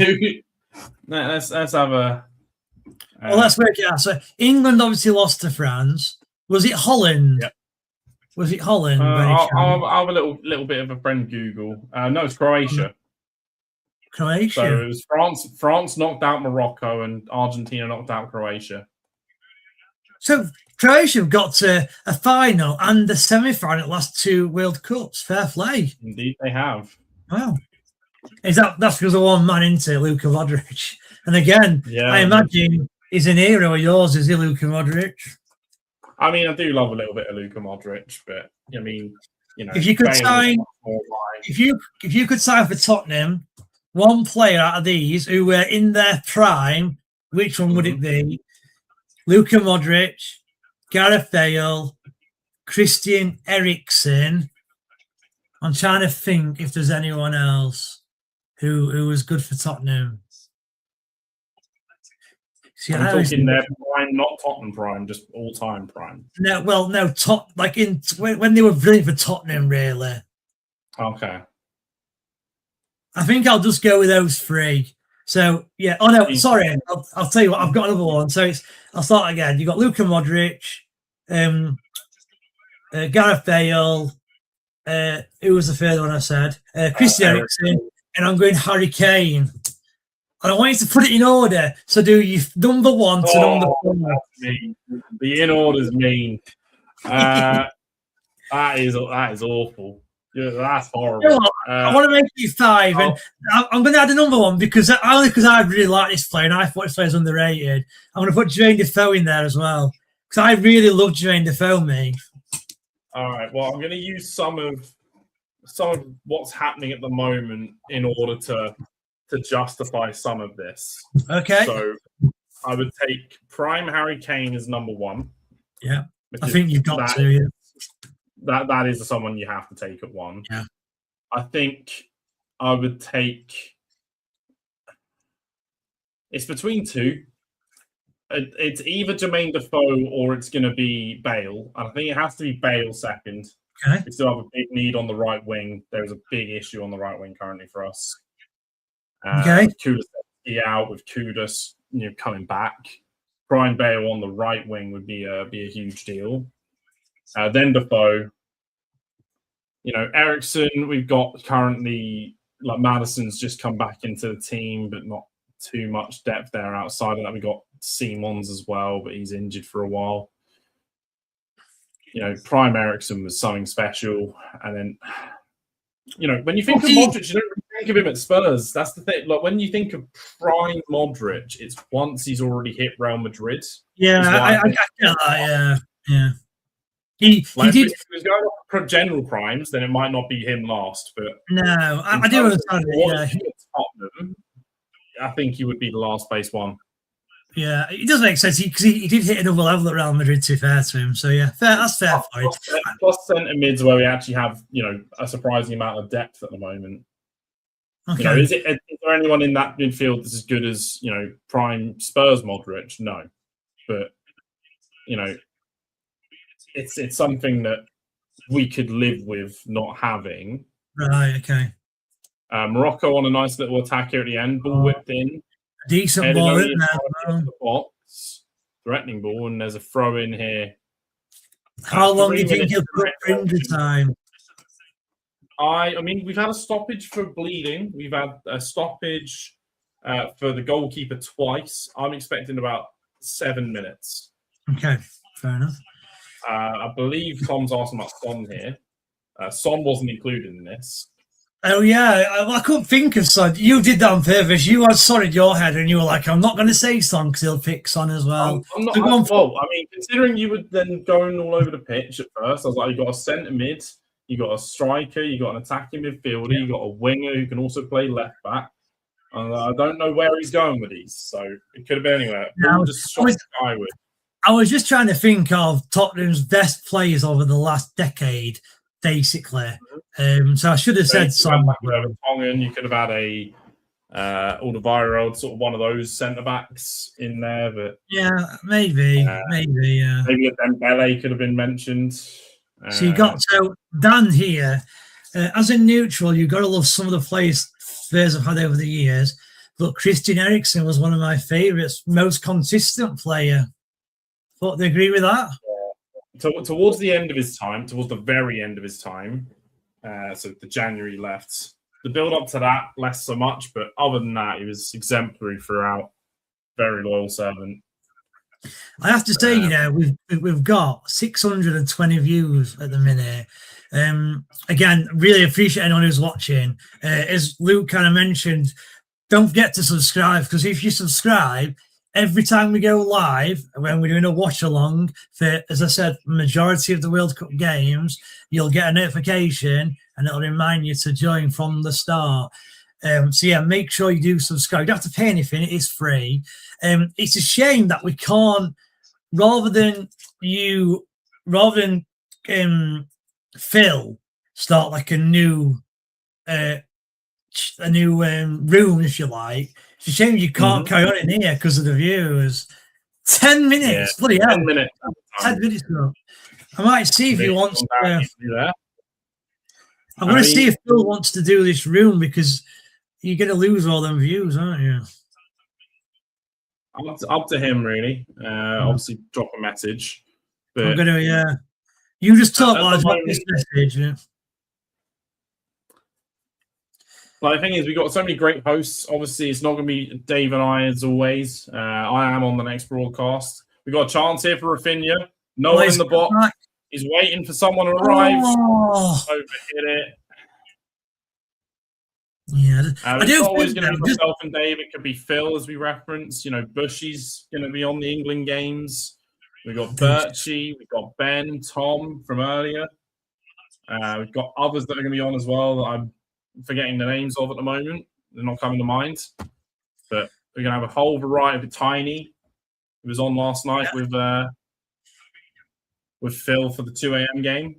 Let's have a. Well, let's work it out. So England obviously lost to France. Was it Holland? Yep. Was it Holland? I'll have a little bit of a friend Google. No, it's Croatia. Croatia. So it was France. France knocked out Morocco, and Argentina knocked out Croatia. So Croatia have got to a final and a semi-final last 2 World Cups. Fair play. Indeed, they have. Wow. That's because of one man into Luka Modric. And again, I imagine he's an hero of yours, is he, Luka Modric? I mean, I do love a little bit of Luka Modric, but I mean, if you could sign, if you could sign for Tottenham, one player out of these who were in their prime, which one would it be? Luka Modric, Gareth Bale, Christian Eriksen. I'm trying to think if there's anyone else who was good for Tottenham. See, I'm talking their prime, not Tottenham prime, just all-time prime. No, when they were brilliant for Tottenham, really. Okay. I think I'll just go with those 3. So, yeah. Oh, no, sorry. I'll tell you what. I've got another one. So I'll start again. You've got Luka Modric, Gareth Bale. Who was the third one I said? Christian Eriksen. And I'm going Harry Kane. I want you to put it in order. So do you number 1 to number 4. That's mean. The in order's mean. That is awful. Yeah, that's horrible. You know what? I want to make you 5, and I'm going to add a number 1 because I really like this player and I thought this player's underrated. I'm going to put Jermaine Defoe in there as well because I really love Jermaine Defoe, me. All right. Well, I'm going to use some of what's happening at the moment in order to justify some of this. Okay. So I would take prime Harry Kane as number 1. Yeah, I think you've got to. Yeah. That is someone you have to take at 1. Yeah. I think I would take. It's between 2. It's either Jermaine Defoe or it's going to be Bale. And I think it has to be Bale second. Okay. We still have a big need on the right wing. There's a big issue on the right wing currently for us. Okay. Kudus out with Kudus, coming back. Brian Bale on the right wing would be a huge deal. Then Defoe. Ericsson, we've got currently, like, Madison's just come back into the team, but not too much depth there outside of that. We got Simons as well, but he's injured for a while. Prime Ericsson was something special. And then, when you think of Modric, you don't really think of him at Spurs. That's the thing. Like, when you think of prime Modric, it's once he's already hit Real Madrid. Yeah, I get that. Yeah. He did. If he was going off for general primes, then it might not be him last. But no, I do understand it. Yeah. Tottenham, I think he would be the last place one. Yeah, it does make sense because he did hit another level at Real Madrid, to be fair to him. So yeah, that's fair for it. Plus centre mids where we actually have a surprising amount of depth at the moment. Okay. Is there anyone in that midfield that's as good as prime Spurs Modric? No, but it's something that we could live with not having. Right. Okay. Morocco on a nice little attack here at the end, ball whipped in. Decent ball, isn't there? Box, threatening ball, and there's a throw in here. How long do you think he'll put injury time? I mean, we've had a stoppage for bleeding. We've had a stoppage for the goalkeeper twice. I'm expecting about 7 minutes. Okay, fair enough. I believe Tom's asking about Son here. Son wasn't included in this. Oh, yeah. I couldn't think of Son. You did that on purpose. You had Son in your head and you were like, I'm not going to say Son because he'll pick Son as well. I'm not. I mean, considering you were then going all over the pitch at first, I was like, you got a centre mid, you got a striker, you got an attacking midfielder, you got a winger who can also play left back. And I don't know where he's going with these, so it could have been anywhere. I was just trying to think of Tottenham's best players over the last decade, basically. So I should have said Son. You could have had a Alderweireld, sort of one of those centre backs in there, but yeah, maybe. Maybe a Dembele could have been mentioned. So you got Dan here as a neutral. You've got to love some of the players I've had over the years. But Christian Eriksen was one of my favourites, most consistent player. Thought they agree with that. Towards the end of his time, towards the very end of his time, so the January left. The build up to that, less so much, but other than that, he was exemplary throughout. Very loyal servant. I have to say, we've got 620 views at the minute. Again, really appreciate anyone who's watching. As Luke kind of mentioned, don't forget to subscribe because if you subscribe, every time we go live, when we're doing a watch along for, as I said, majority of the World Cup games, you'll get a notification and it'll remind you to join from the start. So yeah, make sure you do subscribe. You don't have to pay anything; it is free. It's a shame that we can't, rather than Phil start like a new room, if you like. It's a shame you can't carry on in here because of the viewers. 10 minutes, bloody hell. 10 minutes. 10 minutes. I might see if he wants to. I'm going to see if Phil wants to do this room because you're going to lose all them views, aren't you? Up to him, really. Obviously, drop a message. But I'm going to, You just talk while I drop this message. Yeah. But the thing is, we've got so many great hosts. Obviously, it's not going to be Dave and I as always. I am on the next broadcast. We've got a chance here for Rafinha. No one in the box. Back. He's waiting for someone to arrive. Oh. Overhit it. Yeah, It's always going to be myself and Dave. It could be Phil, as we reference. You know, Bushy's going to be on the England games. We've got Birchie. We've got Ben, Tom from earlier. We've got others that are going to be on as well that I'm forgetting the names of at the moment. They're not coming to mind. But we're going to have a whole variety of Tiny, who was on last night with Phil for the 2 a.m. game.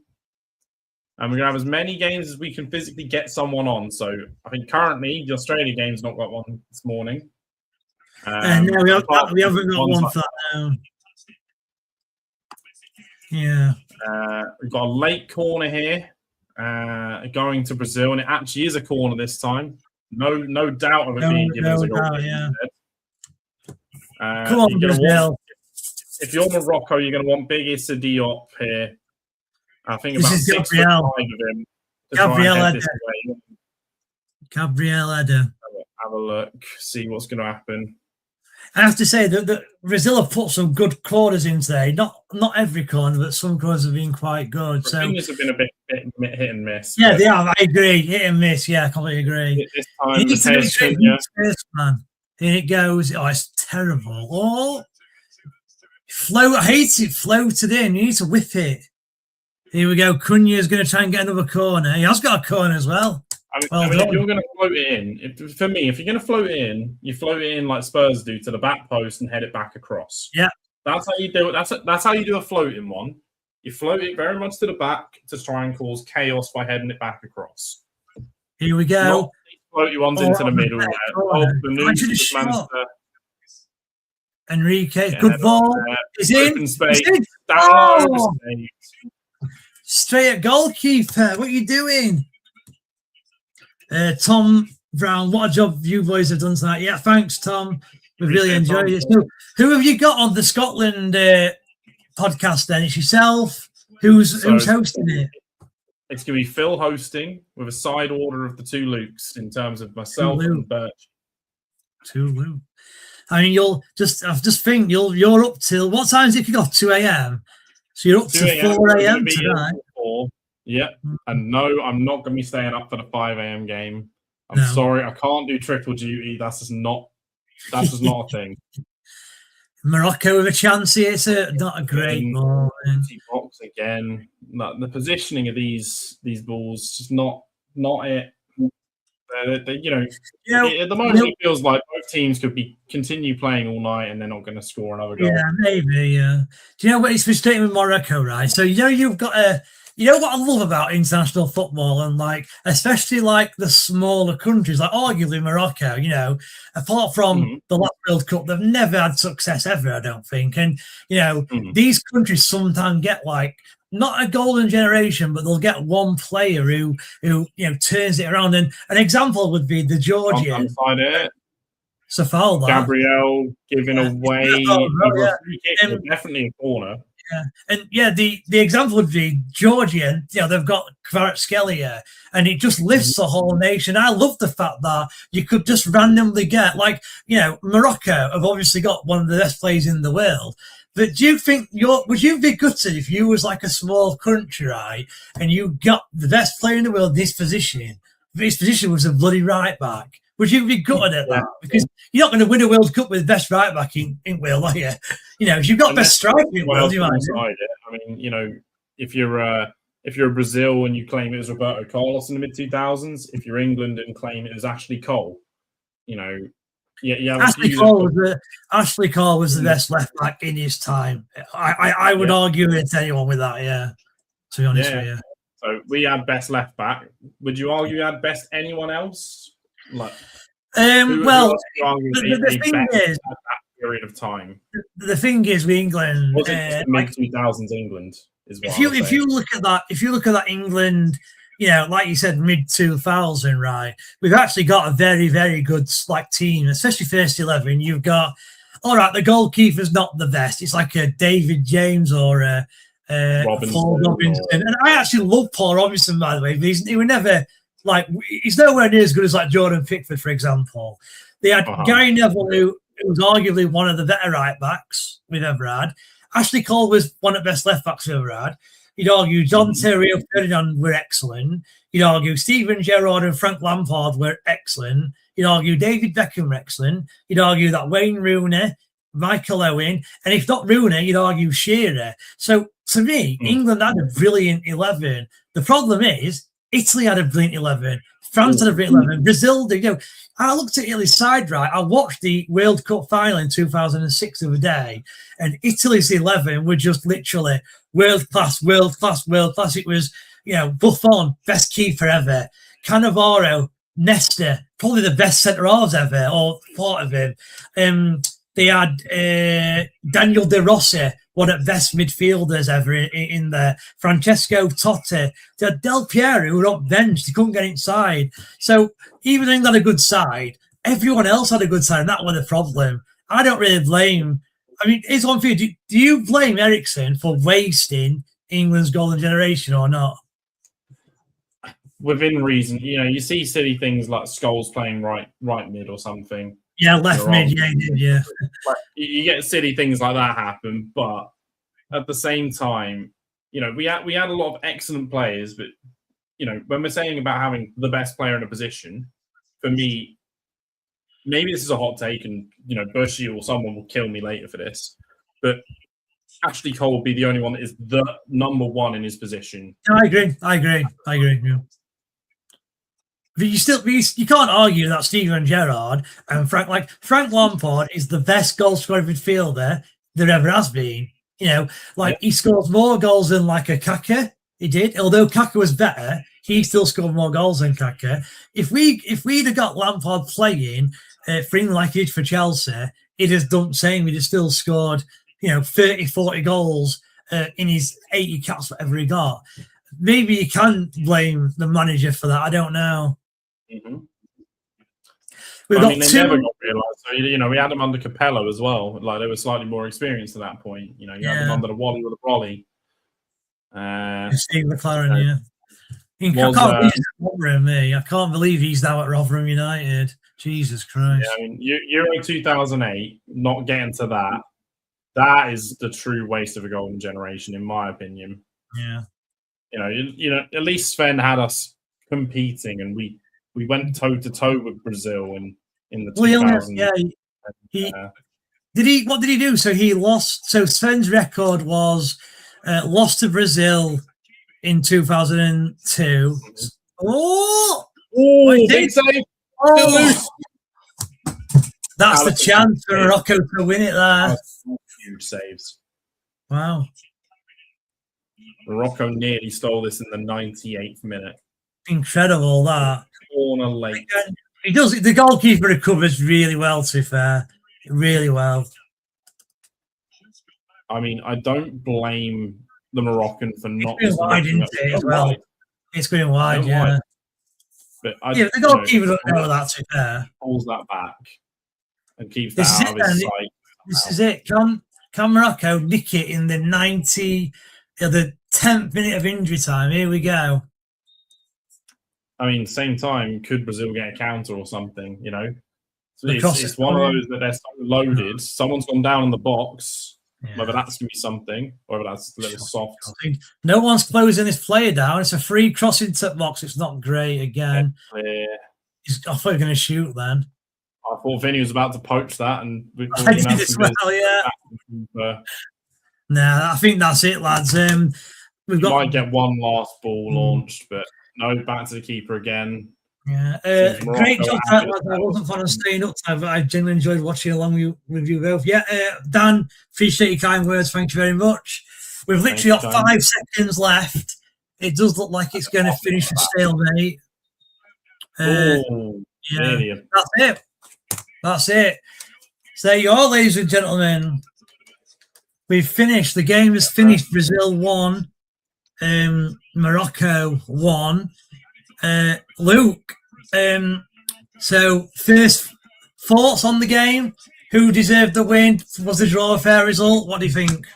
And we're going to have as many games as we can physically get someone on. So I think currently the Australia game's not got one this morning. And no, we haven't got one for that now. Yeah. We've got a late corner here going to Brazil, and it actually is a corner this time. No doubt of it being given as a goal. Yeah. Come on, Brazil. If you're Morocco, you're going to want big Issa Diop here. I think this about is 6'5" of him. Gabriel Eder. Have a look, see what's going to happen. I have to say that Brazil have put some good corners in today. Not every corner, but some corners have been quite good. So things have been a bit hit and miss. Yeah, they have. I agree. Hit and miss. Yeah, I completely agree. This time, man. Here it goes. Oh, it's terrible. Oh, I hate it. Floated in. You need to whip it. Here we go. Cunha's going to try and get another corner. He has got a corner as well. I mean if you're going to float it in, if you're going to float it in, you float it in like Spurs do to the back post and head it back across. Yeah. That's how you do it. That's how you do a floating one. You float it very much to the back to try and cause chaos by heading it back across. Here we go. Not floaty ones into the middle. Enrique, good ball. He's in. Space. Straight at goalkeeper. What are you doing? Tom Brown, what a job you boys have done tonight. Yeah, thanks, Tom. We really enjoyed it. So, who have you got on the Scotland podcast then? It's yourself. Who's hosting it? It's going to be Phil hosting with a side order of the two Lukes in terms of myself and Birch. Two Luke. I mean, I just think you're up till what time is it? You got 2 a.m. So you're up to 4 a.m. tonight. Yeah, and no, I'm not going to be staying up for the 5 a.m. game. I'm sorry, I can't do triple duty. That's just not a thing. Morocco with a chance here. It's not a great ball. Box again. The positioning of these balls just not it. At the moment, it feels like both teams could continue playing all night and they're not going to score another goal. Yeah, maybe. Yeah. Do you know what? It's frustrating with Morocco, right? So you've got a. You know what I love about international football and especially the smaller countries, like arguably Morocco, apart from the last World Cup, they've never had success ever, I don't think. And, these countries sometimes get not a golden generation, but they'll get one player who turns it around. And an example would be the Georgian. Safalda. Gabriel giving away. Definitely a corner. Yeah, and the example would be Georgia. They've got Kvaratskhelia, and it just lifts the whole nation. I love the fact that you could just randomly get Morocco have obviously got one of the best players in the world. But do you think would you be gutted if you was a small country, right, and you got the best player in the world in this position? His position was a bloody right back. Would you be gutted at that? Because you're not going to win a World Cup with best right back in Wales, are you? If you've got best striker in Wales, you might. I mean, if you're Brazil and you claim it was Roberto Carlos in the mid 2000s, if you're England and claim it was Ashley Cole, Ashley Cole was the best left back in his time. I would argue with anyone with that. Yeah, to be honest with you. So we had best left back. Would you argue you had best anyone else? The thing is, at that period of time. The thing is, with England, was it mid 2000s England? If you look at that England, like you said, mid 2000, right? We've actually got a very, very good team, especially first 11. You've got the goalkeeper's not the best. It's like a David James or Paul Robinson, and I actually love Paul Robinson, by the way. But he was never like he's nowhere near as good as like Jordan Pickford, for example. They had Gary Neville, who was arguably one of the better right backs we've ever had. Ashley Cole was one of the best left backs we've ever had. You'd argue John Terry and Ferdinand were excellent. You'd argue Steven Gerrard and Frank Lampard were excellent. You'd argue David Beckham were excellent. You'd argue that Wayne Rooney, Michael Owen, and if not Rooney, you'd argue Shearer. So to me, England had a brilliant 11. The problem is Italy had a brilliant 11. France had a brilliant 11. Brazil did. You know, I looked at Italy's side, right? I watched the World Cup final in 2006 the other day, and Italy's 11 were just literally world class, world class, world class. It was, you know, Buffon, best keeper ever. Cannavaro, Nesta, probably the best centre halves ever, or thought of him. They had Daniel De Rossi, one of the best midfielders ever in there. Francesco Totti. They had Del Piero, who were up bench. They couldn't get inside. So even though they had a good side, everyone else had a good side, and that was the problem. I don't really blame. I mean, it's one for you. Do you blame Ericsson for wasting England's golden generation or not? Within reason, you know, you see silly things like Scholes playing right mid or something. Yeah, left mid. Yeah, he did. Yeah, like, you get silly things like that happen, but at the same time, you know, we had a lot of excellent players, but you know, when we're saying about having the best player in a position, for me, maybe this is a hot take, and you know, Bushy or someone will kill me later for this, but Ashley Cole will be the only one that is the number one in his position. I agree. Yeah. But you can't argue that Steven Gerrard and Frank Lampard is the best goal scoring midfielder there ever has been. You know, he scores more goals than like a Kaka. He did, although Kaka was better, he still scored more goals than Kaka. If we'd have got Lampard playing for England like he did for Chelsea, he'd have done the same. He'd have still scored, 30, 40 goals in his 80 caps, whatever he got. Maybe you can blame the manager for that. I don't know. Mm-hmm. They never got realised. So, we had them under Capello as well. Like, they were slightly more experienced at that point. You had them under the Wally with the Brolly. Steve McLaren, I can't believe he's at Rotherham, me. I can't believe he's now at Rotherham United. Jesus Christ. Yeah, Euro 2008, not getting to that, that is the true waste of a golden generation, in my opinion. Yeah. At least Sven had us competing, and we went toe to toe with Brazil in the 2000s. What did he do? So he lost. So Sven's record was lost to Brazil in 2002. Oh, big save! Oh. That's the chance for Morocco to win it there. Huge saves. Wow. Morocco nearly stole this in the 98th minute. Incredible, that. Corner late. He does. The goalkeeper recovers really well, to be fair. Really well. I mean, I don't blame the Moroccan for not. It's going wide, isn't it, as well? It's going wide, yeah. But the goalkeeper doesn't know that, to be fair. Pulls that back and keeps that out of his sight. This is it. Can Morocco nick it in the 10th minute of injury time? Here we go. I mean, same time, could Brazil get a counter or something, So it's one of those that they're so loaded. Someone's gone down in the box, whether that's going to be something, or whether that's a little soft. No one's closing this player down. It's a free cross into the box. It's not great again. I thought he was going to shoot then. I thought Vini was about to poach that. And I did as well, yeah. Nah, I think that's it, lads. We might get one last ball launched, but no, back to the keeper again. Yeah, great job, lads. I wasn't fun of staying up time, but I genuinely enjoyed watching along with you both. Yeah, Dan, appreciate your kind words. Thank you very much. We've literally got 5 seconds left. It does look like it's going to finish a stalemate. That's it. So there you are, ladies and gentlemen. We've finished. The game is finished. Brazil won. Morocco won. Luke, so first thoughts on the game? Who deserved the win? Was the draw a fair result? What do you think?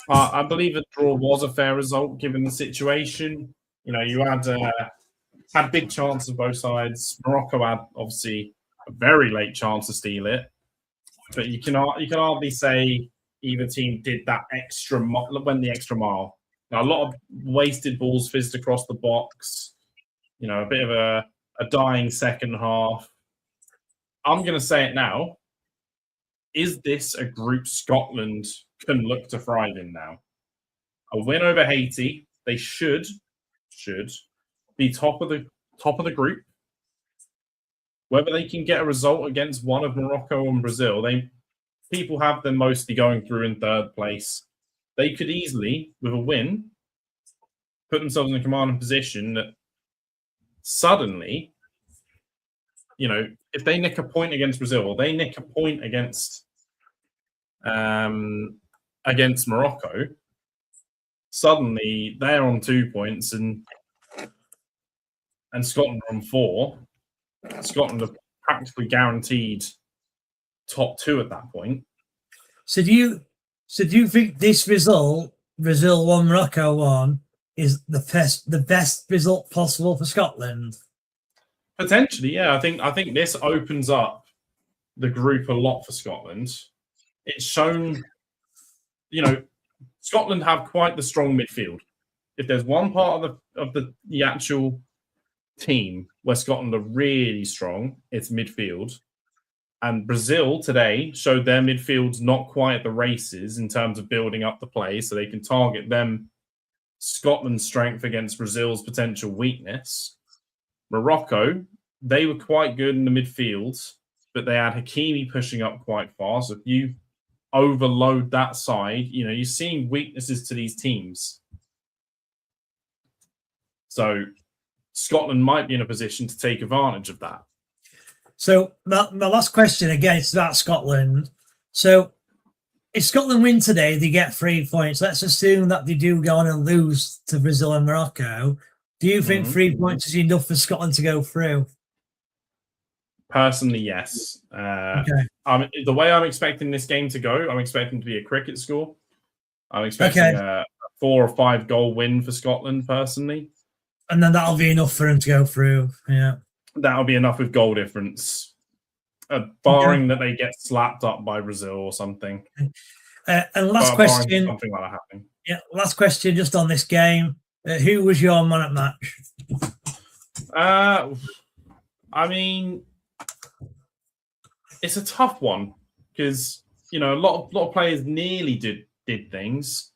I believe the draw was a fair result given the situation. You had had big chances both sides. Morocco had obviously a very late chance to steal it, but you can hardly say either team did that went the extra mile. Now, a lot of wasted balls fizzed across the box. A bit of a dying second half. I'm going to say it now. Is this a group Scotland can look to thrive in now? A win over Haiti, they should be top of the group. Whether they can get a result against one of Morocco and Brazil, people have them mostly going through in third place. They could easily, with a win, put themselves in a commanding position that suddenly, if they nick a point against Brazil, or they nick a point against Morocco, suddenly they're on 2 points and Scotland are on 4. Scotland are practically guaranteed top 2 at that point. So do you think this result, Brazil 1, Morocco 1, is the best result possible for Scotland? Potentially, yeah. I think this opens up the group a lot for Scotland. It's shown, Scotland have quite the strong midfield. If there's one part of the actual team where Scotland are really strong, it's midfield. And Brazil today showed their midfield's not quite at the races in terms of building up the play, so they can target them Scotland's strength against Brazil's potential weakness. Morocco, they were quite good in the midfield, but they had Hakimi pushing up quite far. So if you overload that side, you're seeing weaknesses to these teams. So Scotland might be in a position to take advantage of that. So my last question, again, it's about Scotland. So if Scotland win today, they get 3 points. Let's assume that they do go on and lose to Brazil and Morocco. Do you think 3 points is enough for Scotland to go through? Personally, yes. Okay. The way I'm expecting this game to go, I'm expecting to be a cricket score. I'm expecting a 4 or 5 goal win for Scotland, personally. And then that'll be enough for them to go through. Yeah. That'll be enough with goal difference, barring that they get slapped up by Brazil or something. And last question. Something like that happening. Yeah, last question just on this game. Who was your man at match? It's a tough one because a lot of players nearly did things.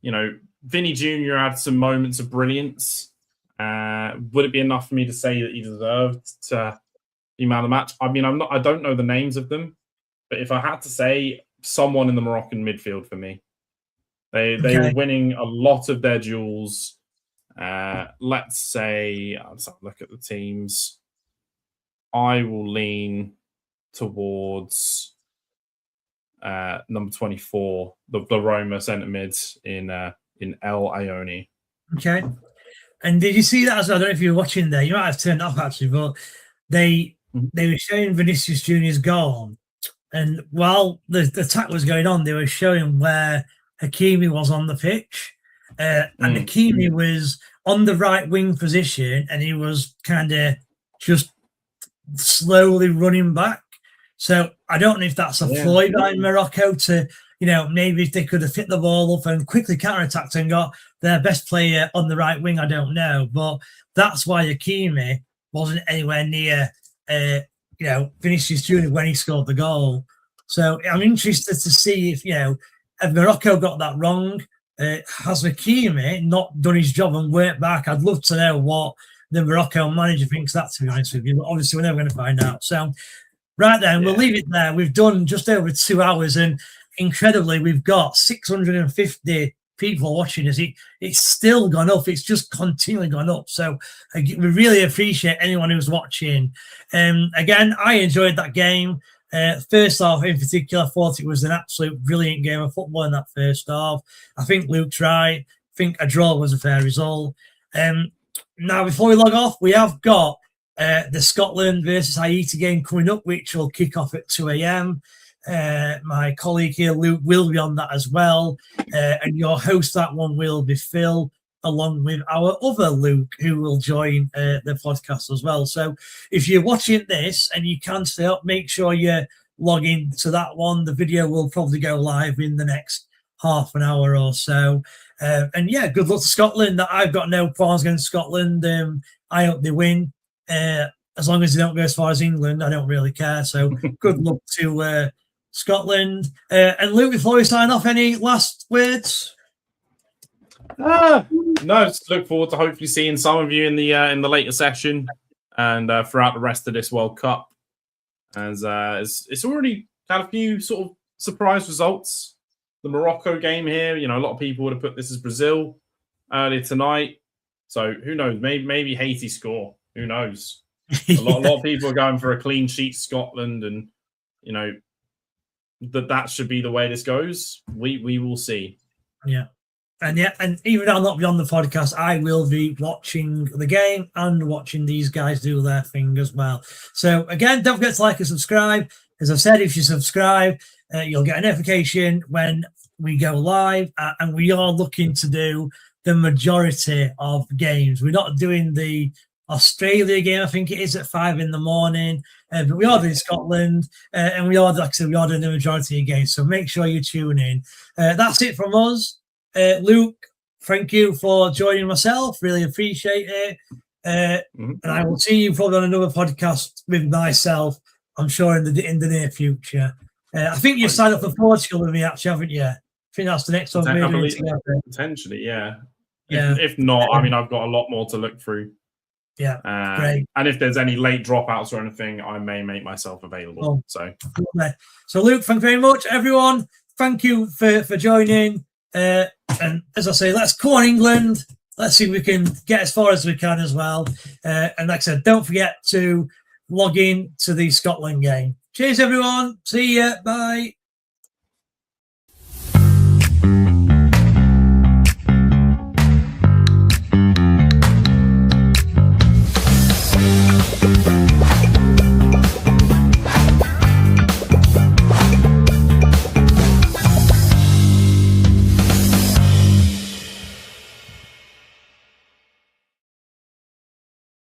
Vini Jnr. had some moments of brilliance. Would it be enough for me to say that he deserved to be man of the match? I don't know the names of them, but if I had to say, someone in the Moroccan midfield for me. They were winning a lot of their duels. Let's say, let's have a look at the teams. I will lean towards number 24, the Roma centre mid in El Ayoni. Okay. And did you see that? I don't know if you were watching there. You might have turned off actually, but they were showing Vinicius Junior's goal, and while the attack was going on, they were showing where Hakimi was on the pitch, and Hakimi was on the right wing position, and he was kind of just slowly running back. So I don't know if that's a ploy by Morocco to, maybe if they could have fit the ball up and quickly counter-attacked and got their best player on the right wing. I don't know, but that's why Hakimi wasn't anywhere near, Vinicius Junior when he scored the goal. So I'm interested to see if Morocco got that wrong. Has Hakimi not done his job and worked back? I'd love to know what the Morocco manager thinks that, to be honest with you. But obviously, we're never going to find out. So, right then, we'll leave it there. We've done just over 2 hours, and incredibly, we've got 650 people watching us. It's still gone up. It's just continually gone up. So we really appreciate anyone who's watching. Again, I enjoyed that game. First half in particular, I thought it was an absolute brilliant game of football in that first half. I think Luke's right. I think a draw was a fair result. Now, before we log off, we have got the Scotland versus Haiti game coming up, which will kick off at 2 a.m. My colleague here, Luke, will be on that as well. And your host, that one will be Phil. along with our other Luke, who will join the podcast as well. So if you're watching this and you can't stay up, make sure you log in to that one. The video will probably go live in the next half an hour or so. And yeah, good luck to Scotland. I've got no problems against Scotland. I hope they win. As long as they don't go as far as England, I don't really care. So good luck to Scotland. And Luke, before we sign off, any last words? No, just look forward to hopefully seeing some of you in the later session and throughout the rest of this World Cup. As it's already had a few sort of surprise results. The Morocco game here, a lot of people would have put this as Brazil earlier tonight. So who knows? Maybe Haiti score. Who knows? A lot of people are going for a clean sheet Scotland, and that should be the way this goes. We will see. Yeah. And even though I'll not be on the podcast, I will be watching the game and watching these guys do their thing as well. So again, don't forget to like and subscribe. As I've said, if you subscribe, you'll get a notification when we go live. And we are looking to do the majority of games. We're not doing the Australia game, I think it is at 5 a.m. But we are doing Scotland, and we are, like I said, we are doing the majority of games. So make sure you tune in. That's it from us. Luke, thank you for joining myself. Really appreciate it. And I will see you probably on another podcast with myself, I'm sure, in the near future. I think you signed up for Portugal with me, actually, haven't you? I think that's the next one. Potentially, yeah. Yeah. If not, I mean, I've got a lot more to look through. Yeah, great. And if there's any late dropouts or anything, I may make myself available. So Luke, thank you very much, everyone. Thank you for joining. And as I say, let's go on England. Let's see if we can get as far as we can as well. And like I said, don't forget to log in to the Scotland game. Cheers, everyone. See ya. Bye.